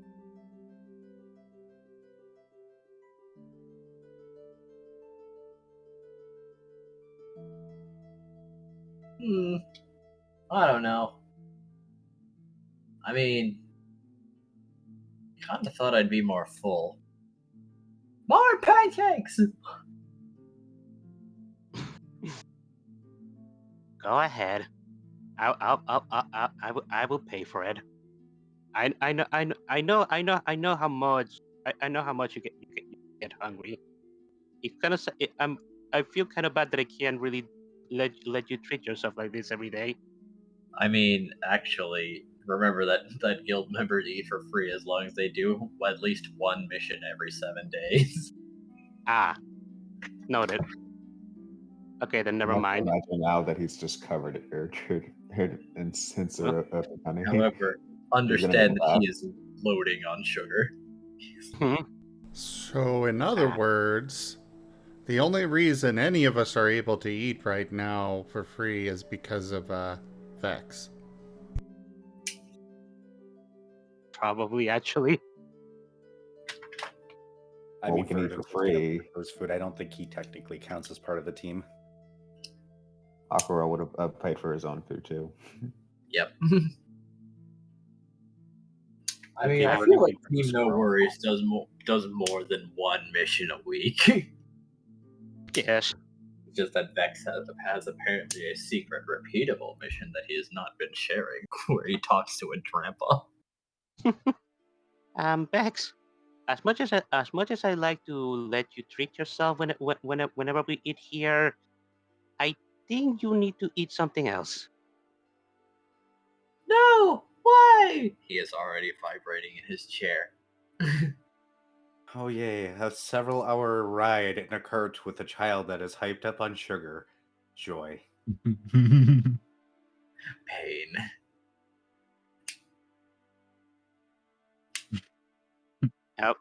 I don't know. I mean, kinda thought I'd be more full. More pancakes! Go ahead. I will pay for it. I know how much you get hungry. It kind of I feel kind of bad that I can't really let you treat yourself like this every day. I mean, actually, remember that guild members eat for free as long as they do at least one mission every 7 days. Ah, noted. Okay, then never mind. Imagine now that he's just covered in sensor of honey. However, understand that he is loading on sugar. So, in other words, the only reason any of us are able to eat right now for free is because of Vex. Probably, actually. I Well, mean, we can eat Verdant for was gonna free. propose food. I don't think he technically counts as part of the team. Aquarelle would have paid for his own food too. Yep. I Okay, mean, I we're feel gonna like be Team No squirrel. Worries does more than one mission a week. Yes. It's just that Vex has apparently a secret, repeatable mission that he has not been sharing, where he talks to a Drampa. Bex, as much as I like to let you treat yourself whenever we eat here, I think you need to eat something else. No! Why? He is already vibrating in his chair. Oh yay, a several-hour ride in a cart with a child that is hyped up on sugar. Joy. Pain.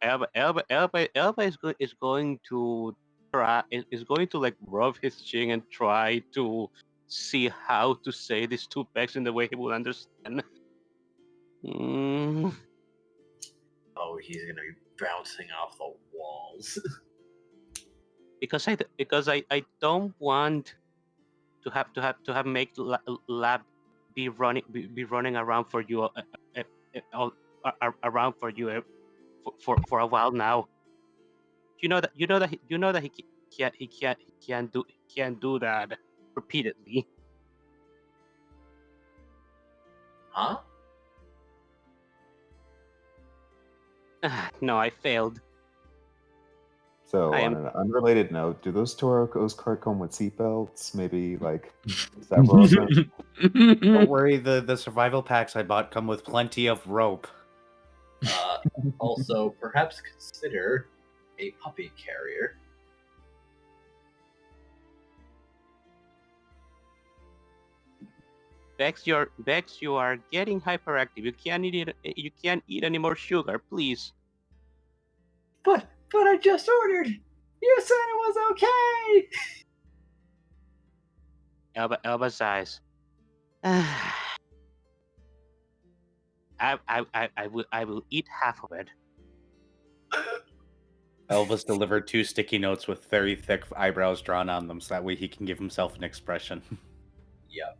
Elba is going to is going to like rub his chin and try to see how to say these two pegs in the way he will understand. Mm, Oh, he's gonna be bouncing off the walls. because I don't want to have make lab be running around for you all, around for you for a while now. You know that he can't do that repeatedly. Huh? No, I failed. So, I on am. an unrelated note, do those Torokos come with seatbelts? Maybe like several of them? Don't worry, the survival packs I bought come with plenty of rope. Also, perhaps consider a puppy carrier. Bex, you are getting hyperactive. You can't eat it. You can't eat any more sugar, please. But I just ordered. You said it was okay. Elba sighs. I will eat half of it. Elvis delivered 2 sticky notes with very thick eyebrows drawn on them, so that way he can give himself an expression. Yep.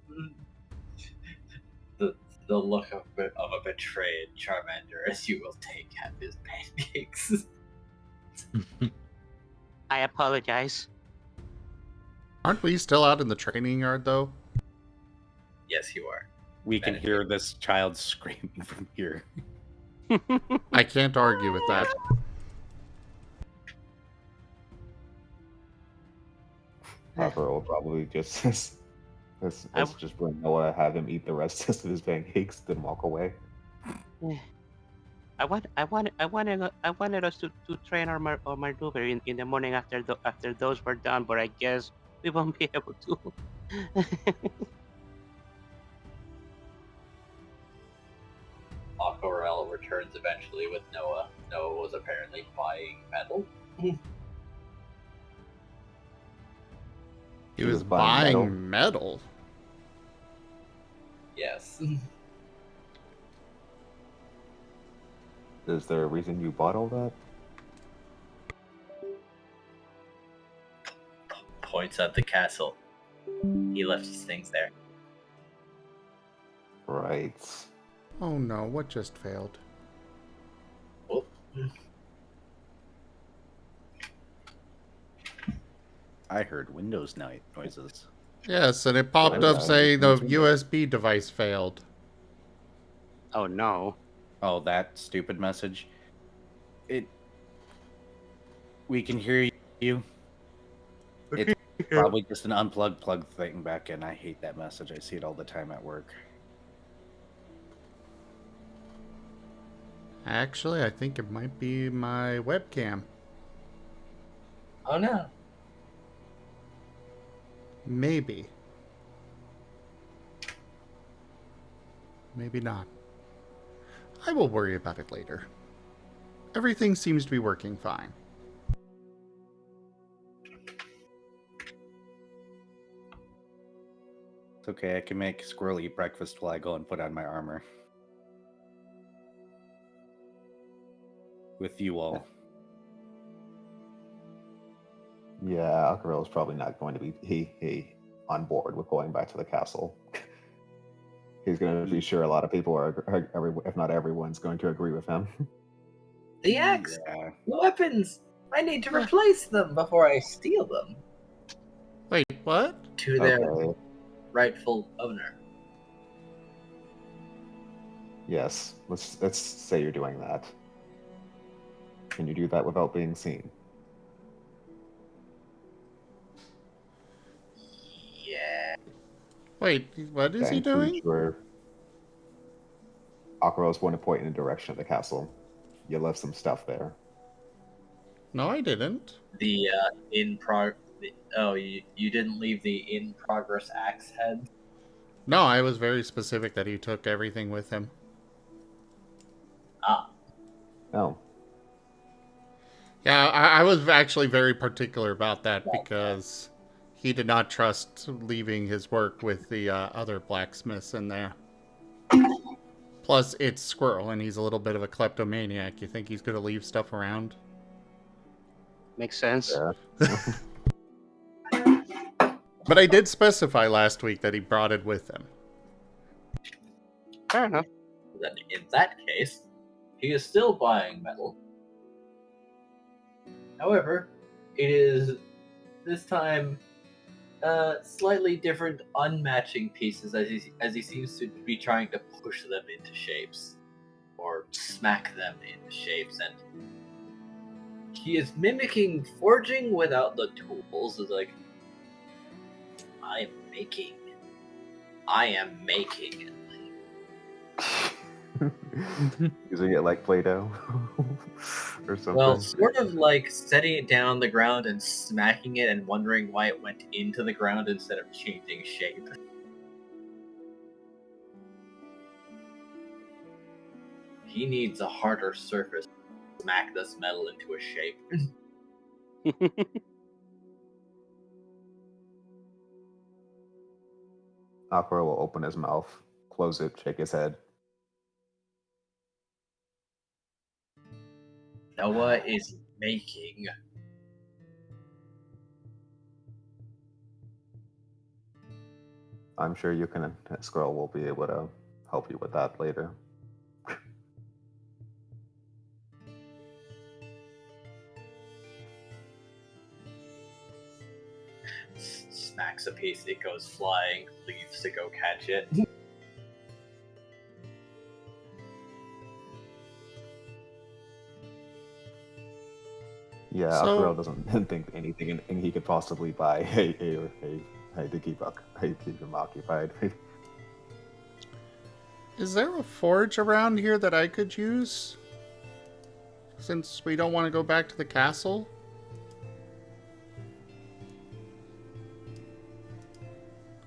The look of a betrayed Charmander as you will take half his pancakes. I apologize. Aren't we still out in the training yard, though? Yes, you are. We can hear this child screaming from here. I can't argue with that. Harper will probably just let's just bring Noah, have him eat the rest of his pancakes, then walk away. I wanted us to train our maneuver in the morning after those were done, but I guess we won't be able to. Aquarelle returns eventually with Noah. Noah was apparently buying metal. He was buying metal. Yes. Is there a reason you bought all that? Points at the castle. He left his things there. Right. Oh no, what just failed? Oh. I heard Windows noises. Yes, and it popped up saying the USB device failed. Oh no. Oh, that stupid message. We can hear you. It's probably just an unplug plug thing back in. I hate that message. I see it all the time at work. Actually, I think it might be my webcam. Oh no. Maybe. Maybe not. I will worry about it later. Everything seems to be working fine. It's okay, I can make Squirrel eat breakfast while I go and put on my armor. With you all. Yeah, Aquarelle is probably not going to be he on board with going back to the castle. He's going to be sure a lot of people are if not everyone's going to agree with him. The axe! Yeah. Weapons! I need to replace them before I steal them. Wait, what? To their Okay. rightful owner. Yes, let's say you're doing that. Can you do that without being seen? Yeah. Wait, what is he I'm doing? pretty sure Aquarelle's going to point in the direction of the castle. You left some stuff there. No, I didn't. The Oh, you didn't leave the in progress axe head? No, I was very specific that he took everything with him. Ah. Oh, Yeah, I was actually very particular about that because he did not trust leaving his work with the other blacksmiths in there. Plus, it's Squirrel, and he's a little bit of a kleptomaniac. You think he's going to leave stuff around? Makes sense. Yeah. But I did specify last week that he brought it with him. Fair enough. Then in that case, he is still buying metal. However, it is this time slightly different, unmatching pieces as he seems to be trying to push them into shapes or smack them into shapes, and he is mimicking forging without the tools. It's like I am making. Using it like Play-Doh or something. Well, sort of like setting it down on the ground and smacking it and wondering why it went into the ground instead of changing shape. He needs a harder surface to smack this metal into a shape. Aquarelle will open his mouth, close it, shake his head. Noah is making. I'm sure you can. Squirrel will be able to help you with that later. Smacks a piece, it goes flying, leaves to go catch it. Yeah, So- Aquarelle doesn't think anything he could possibly buy to keep him occupied. Is there a forge around here that I could use? Since we don't want to go back to the castle?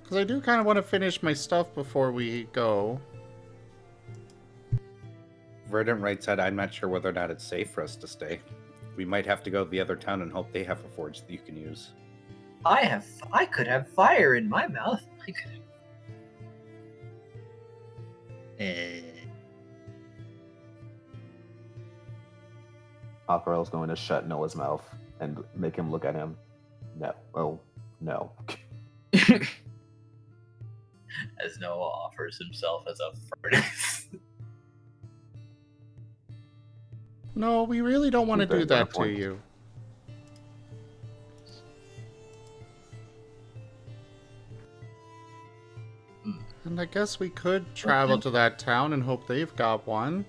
Because I do kind of want to finish my stuff before we go. Verdant right said, I'm not sure whether or not it's safe for us to stay. We might have to go to the other town and hope they have a forge that you can use. I could have fire in my mouth. I could have... Aquarelle's going to shut Noah's mouth and make him look at him. No. Oh, no. As Noah offers himself as a furnace. No, we really don't want to Okay, do got a that to point. you. And I guess we could travel to that town and hope they've got one.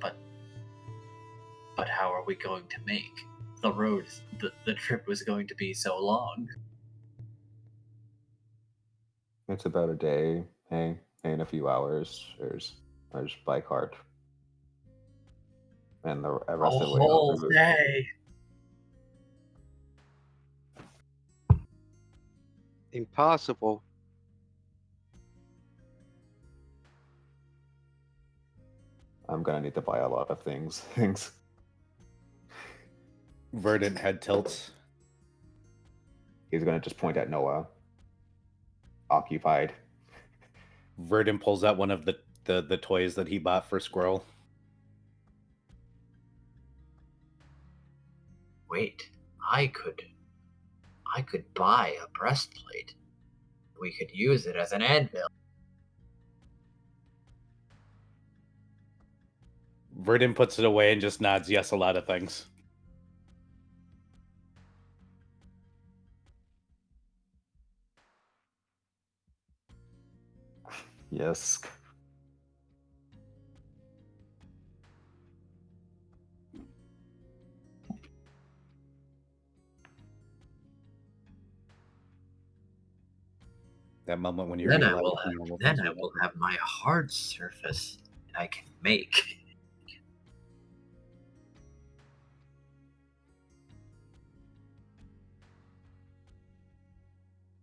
But how are we going to make the road? The trip was going to be so long. It's about a day. Hey, in a few hours, there's by cart. And the A rest of the way whole over. day. Impossible. I'm gonna need to buy a lot of things. Verdant head tilts. He's gonna just point at Noah. Occupied. Verdant pulls out one of the toys that he bought for Squirrel. Wait, I could buy a breastplate. We could use it as an anvil. Verdant puts it away and just nods yes a lot of things. Yes. That moment when you Then I realize will the normal then things I will will happen. have my hard surface that I can make.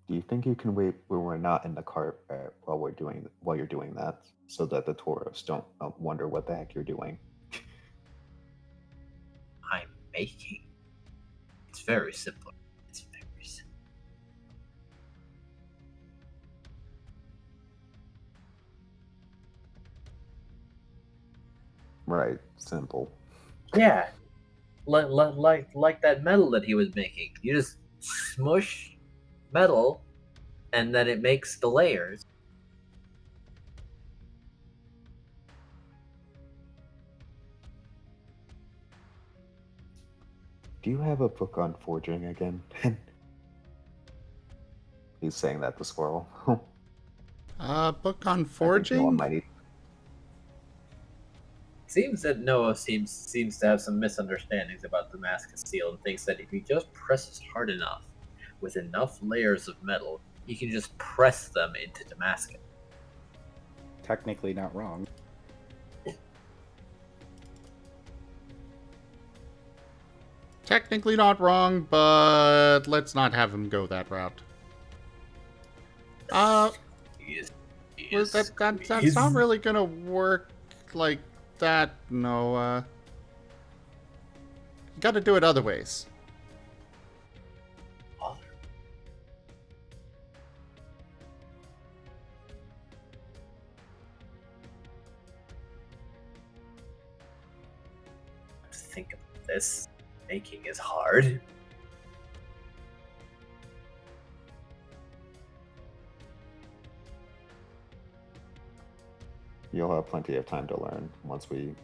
Do you think you can wait when we're not in the cart while you're doing that? so that the tourists don't wonder what the heck you're doing. I'm making. It's very simple. It's very simple. Right, simple. Yeah, like that metal that he was making. You just smush metal, and then it makes the layers. Do you have a book on forging again? He's saying that to Squirrel. Book on I think Noah forging? might need. Seems that Noah seems to have some misunderstandings about Damascus steel and thinks that if he just presses hard enough, with enough layers of metal, he can just press them into Damascus. Technically not wrong. Technically not wrong, but let's not have him go that route. That's not really gonna work like that, Noah. You gotta do it other ways. Think about this. Making is hard. You'll have plenty of time to learn once we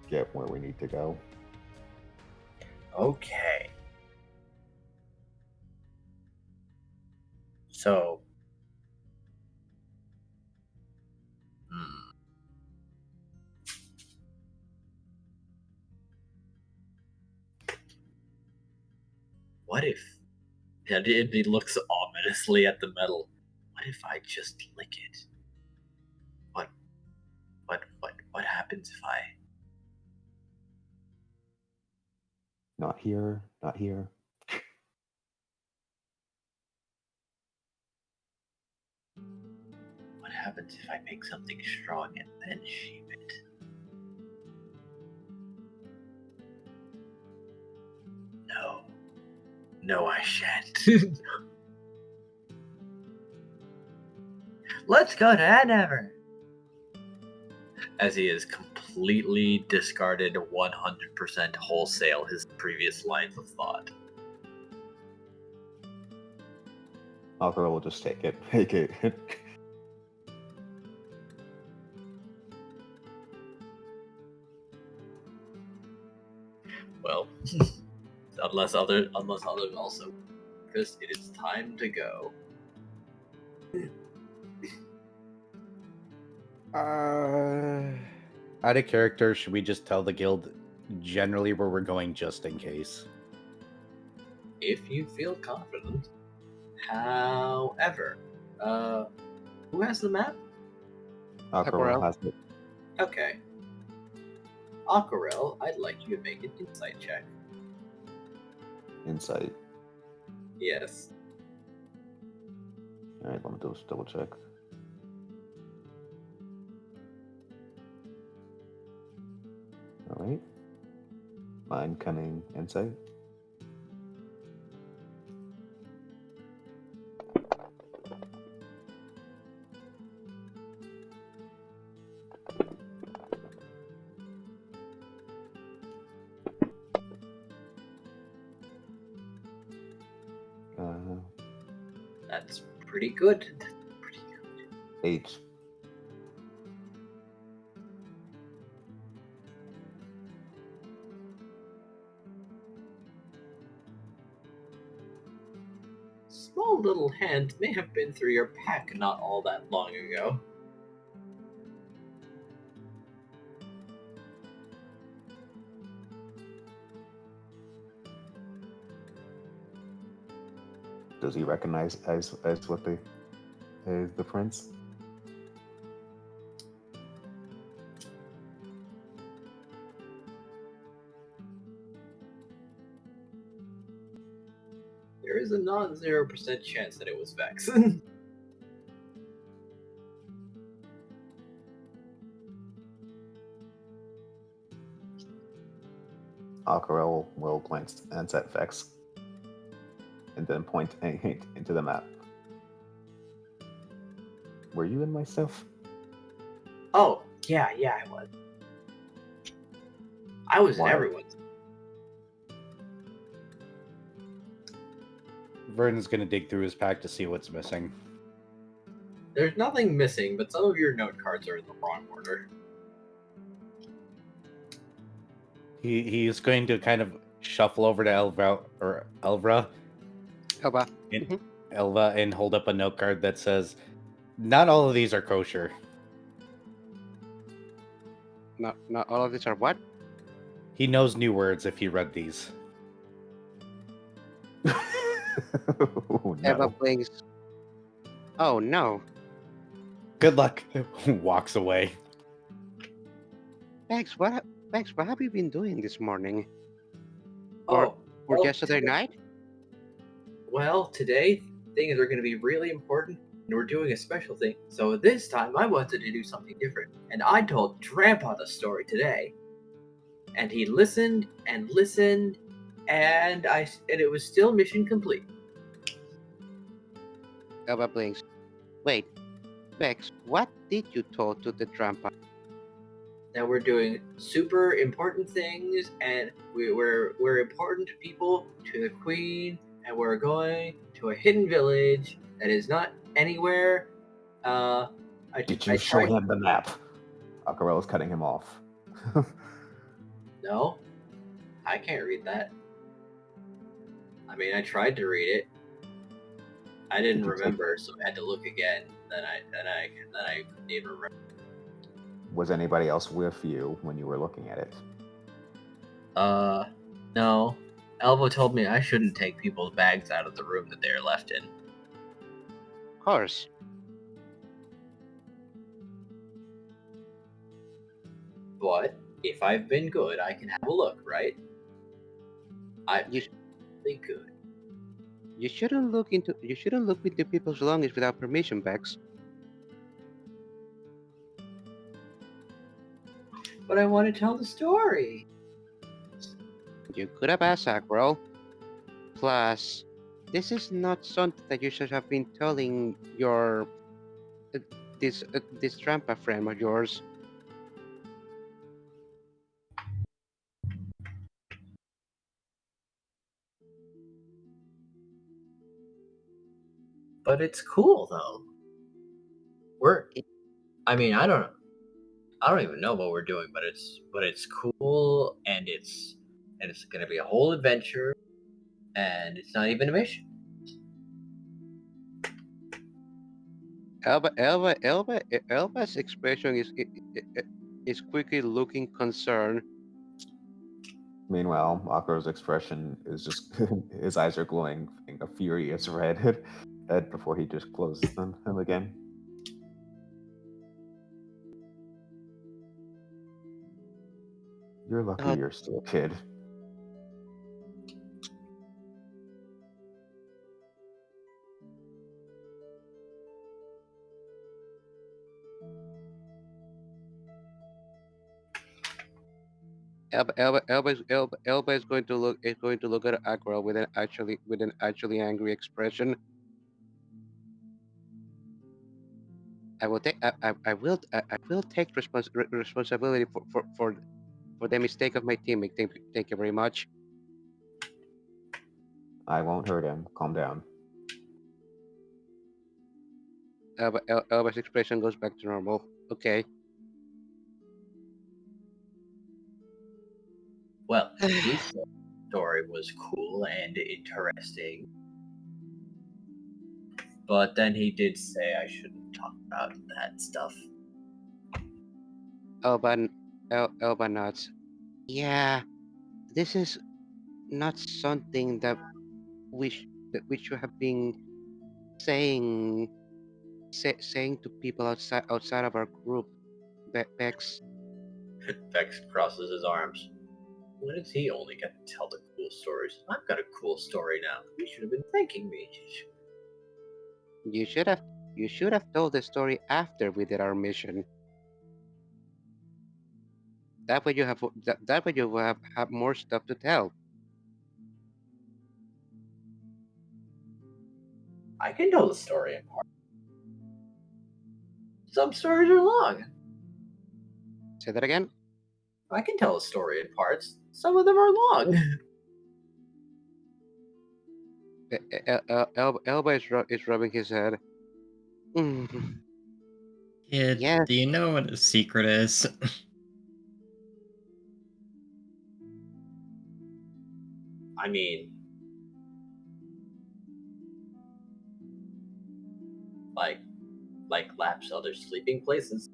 get where we need to go. Okay. So. What if? And he looks ominously at the metal. What if I just lick it? What happens if I? Not here, not here. What happens if I make something strong and then shape it? No, I shan't. Let's go to Hanover. As he has completely discarded 100% wholesale his previous lines of thought. Aquarelle will just take it. Take it. Well, unless others also, Chris, it is time to go. Out of character, should we just tell the guild generally where we're going just in case? If you feel confident. However, who has the map? Aquarelle has it. Okay. Aquarelle, I'd like you to make an insight check. Insight. Yes. Alright, let me just double check. Alright. Mind, cunning, insight. That's pretty good. 8. Small little hand may have been through your pack not all that long ago. Does he recognize as what as the prince? There is a non-0% chance that it was Vex. Aquarelle will glance at Vex and then point into the map. Were you in my stuff? Oh, yeah, I was. I was in Why? everyone's. Vernon's gonna dig through his pack to see what's missing. There's nothing missing, but some of your note cards are in the wrong order. He's going to kind of shuffle over to Elva Elva. Elva and hold up a note card that says, "Not all of these are kosher." Not all of these are what? He knows new words if he read these. Oh, Elva no. blinks. Oh no. Good luck. Walks away. Vex, what have you been doing this morning? Oh, Or well, yesterday night? Well, today things are going to be really important, and we're doing a special thing. So this time I wanted to do something different, and I told Grandpa the story today. And he listened and listened, and it was still mission complete. Elva blinks. Wait, Vex, what did you tell to the grandpa? That we're doing super important things, and we're important people to the Queen, and we're going to a hidden village that is not anywhere. Did you show him the map? Aquarelle is cutting him off. No, I can't read that. I mean, I tried to read it. I didn't remember, so I had to look again. Then I couldn't even remember. Was anybody else with you when you were looking at it? No. Elvo told me I shouldn't take people's bags out of the room that they're left in. Of course. But if I've been good, I can have a look, right? I've been really good. You shouldn't look into people's belongings without permission, Vex. But I want to tell the story. You could have asked Aquarelle. Plus, this is not something that you should have been telling your this Trampa friend of yours. But it's cool though. I don't even know what we're doing, but it's cool, and it's gonna be a whole adventure, and it's not even a mission. Elva's expression is quickly looking concerned. Meanwhile, Aquarelle's expression is just his eyes are glowing a furious red before he just closes them again. You're lucky you're still a kid. Elba is going to look at Aquarelle with an actually angry expression. I will take responsibility for the mistake of my teammate. Thank you very much. I won't hurt him. Calm down. Elba's expression goes back to normal. Okay. Well, his story was cool and interesting, but then he did say I shouldn't talk about that stuff. Elba nods. Yeah, this is not something that we should have been saying to people outside of our group. Vex. Vex crosses his arms. When does he only get to tell the cool stories? I've got a cool story now. You should have been thanking me. You should have told the story after we did our mission. That way you have more stuff to tell. I can tell the story in part. Some stories are long. Say that again. I can tell a story in parts. Some of them are long. Elba is rubbing his head. Mm, Kid, yes. do you know what a secret is? I mean, like laps other sleeping places.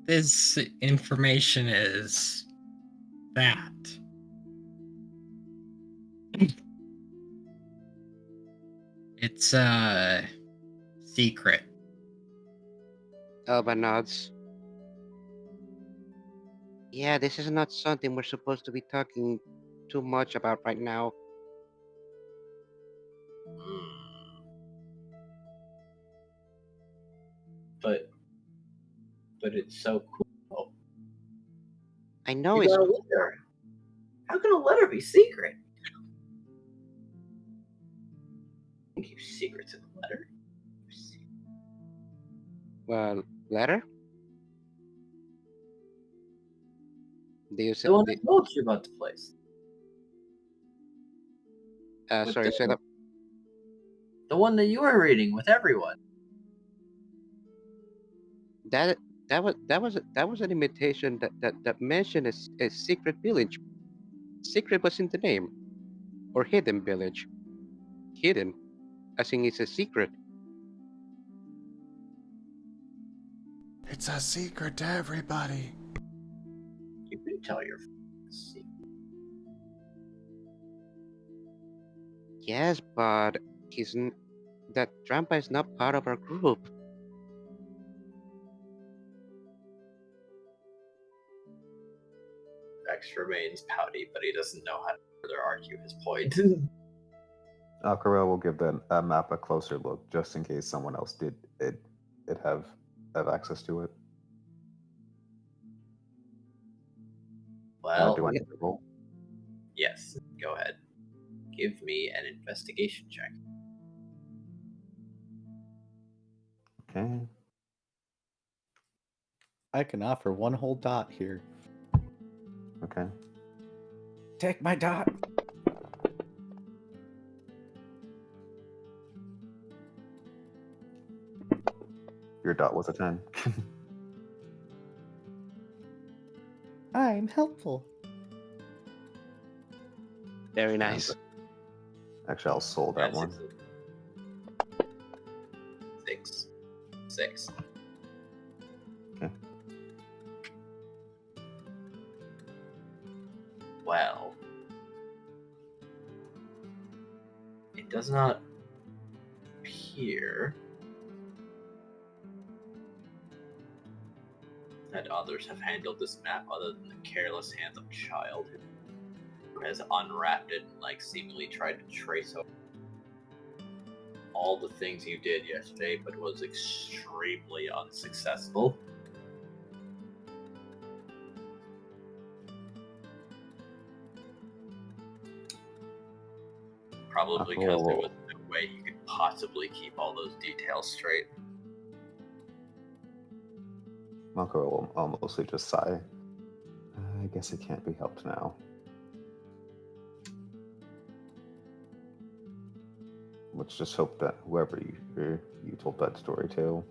This information is that. It's a secret. Elba nods. Yeah, this is not something we're supposed to be talking too much about right now. Hmm. But it's so cool. I know You it's got a letter. How can a letter be secret? I think you secrets in the letter. well letter. Do you say? The one that told you about the place. With Sorry, say that. The one that you were reading with everyone. That was an imitation that mentioned a secret village. Secret was in the name, or hidden village. Hidden, as in it's a secret. It's a secret to everybody. You can tell your secret. Yes, but that Trampa is not part of our group. Rex remains pouty, but he doesn't know how to further argue his point. Aquarelle will give the map a closer look, just in case someone else did have access to it. Well, Do I need to roll? yes, go ahead. Give me an investigation check. Okay. I can offer one whole dot here. Okay. Take my dot. Your dot was a 10. I'm helpful. Very nice. Actually, I'll soul that That's one. 6. Okay. Well, it does not appear that others have handled this map other than the careless hands of a child who has unwrapped it and seemingly tried to trace over all the things you did yesterday, but was extremely unsuccessful. Probably because there was no way you could possibly keep all those details straight. Makaro will mostly just sigh. I guess it can't be helped now. Let's just hope that whoever you told that story to,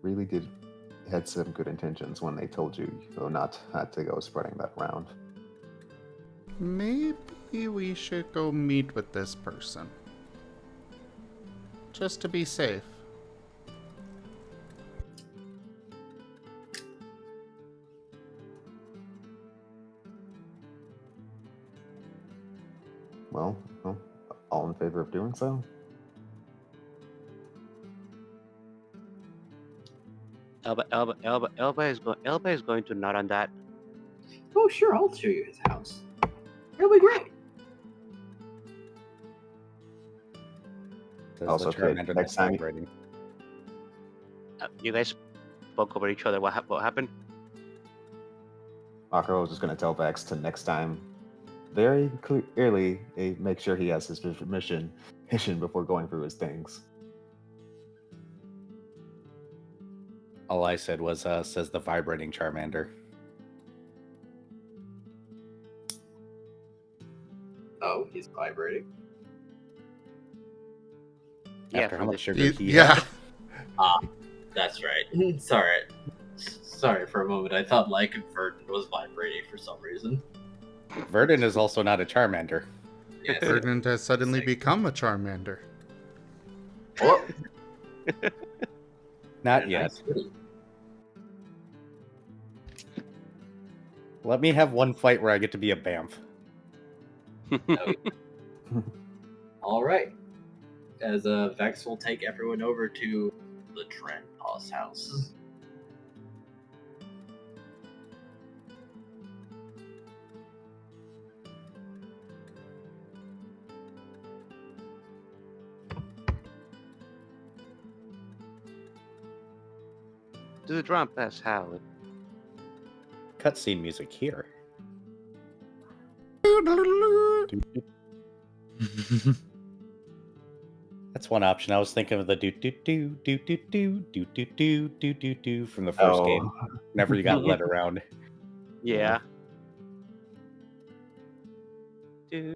really had some good intentions when they told you not to go spreading that around. Maybe we should go meet with this person. Just to be safe. Well, all in favor of doing so? Elba is going to nod on that. Oh, sure, I'll show you his house. It'll be great. Does Also, the term take end in next a time- vibrating? You guys spoke over each other. What happened? Aquarelle was just going to tell Vex to next time very clearly make sure he has his mission before going through his things. All I said was, says the vibrating Charmander. Oh, he's vibrating. After how much sugar he Yeah. had. Ah, that's right. Sorry for a moment. I thought Lycan Verdant was vibrating for some reason. Verdant is also not a Charmander. Yes. Ferdinand has suddenly become a Charmander. Oh, Not a yet. nice hoodie. Let me have one fight where I get to be a Bamf. All right. As Vex will take everyone over to the Trendpaw's house. To the drum pass, Howard. Cutscene music here. That's one option. I was thinking of the do do do do do do do do do do do do from the first game. Whenever you got led around. Yeah. I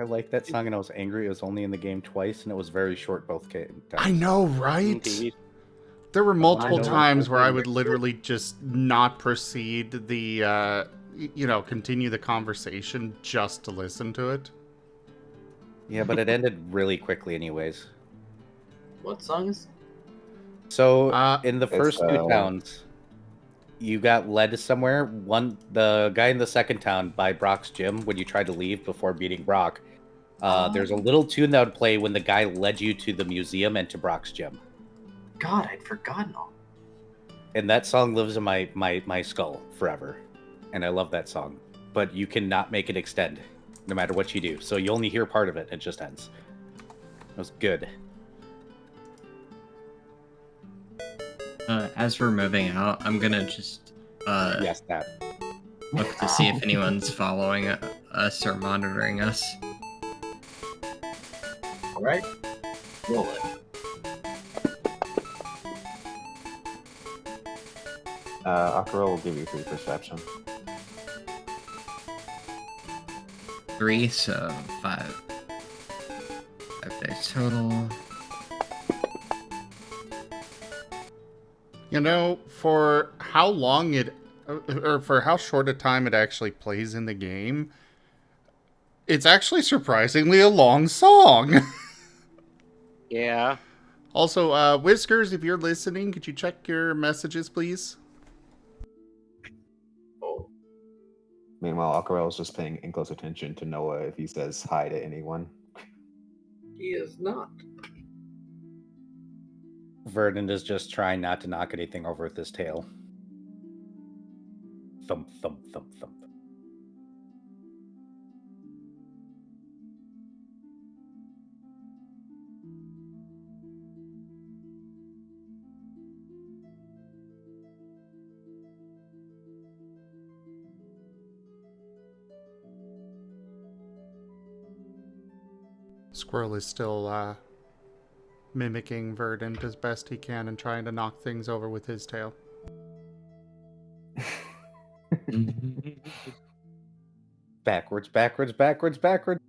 like that song and I was angry. It was only in the game twice and it was very short both times. I know, right? Indeed. There were multiple know. times where I would literally just not proceed the, continue the conversation just to listen to it. Yeah, but it ended really quickly anyways. What songs? So Uh, in the first two towns, you got led somewhere. The guy in the second town by Brock's gym, when you tried to leave before beating Brock, there's a little tune that would play when the guy led you to the museum and to Brock's gym. God, I'd forgotten all. And that song lives in my skull forever. And I love that song. But you cannot make it extend, no matter what you do. So you only hear part of it, it just ends. It was good. As we're moving out, I'm gonna just Yes, that. look to see if anyone's following us or monitoring us. All right, roll it. Aquarelle will give you 3 perception. 3, so 5. 5 days total. You know, for how long or for how short a time it actually plays in the game, it's actually surprisingly a long song. Yeah. Also, Whiskers, if you're listening, could you check your messages, please? Oh, Meanwhile, Aquarelle is just paying close attention to Noah if he says hi to anyone. he is not. Verdant is just trying not to knock anything over with his tail. Thump, thump, thump, thump. Squirrel is still mimicking Verdant as best he can and trying to knock things over with his tail. Backwards, backwards, backwards, backwards.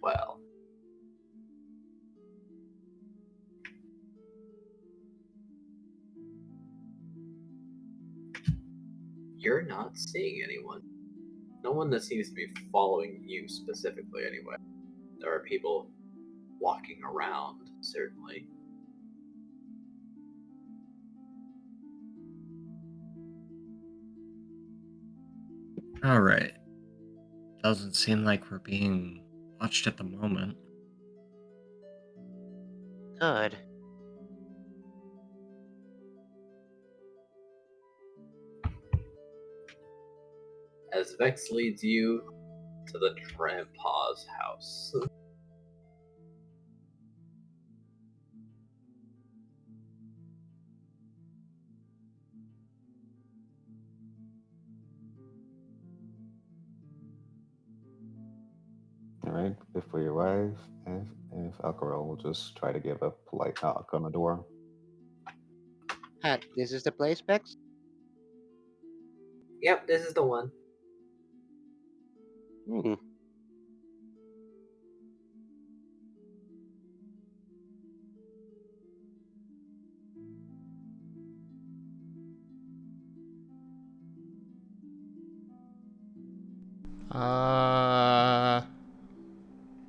Well, you're not seeing anyone. No one that seems to be following you specifically, anyway. There are people walking around, certainly. All right. Doesn't seem like we're being watched at the moment. Good. As Vex leads you to the Grandpa's house. All right. Before you arrive, if Aquarelle will just try to give a polite knock on the door. Hat, this is the place, Bex? Yep, this is the one. Hmm.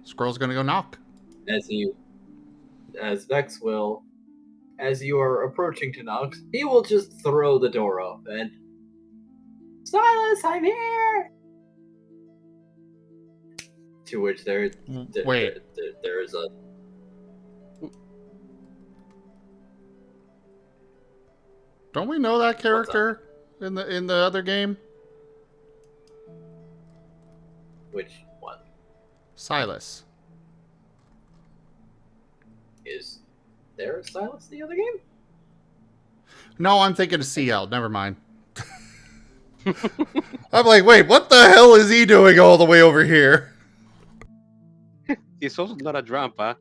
Squirrel's gonna go knock. As Vex will, as you are approaching to knock, he will just throw the door open. Silas, I'm here! To which there is a Don't we know that character in the other game? which one Silas. is there? A Silas in the other game? No, I'm thinking of CL. Never mind. I'm like, wait, what the hell is he doing all the way over here? He's also not a drampa.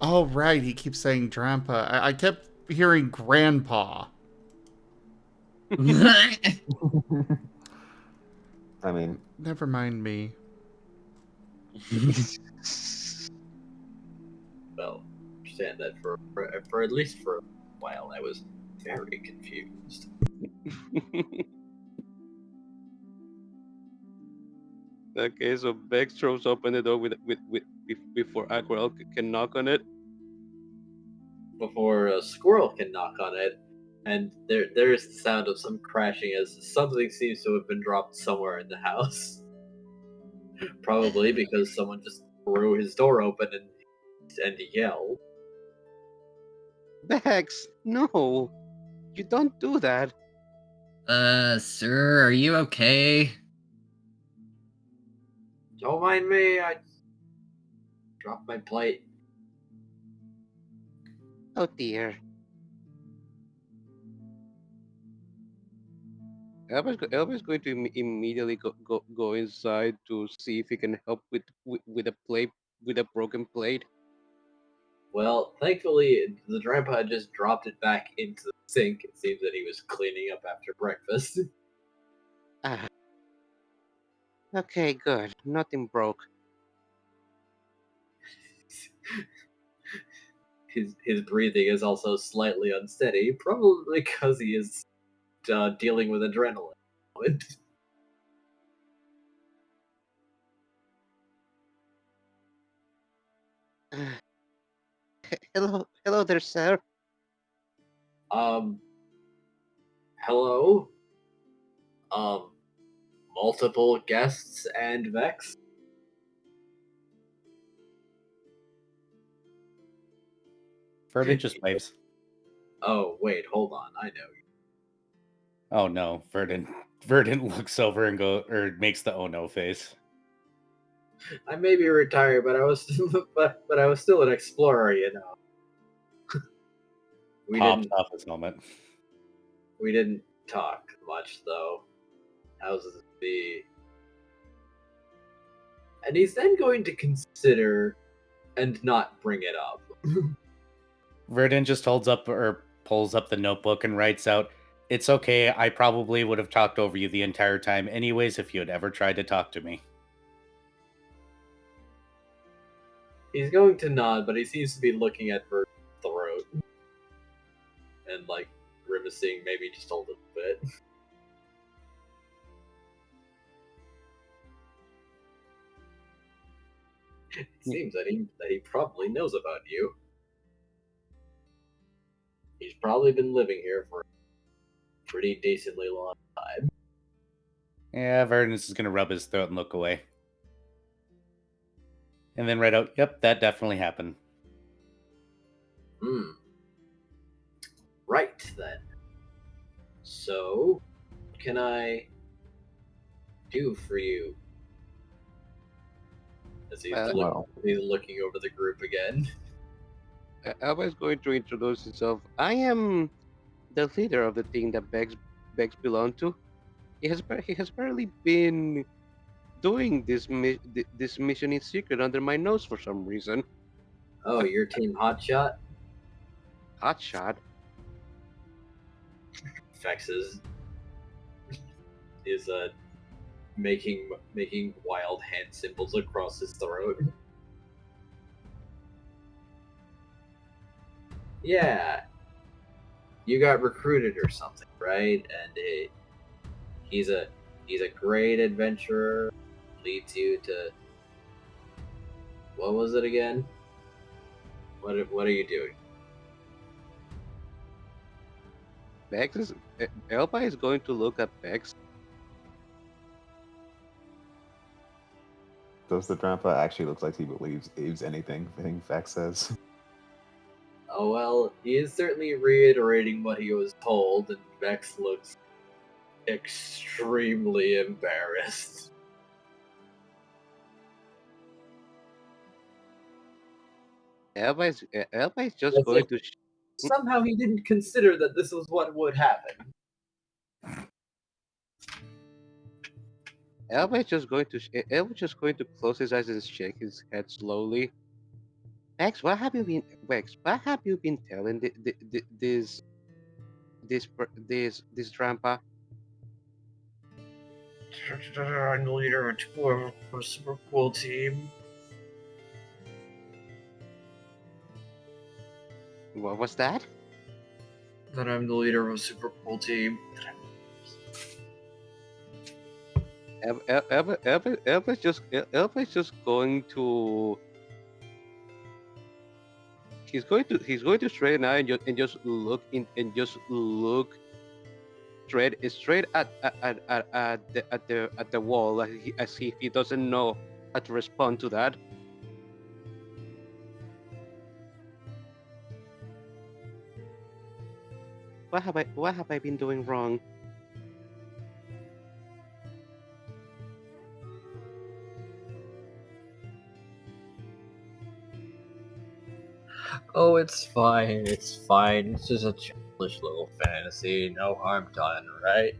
Oh, right. He keeps saying Drampa. I kept hearing Grandpa. I mean, Never mind me. Well, understand that for at least for a while I was very confused. Okay, so Bex throws open the door before Aquarelle can knock on it. Before a squirrel can knock on it, and there is the sound of some crashing as something seems to have been dropped somewhere in the house. Probably because someone just threw his door open and yelled. Bex, no, you don't do that. Sir, are you okay? Don't mind me, I dropped my plate. Oh dear. Elva's going to immediately go inside to see if he can help with a plate with a broken plate. Well, thankfully, the grandpa just dropped it back into the sink. It seems that he was cleaning up after breakfast. Ah. Okay, good. Nothing broke. His breathing is also slightly unsteady, probably because he is dealing with adrenaline. Hello there, sir. Hello? Multiple guests and Vex? Verdant just waves. Oh, wait, hold on, I know you. Oh no, Verdant looks over and makes the oh no face. I may be retired, but I was but I was still an explorer, you know. Popped off his helmet. We didn't talk much though. How's it be? And he's then going to consider and not bring it up. Verdant just holds up or pulls up the notebook and writes out, "It's okay, I probably would have talked over you the entire time anyways if you had ever tried to talk to me." He's going to nod, but he seems to be looking at Vert's throat. And, like, grimacing maybe just a little bit. It seems that he probably knows about you. He's probably been living here for a pretty decently long time. Yeah, Verdance is gonna rub his throat and look away. And then write out, yep, that definitely happened. Right then. So, what can I do for you? As he's, Well, he's looking over the group again. Alba is going to introduce himself. I am the leader of the thing that Begs belong to. He has barely been doing this mission in secret under my nose for some reason. Oh, your team Hotshot? Hotshot. Vex is making wild hand symbols across his throat. Yeah, you got recruited or something, right? And he's a great adventurer. Leads you to what was it again? What are you doing? Begs is Elba is going to look at Begs. does the Drampa actually looks like he believes anything Vex says? Oh well, he is certainly reiterating what he was told, and Vex looks extremely embarrassed. Elba is just That's going like- to. Somehow he didn't consider that this was what would happen. Elba is just going to close his eyes and shake his head slowly. Begs, what have you been telling this Drampa? I'm the leader of a super cool team. What was that? That I'm the leader of a super cool team. Elba's just going to. He's going to straighten out and just look straight at the wall as if he doesn't know how to respond to that. What have I been doing wrong? Oh, it's fine. It's fine. It's just a childish little fantasy. No harm done, right?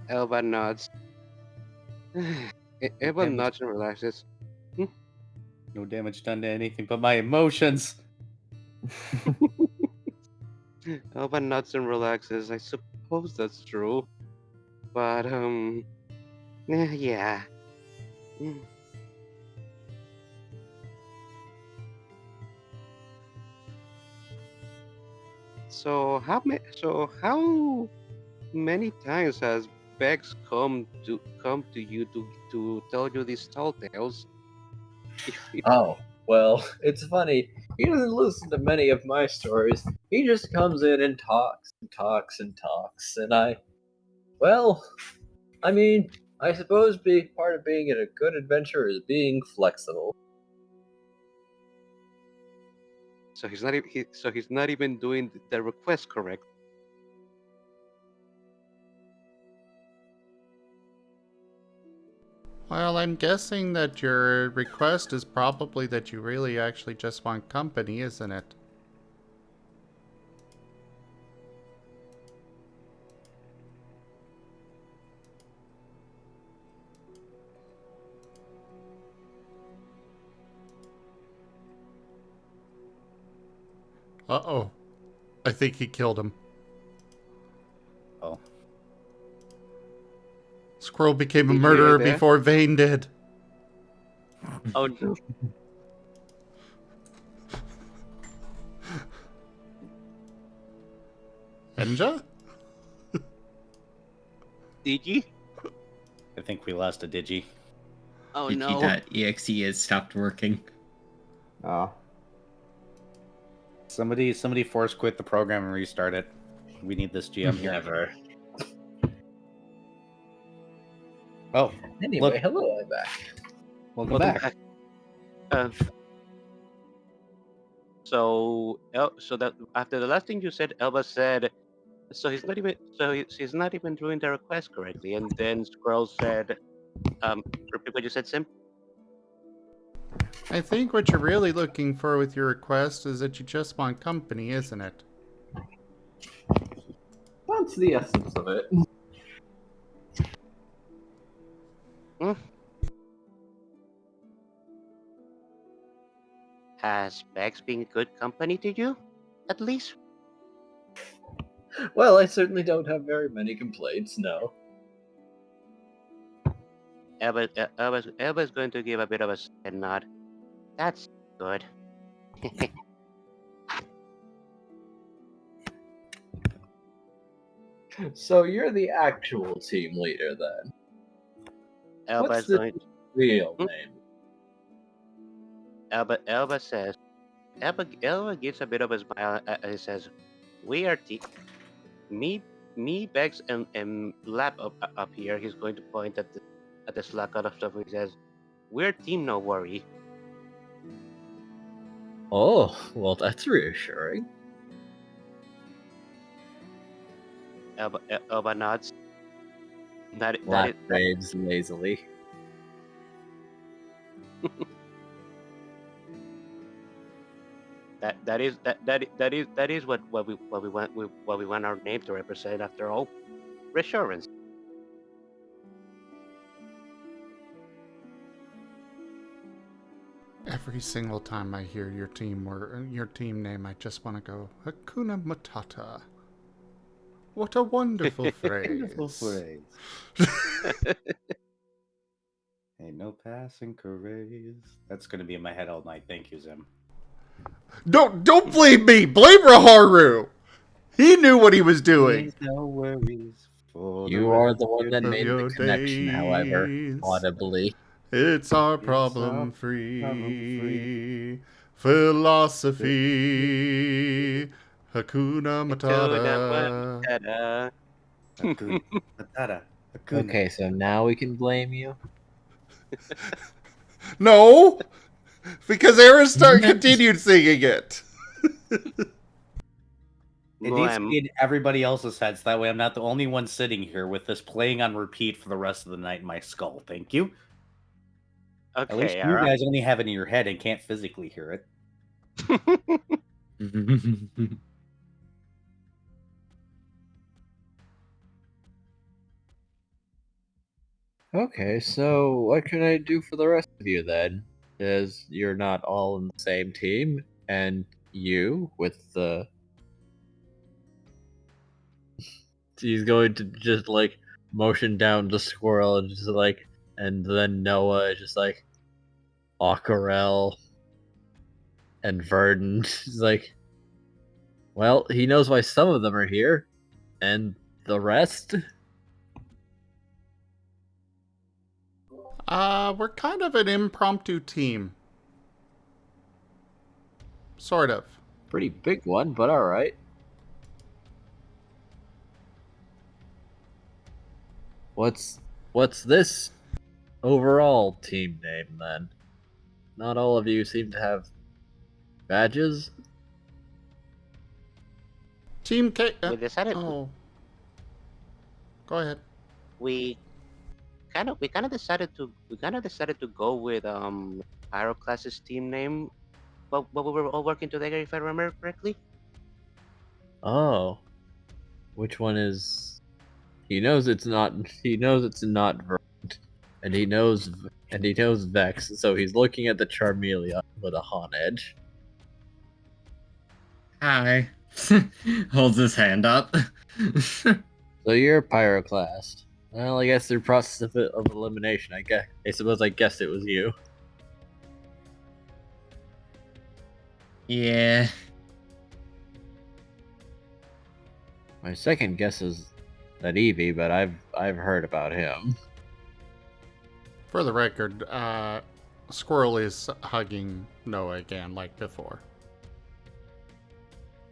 Elba nods. Elba nods and relaxes. No damage done to anything but my emotions. Elba nods and relaxes. I suppose that's true, but yeah. So how many times has Bex come to you to tell you these tall tales? Oh, well, it's funny. He doesn't listen to many of my stories. He just comes in and talks and talks and talks. And I suppose part of being a good adventurer is being flexible. So he's not even doing the request correct. Well, I'm guessing that your request is probably that you really actually just want company, isn't it? Uh-oh. I think he killed him. Oh. Squirrel became a Did you murderer hear that? before Vane did. Oh no! Enja? Digi? I think we lost a Digi. Oh no! Digi.exe has stopped working. Oh, Somebody force quit the program and restart it. We need this GM here. Never. Oh, Anyway, look, hello, I'm back. welcome Welcome back. back. Uh, so that after the last thing you said, Elba said, "So she's not even doing the request correctly." And then Squirrel said, "Repeat what you said, Sim." I think what you're really looking for with your request is that you just want company, isn't it? That's the essence of it. Has Bex been good company to you, at least? Well, I certainly don't have very many complaints, no. Elba's going to give a bit of a head nod. That's good. So you're the actual team leader then. Elba's What's the going. real Hmm? name? Elba says. Elba gives a bit of a smile. He says, "We are me, Bex, and Lap up here." He's going to point at the slack out of stuff. He says, "We're team, no worry." Oh, well, that's reassuring. Elba nods. Black waves lazily. That is what we want our name to represent. After all, reassurance. Every single time I hear your team name, I just want to go Hakuna Matata. What a wonderful phrase. Wonderful phrase. Ain't no passing craze. That's gonna be in my head all night. Thank you, Zim. Don't blame me. Blame Raharu. He knew what he was doing. Ain't no worries. You are the one that made the your connection, however, days. audibly. It's our It's problem our free problem-free philosophy. Hakuna Matata. Ta-da. Hakuna Matata. Hakuna. Okay, so now we can blame you? No, because Aristar continued singing it. It needs to Glam. be in everybody else's heads. That way I'm not the only one sitting here with this playing on repeat for the rest of the night in my skull. Thank you. At least Okay, you alright. guys only have it in your head and can't physically hear it. Okay, so what can I do for the rest of you then? As you're not all in the same team, and you with the. He's going to just like motion down the squirrel and just like, and then Noah is just like, Aquarelle and Verdant. He's like, well, he knows why some of them are here, and the rest. We're kind of an impromptu team. Sort of. Pretty big one, but alright. What's this overall team name then? Not all of you seem to have badges. Team K. We decided Oh. Go ahead. we kind of decided to go with Pyroclast's team name, but we were all working together, if I remember correctly. Oh, which one is? He knows it's not. He knows it's not Verdant, and he knows Vex. So he's looking at the Charmeleon with a hot edge. Hi. Holds his hand up. So you're Pyroclast. Well, I guess through process of elimination, I guessed it was you. Yeah. My second guess is that Eevee, but I've heard about him. For the record, Squirrel is hugging Noah again, like before.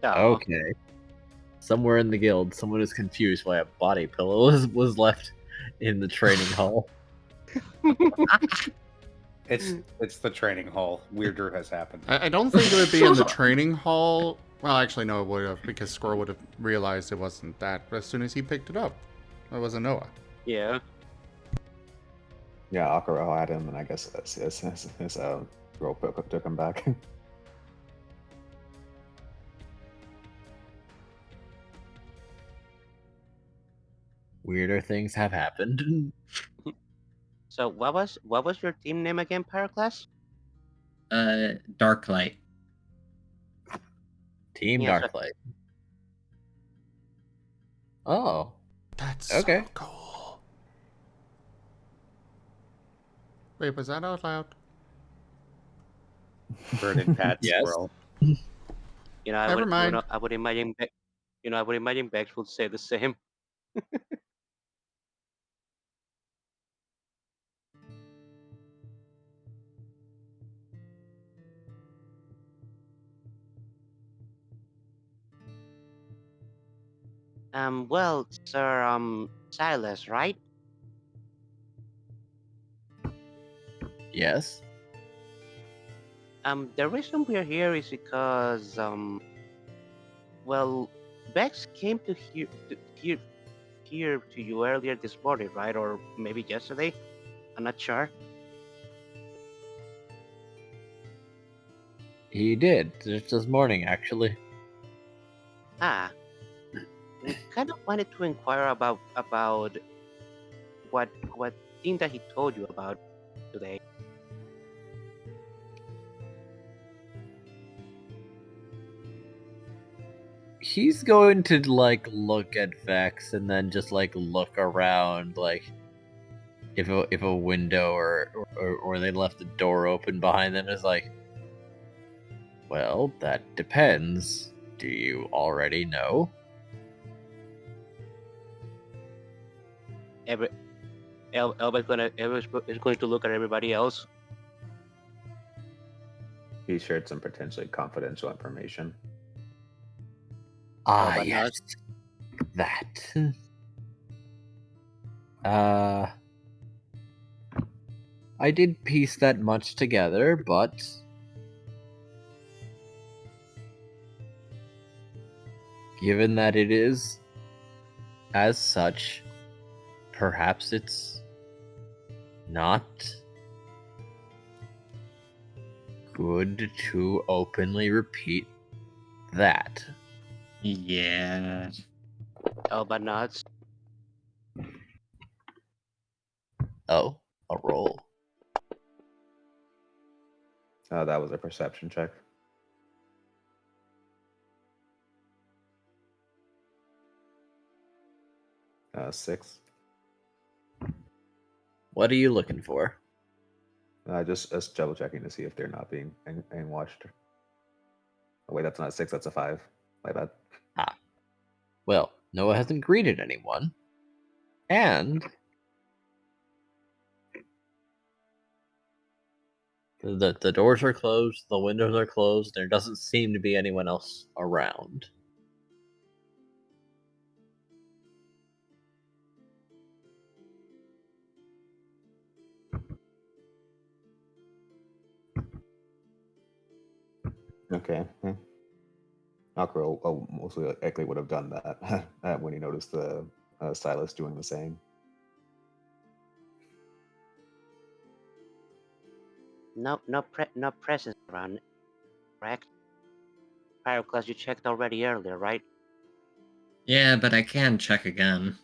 Oh, Okay. Somewhere in the guild, someone is confused why a body pillow was left in the training hall. It's the training hall. Weirder has happened. I don't think it would be in the training hall. Well, actually, no, it would have, because Squirrel would have realized it wasn't that as soon as he picked it up. It wasn't Noah. Yeah. Yeah, Aquarelle had him, and I guess his rope took him back. Weirder things have happened. So what was your team name again, Pyroclast? Dark light. Team Yeah, Darklight. Oh, That's okay. so cool. Wait, was that out loud? Burning Pat Yes. Squirrel. You know, Never mind. I would imagine, I would imagine Bex would say the same. Well, Sir, Silas, right? Yes. The reason we're here is because, well, Bex came to here to you earlier this morning, right? Or maybe yesterday? I'm not sure. He did. Just this morning, actually. Ah, we kind of wanted to inquire about what thing that he told you about today. He's going to like look at Vex and then just like look around, like if a window or they left the door open behind them, is like, well, that depends. Do you already know? Elba is going to look at everybody else. He shared some potentially confidential information. Ah, but yes. That. I did piece that much together, but given that it is as such, perhaps it's not good to openly repeat that. Yeah. Elba nods. Oh, a roll. That was a perception check. Six. What are you looking for? Just double checking to see if they're not being watched. Oh, wait, that's not a 6. That's a 5. My bad. Well, Noah hasn't greeted anyone, and the doors are closed, the windows are closed. There doesn't seem to be anyone else around. Okay. Aquarelle most likely would have done that when he noticed the Silas doing the same. No presence around, correct? Pyroclast, you checked already earlier, right? Yeah, but I can check again.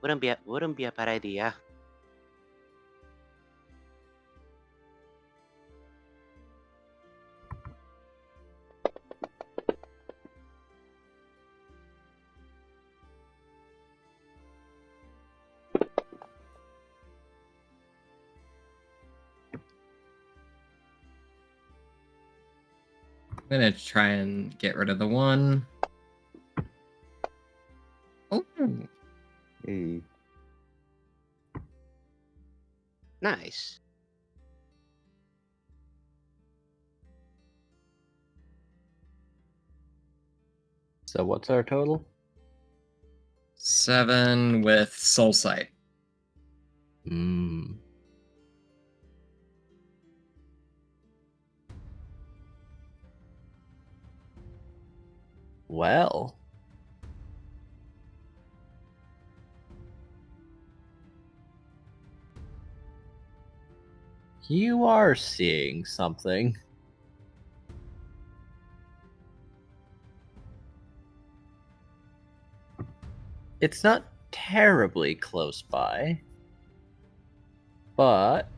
Wouldn't be a bad idea. I'm gonna try and get rid of the one. Oh, Hey. Nice. So what's our total? 7 with soul sight. Hmm. Well. You are seeing something. It's not terribly close by, but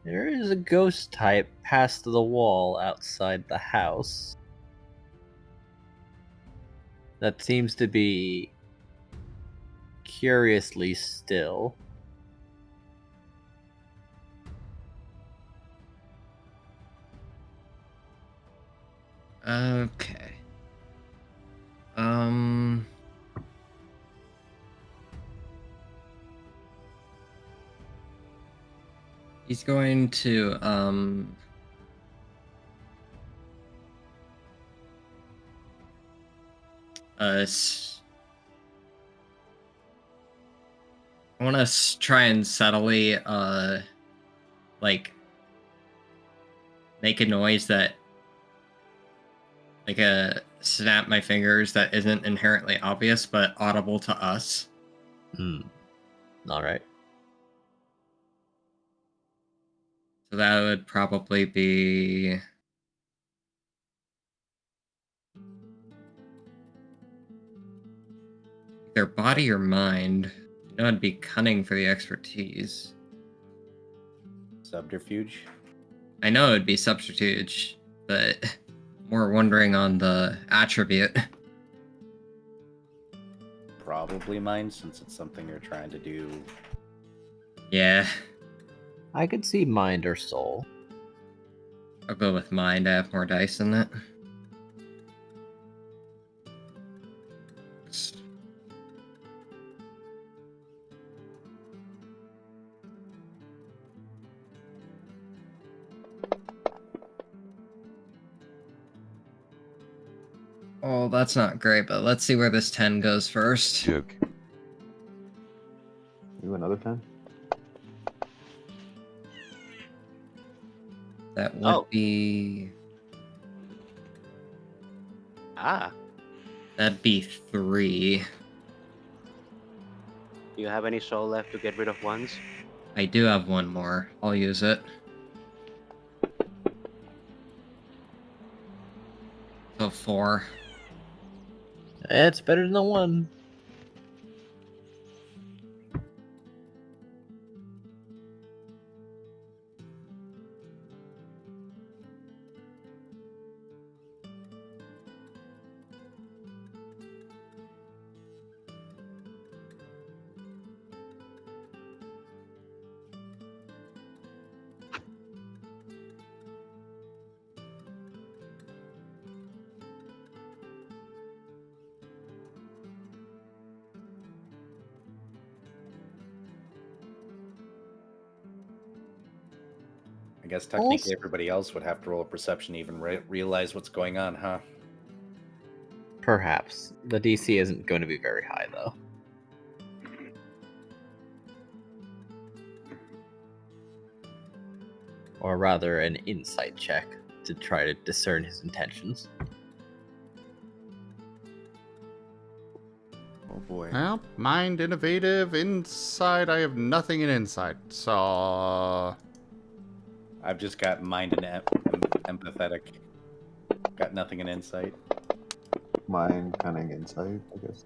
there is a ghost type past the wall outside the house that seems to be curiously still. Okay. He's going to I want to try and subtly like make a noise that like a snap my fingers that isn't inherently obvious but audible to us. All right. So that would probably be either body or mind. I know it'd be cunning for the expertise. Subterfuge. I know it'd be subterfuge, but more wondering on the attribute. Probably mind, since it's something you're trying to do. Yeah, I could see mind or soul. I'll go with mind. I have more dice than that. Oh, that's not great, but let's see where this 10 goes first. Joke. You another 10? That would be... Ah, That'd be 3. do you have any soul left to get rid of ones? I do have one more. I'll use it. So 4. It's better than the 1. I guess technically everybody else would have to roll a perception to even realize what's going on, huh? Perhaps. The DC isn't going to be very high, though. Or rather, an insight check to try to discern his intentions. Oh boy. Well, mind, innovative, inside. I have nothing in insight. So I've just got mind and empathetic. Got nothing in insight. Mind, cunning, insight, I guess.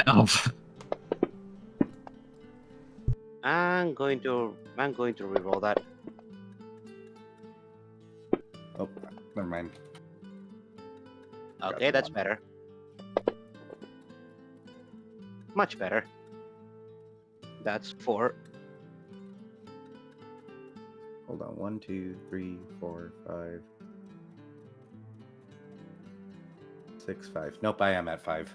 Oh. I'm going to reroll that. Oh, never mind. Okay, that's better. Much better. That's 4. Hold on. 1, 2, 3, 4, 5, 6, 5. Nope, I am at 5.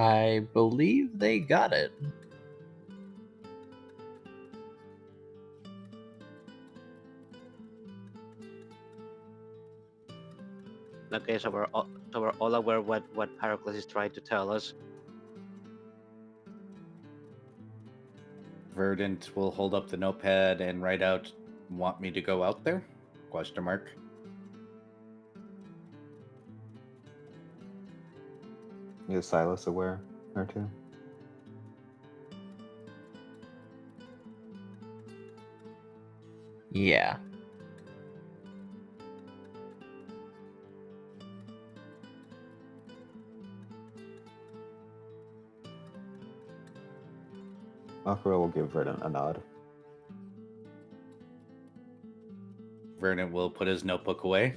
I believe they got it. Okay, so we're all aware what Pyroclast is trying to tell us. Verdant will hold up the notepad and write out, "Want me to go out there?" Question mark. Is Silas aware or two? Yeah. Aquarelle will give Verdant a nod. Verdant will put his notebook away.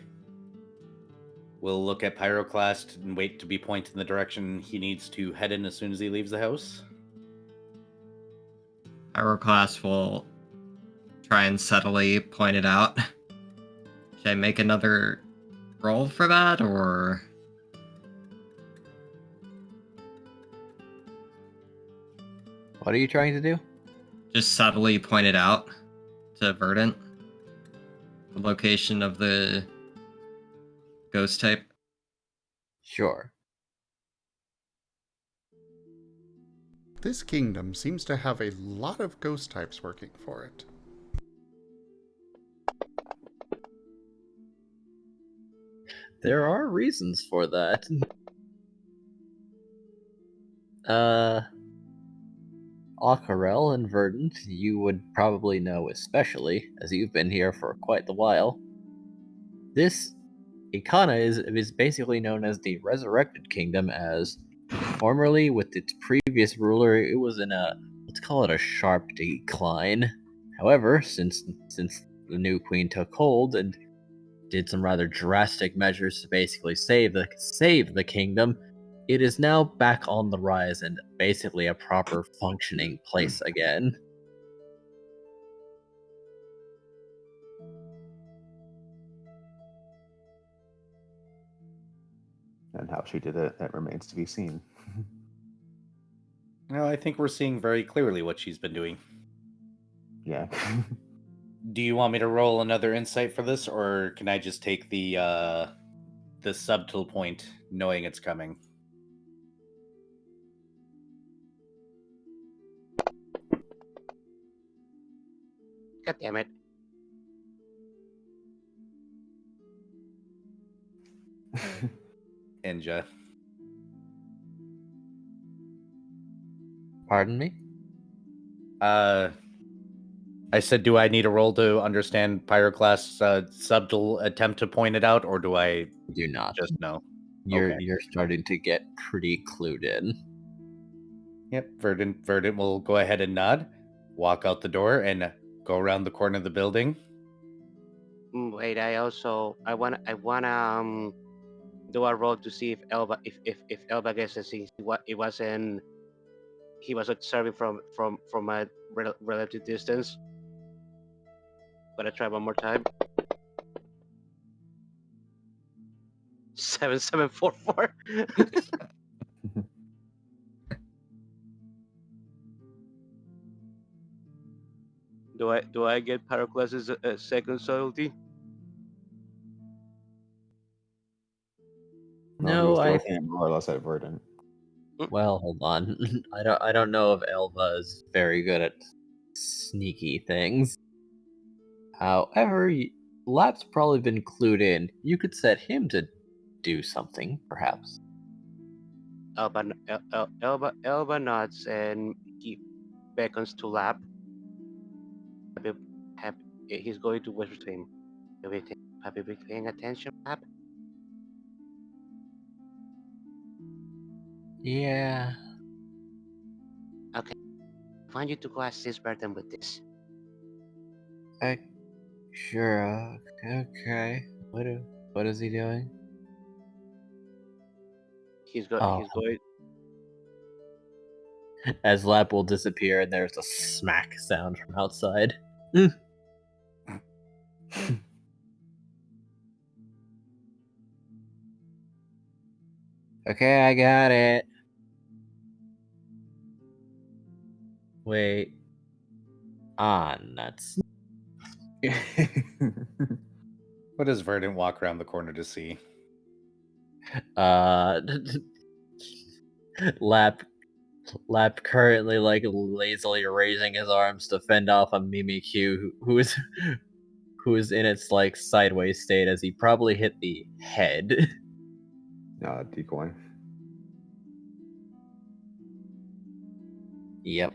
We'll look at Pyroclast and wait to be pointed in the direction he needs to head in as soon as he leaves the house. Pyroclast will try and subtly point it out. Should I make another roll for that, or What are you trying to do? just subtly point it out to Verdant? The location of the ghost type? Sure. This kingdom seems to have a lot of ghost types working for it. There are reasons for that. Aquarelle and Verdant, you would probably know especially, as you've been here for quite the while. This Ikana is basically known as the Resurrected Kingdom, as formerly with its previous ruler, it was in a, let's call it a sharp decline. However, since the new queen took hold and did some rather drastic measures to basically save the kingdom, it is now back on the rise and basically a proper functioning place again. And how she did it, that remains to be seen. No, I think we're seeing very clearly what she's been doing. Yeah. Do you want me to roll another insight for this, or can I just take the subtle point, knowing it's coming? God damn it! Enja. Pardon me? I said, do I need a roll to understand Pyroclast's subtle attempt to point it out, or do I Do not. just know? You're Okay. starting to get pretty clued in. Yep, Verdant will go ahead and nod, walk out the door, and go around the corner of the building. Wait, I wanna do a roll to see if Elba guesses he was observing from a relative distance. Gonna try one more time. 7744. Do I get Pyroclast's second subtlety? No, I I. looking more or less at Verdant. Well, hold on. I don't know if Elva is very good at sneaky things. However, Lap's probably been clued in. You could set him to do something, perhaps. Elba nods and he beckons to Lap. He's going to whisper to him. Have you been paying attention, Lap? Yeah. Okay. I want you to go assist Burton with this. Sure. Okay. What is he doing? He's Oh. going. As Lap will disappear, and there's a smack sound from outside. Okay, I got it. Wait. Ah, nuts. What does Verdant walk around the corner to see? Lap currently like lazily raising his arms to fend off a Mimikyu who is in its like sideways state as he probably hit the head. Decoy. Yep.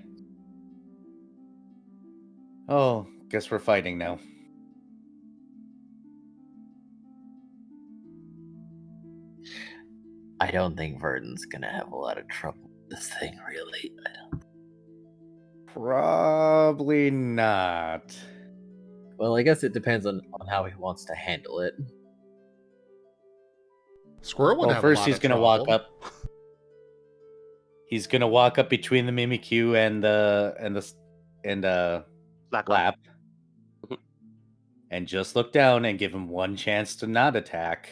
Oh, guess we're fighting now. I don't think Verdant's gonna have a lot of trouble with this thing, really. Probably not. Well, I guess it depends on how he wants to handle it. Squirrel would Well, have first a lot he's of gonna trouble. walk up. He's gonna walk up between the Mimikyu and Black Lap, and just look down and give him one chance to not attack.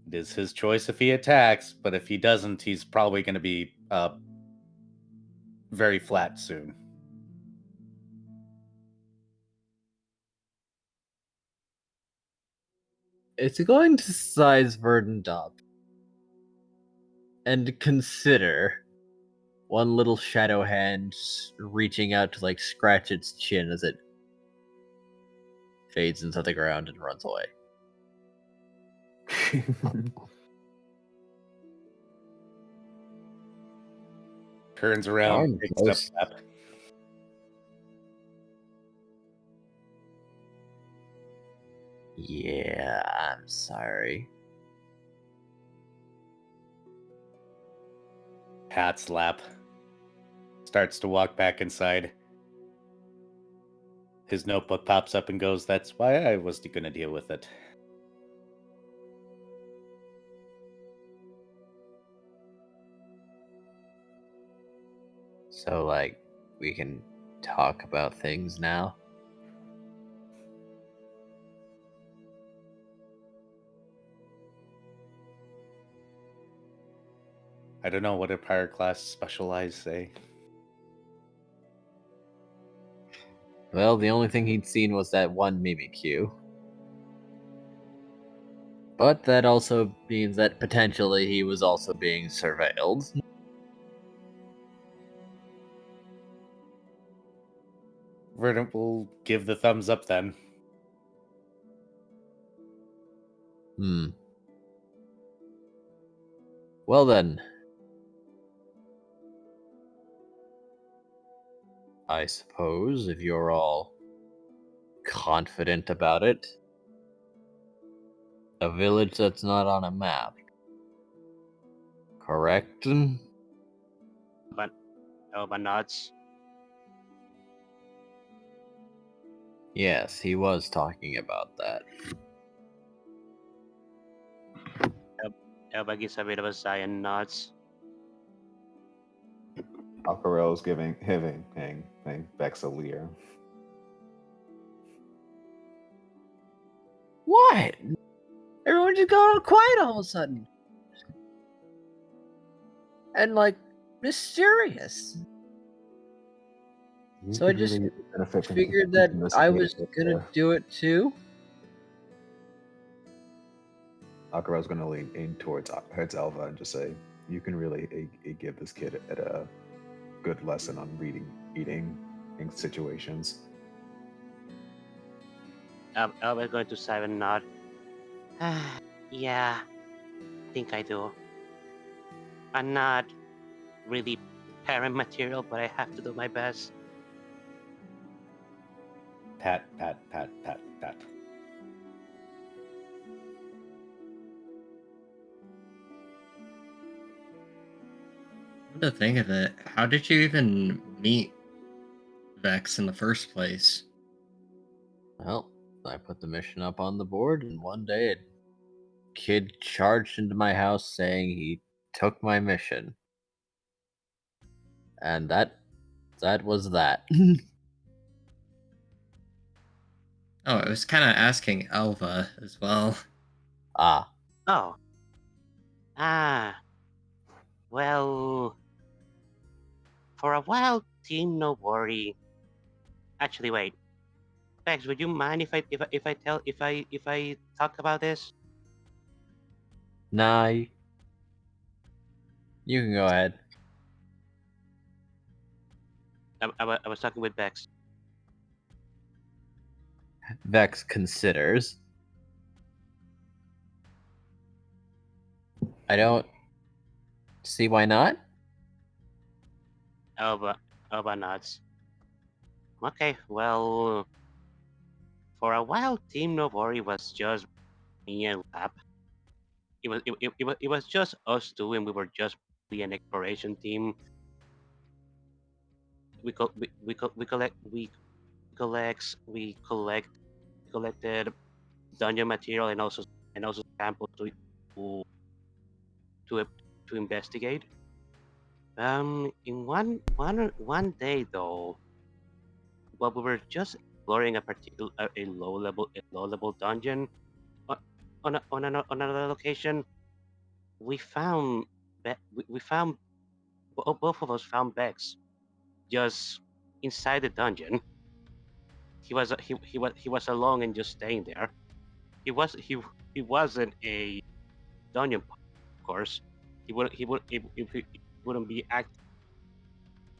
It is his choice if he attacks, but if he doesn't, he's probably going to be very flat soon. It's going to size Verdant up and consider one little shadow hand reaching out to like scratch its chin as it fades into the ground and runs away. Turns around, picks up Lap. Yeah, I'm sorry. Pats Lap. Starts to walk back inside. His notebook pops up and goes, "That's why I was going to deal with it." So, like, we can talk about things now? I don't know, what did Pyroclast specialize say? Well, the only thing he'd seen was that one Mimikyu. But that also means that potentially he was also being surveilled. Verdant will give the thumbs up then. Well then. I suppose if you're all confident about it, a village that's not on a map. Correct? But nods. Yes, he was talking about that. Elba gives a bit of a sigh and nods. Aquarelle's giving Vex a leer. What? Everyone just got all quiet all of a sudden. And like mysterious. So I just figured that I was gonna do it too. Aquarelle's gonna lean in towards Elva and just say, "You can really give this kid a good lesson on eating in situations." Elba's going to sigh and nod. Yeah, I think I do. I'm not really parent material, but I have to do my best. Pat, pat, pat, pat, pat. Come to think of it, how did you even meet Vex in the first place? Well, I put the mission up on the board, and one day a kid charged into my house saying he took my mission. And that was that. Oh, I was kind of asking Alva as well. Ah. Oh. Well. For a while, Team No Worry. Actually, wait. Bex, would you mind if I talk about this? Nah, you can go ahead. I was talking with Bex. Vex considers. I don't see why not. Elba nods. Okay, well, for a while, Team Novari was just me and Lab. It was just us two, and we were just an exploration team. We collected dungeon material and also samples to to to investigate. In one day though, while we were just exploring a low level dungeon on another location, we found we found both of us found Bex just inside the dungeon. He was alone and just staying there. He wasn't a dungeon, of course. He wouldn't be acting.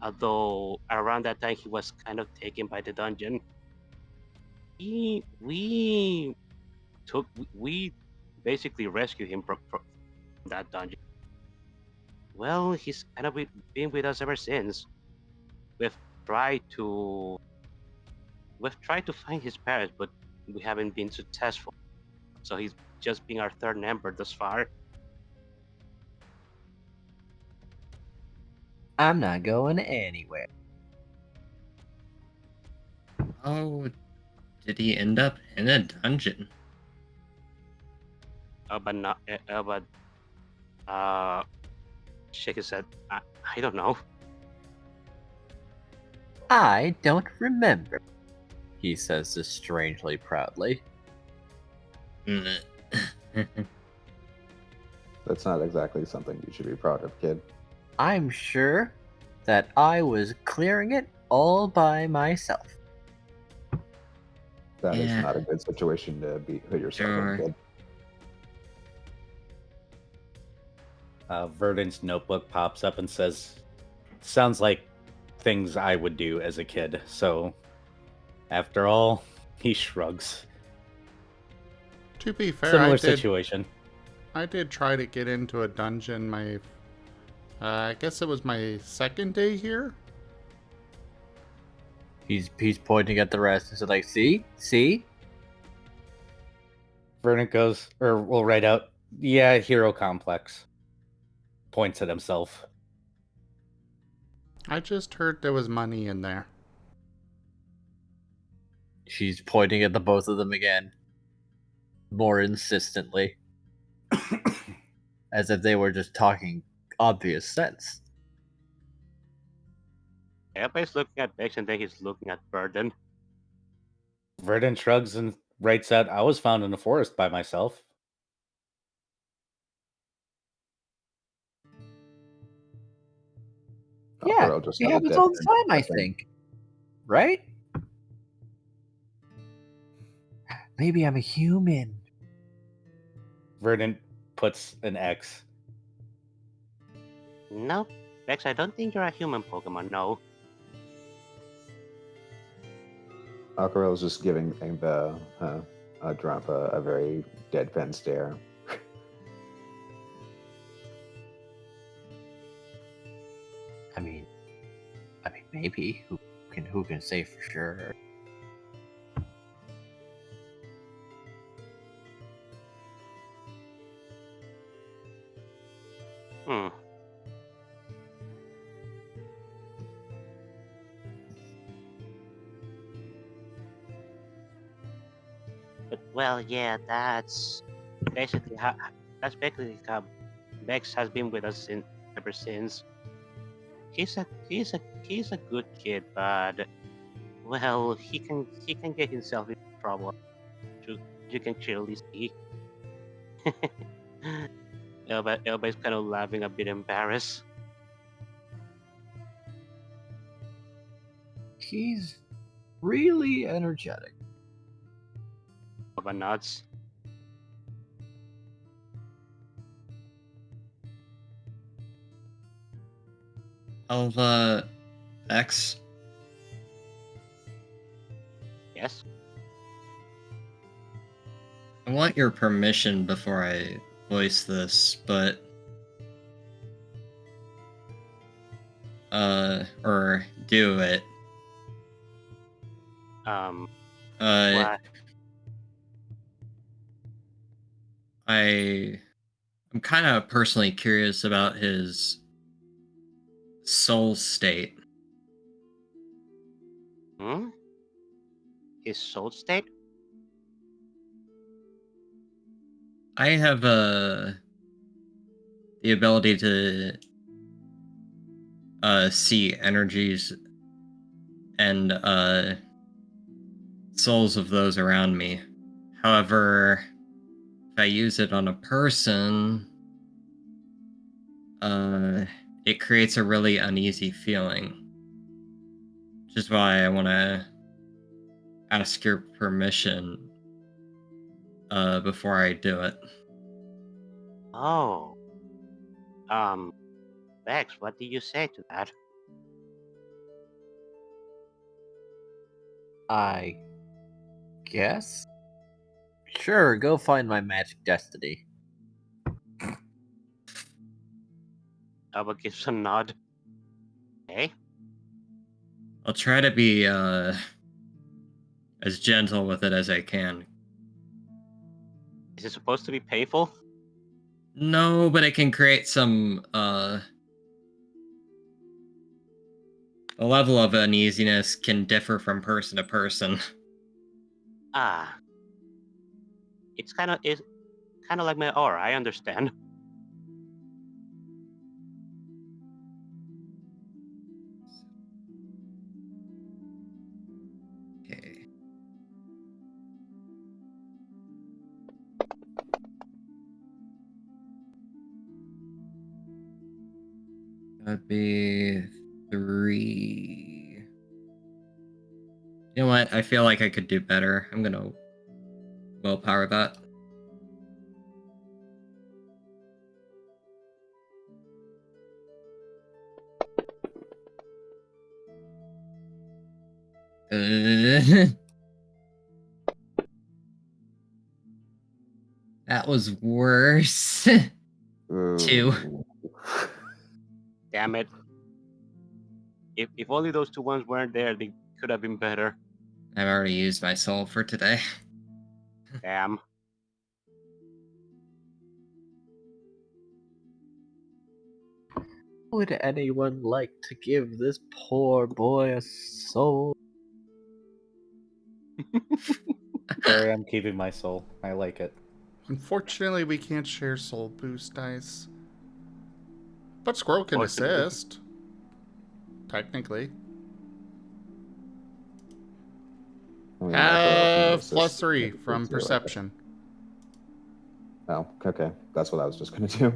Although around that time he was kind of taken by the dungeon. We we basically rescued him from that dungeon. Well, he's kind of been with us ever since. We've tried to we've tried to find his parents, but we haven't been successful. So he's just been our third member thus far. I'm not going anywhere. Oh, did he end up in a dungeon? But shake his head. I don't know. I don't remember, he says this strangely proudly. That's not exactly something you should be proud of, kid. I'm sure that I was clearing it all by myself. That is Yeah. not a good situation to put yourself Sure. in, kid. Verdant's notebook pops up and says, "Sounds like things I would do as a kid." So, after all, he shrugs. To be fair, Similar situation. I did try to get into a dungeon I guess it was my second day here. He's pointing at the rest and said, like, see? Verdant goes, or will write out, "Yeah, hero complex." Points at himself. I just heard there was money in there. She's pointing at the both of them again. More insistently. As if they were just talking obvious sense. Everybody's looking at Bex and then he's looking at Burden. Verdant shrugs and writes out, "I was found in a forest by myself." Yeah, Aquarelle just it had a happens dead all the end time, I thing. think. Right? Maybe I'm a human. Verdant puts an X. No, Bex, I don't think you're a human Pokemon, no. Aquarelle's just giving the Drump a very deadpan stare. I mean, maybe. Who can say for sure? Hmm. But well, yeah, that's basically how Bex has been with us ever since. He's a good kid, but well, he can get himself in trouble. You can clearly see. Elba's kind of laughing, a bit embarrassed. he's really energetic. But nuts. Elva X. Yes. I want your permission before I voice this, but or do it. What? I'm kind of personally curious about his soul state. His soul state? I have the ability to see energies and souls of those around me. However, if I use it on a person, it creates a really uneasy feeling. Which is why I want to ask your permission before I do it. Oh. Bex, what do you say to that? I guess? Sure, go find my magic destiny. Elva gives a nod. Okay. I'll try to be as gentle with it as I can. Is it supposed to be painful? No, but it can create some the level of uneasiness can differ from person to person. Ah. It's kind of like my aura, I understand. Okay. That'd be 3. You know what? I feel like I could do better. I'm gonna willpower that. That was worse. 2. Damn it. If only those 2 ones weren't there, they could have been better. I've already used my soul for today. Damn. Would anyone like to give this poor boy a soul? Sorry, I'm keeping my soul. I like it. Unfortunately, we can't share soul boost dice. But Squirrel can Fortunately. assist. Technically. I mean, Aquarelle can assist +3 if from it's zero, I guess. perception. Oh, okay. That's what I was just gonna do.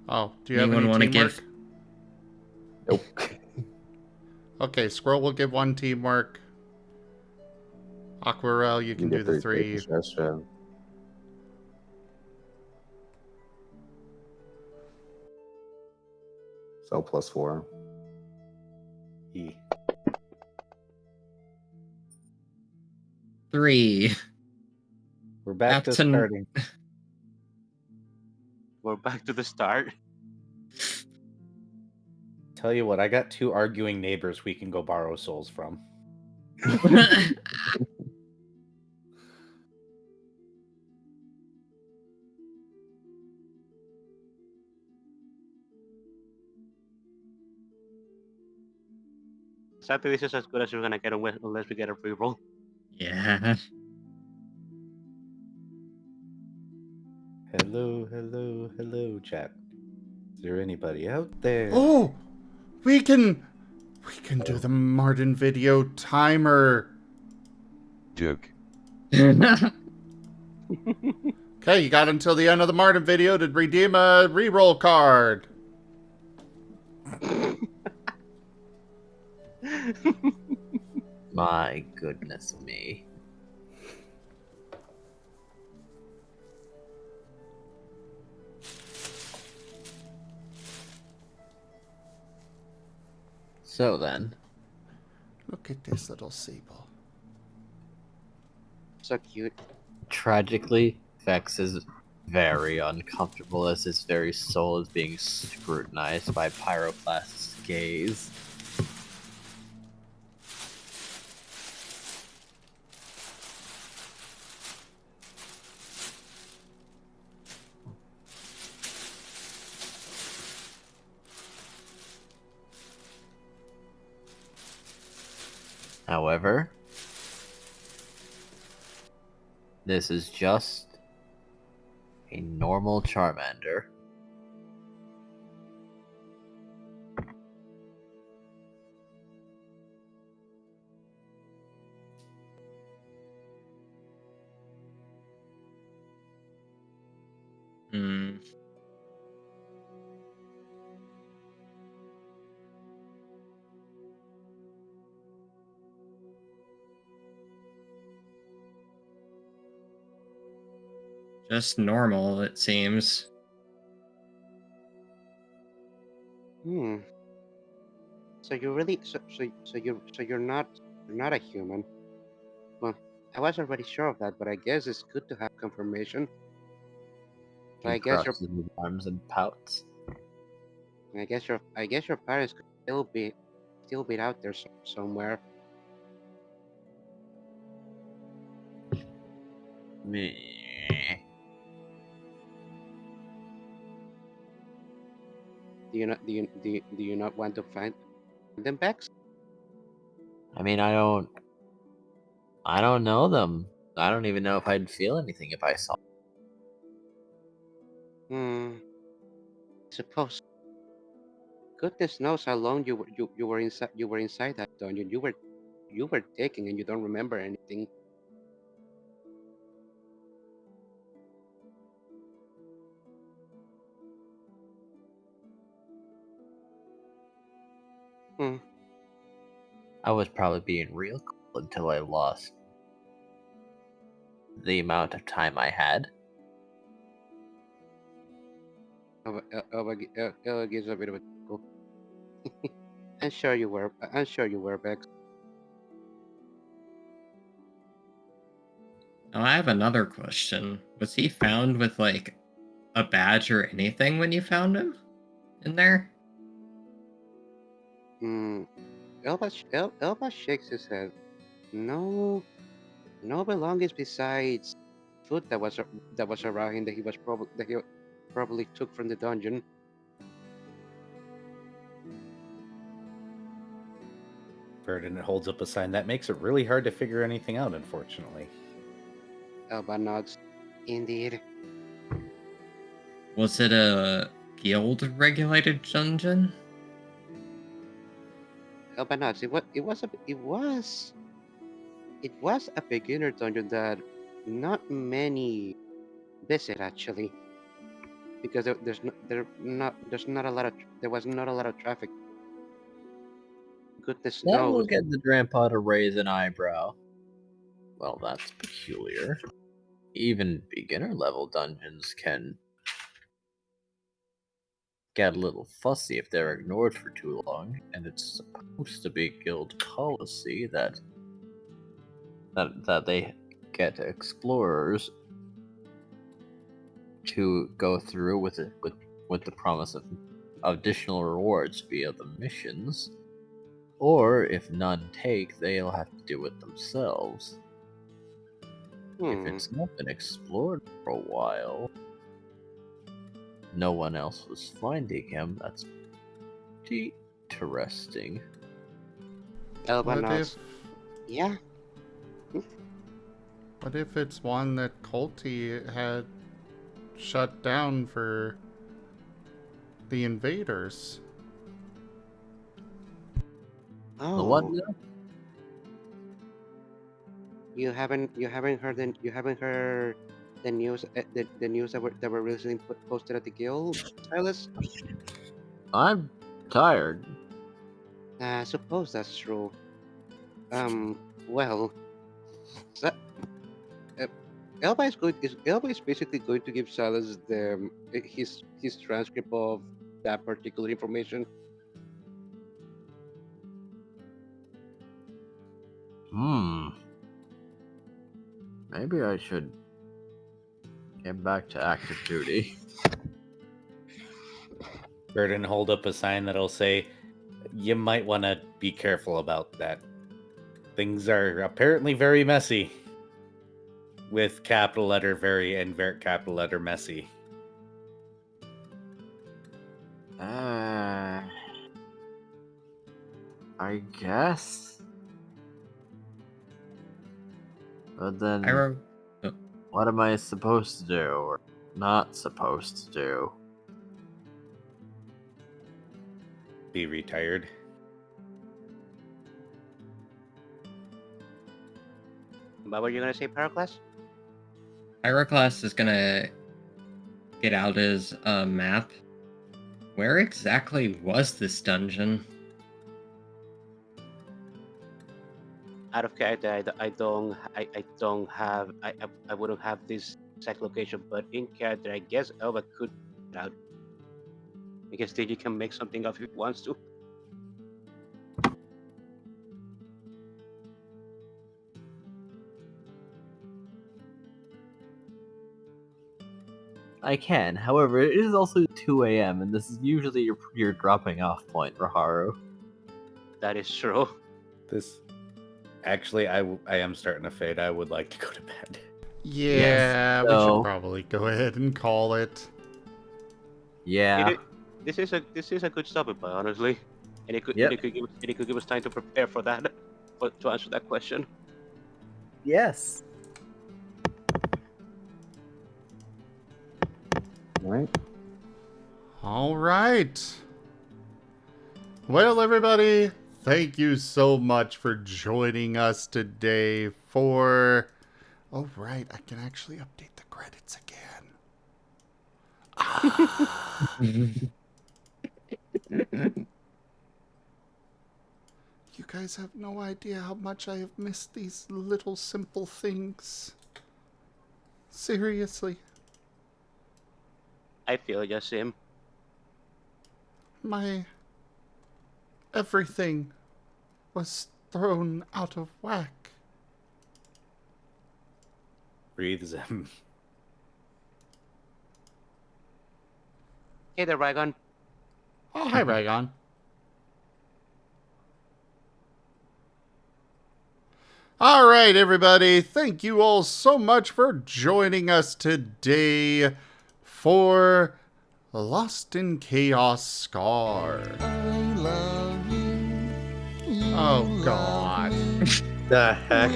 Oh, do you have Anyone any wanna teamwork? give- Nope. Okay, Squirrel will give 1 teamwork. Aquarelle, you can do the 3. Suggestion. So +4. E. 3. We're back to Captain- starting. We're back to the start. Tell you what, I got 2 arguing neighbors we can go borrow souls from. Sadly, this is as good as we're gonna get unless we get a reroll. Yeah. Hello, hello, hello, chat. Is there anybody out there? Oh! We can do the Marten video timer. Joke. Okay, you got until the end of the Marten video to redeem a reroll card. My goodness me. So then, Look at this little sable. So cute. tragically, Vex is very uncomfortable as his very soul is being scrutinized by Pyroclast's gaze. However, this is just a normal Charmander. Hmm. Just normal, it seems. Hmm. So you really you're not a human. Well, I was already sure of that, but I guess it's good to have confirmation. So He crosses his arms and pouts. I guess your parents could still be out there somewhere. Meh. Do you not want to find them, Bex? I mean, I don't know them. I don't even know if I'd feel anything if I saw. Suppose. Goodness knows how long you were inside that dungeon. You were taken and you don't remember anything. Hmm. I was probably being real cool until I lost the amount of time I had. Ella gives a bit of a chuckle. I'm sure you were. I'm sure you were, Bex. Oh, I have another question. Was he found with, like, a badge or anything when you found him in there? Elba shakes his head. No, no belongings besides food that was around him that he probably took from the dungeon. Verdant holds up a sign that makes it really hard to figure anything out, unfortunately. Elba nods. Indeed. Was it a guild-regulated dungeon? Elba nods. It was a beginner dungeon that not many visit actually, because there was not a lot of traffic. Goodness That will knows. get the grandpa to raise an eyebrow. Well, that's peculiar. Even beginner level dungeons can get a little fussy if they're ignored for too long, and it's supposed to be guild policy that they get explorers to go through with the promise of additional rewards via the missions, or if none take, they'll have to do it themselves. If it's not been explored for a while, no one else was finding him, that's pretty interesting. Elba What nods. if, Yeah. what if it's one that Colty had shut down for the invaders? Oh. The what now? You haven't heard the news the news that were recently posted at the guild, Silas? I'm tired. I suppose that's true. Well, so, uh, Elba is basically going to give Silas his transcript of that particular information. Maybe I should get back to active duty. Burden hold up a sign that'll say, "You might want to be careful about that. Things are apparently very messy." With capital letter very and very capital letter messy. I guess. But then, what am I supposed to do or not supposed to do? Be retired. What were you gonna say, Pyroclast? Pyroclast is gonna get out his map. Where exactly was this dungeon? Out of character, I wouldn't have this exact location, but in character, I guess Elva could get out. I guess Digi can make something up if he wants to. I can. However, it is also 2 a.m. and this is usually your dropping off point, Raharu. That is true. This actually, I am starting to fade. I would like to go to bed. Yeah, we so- should probably go ahead and call it. Yeah. This is a good stopping point, honestly, and it could give us time to prepare for that, to answer that question. Yes. Right? All right. Well, everybody, thank you so much for joining us today for... Oh, right, I can actually update the credits again. You guys have no idea how much I have missed these little simple things. Seriously. I feel you, Sim. My... everything was thrown out of whack. Breathe, Zem. Hey there, Rygon. Oh, hi, Ragon. All right, everybody. Thank you all so much for joining us today for Lost in Chaos Scar. I love you. Oh, God. The heck?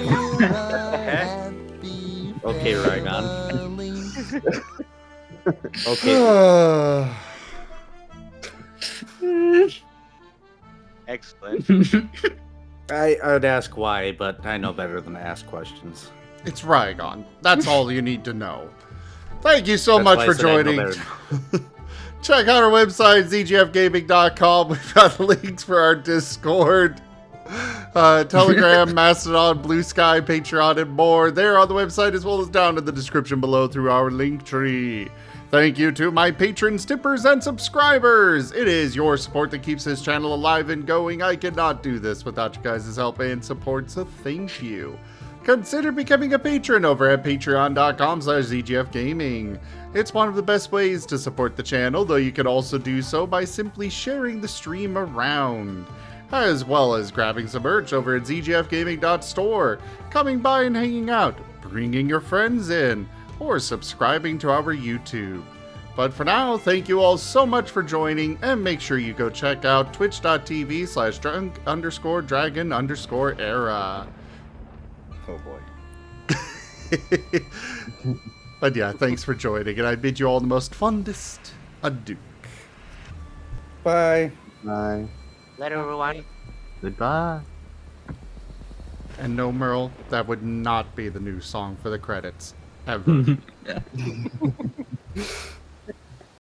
Okay, Rygon. Okay. Excellent. I would ask why, but I know better than to ask questions. It's Rygon. That's all you need to know. Thank you so That's much why I for said I know joining. better. Check out our website, zgfgaming.com. We've got links for our Discord, Telegram, Mastodon, Blue Sky, Patreon, and more. They're on the website as well as down in the description below through our link tree. Thank you to my patrons, tippers, and subscribers. It is your support that keeps this channel alive and going. I could not do this without you guys' help and support, so thank you. Consider becoming a patron over at patreon.com/zgfgaming. It's one of the best ways to support the channel, though you can also do so by simply sharing the stream around, as well as grabbing some merch over at zgfgaming.store, coming by and hanging out, bringing your friends in, or subscribing to our YouTube. But for now, thank you all so much for joining, and make sure you go check out twitch.tv/drunk_dragon_era. Oh boy. But yeah, thanks for joining, and I bid you all the most fondest adieu. Bye. Bye. Later, everyone. Goodbye. And no, Merle, that would not be the new song for the credits. Ever.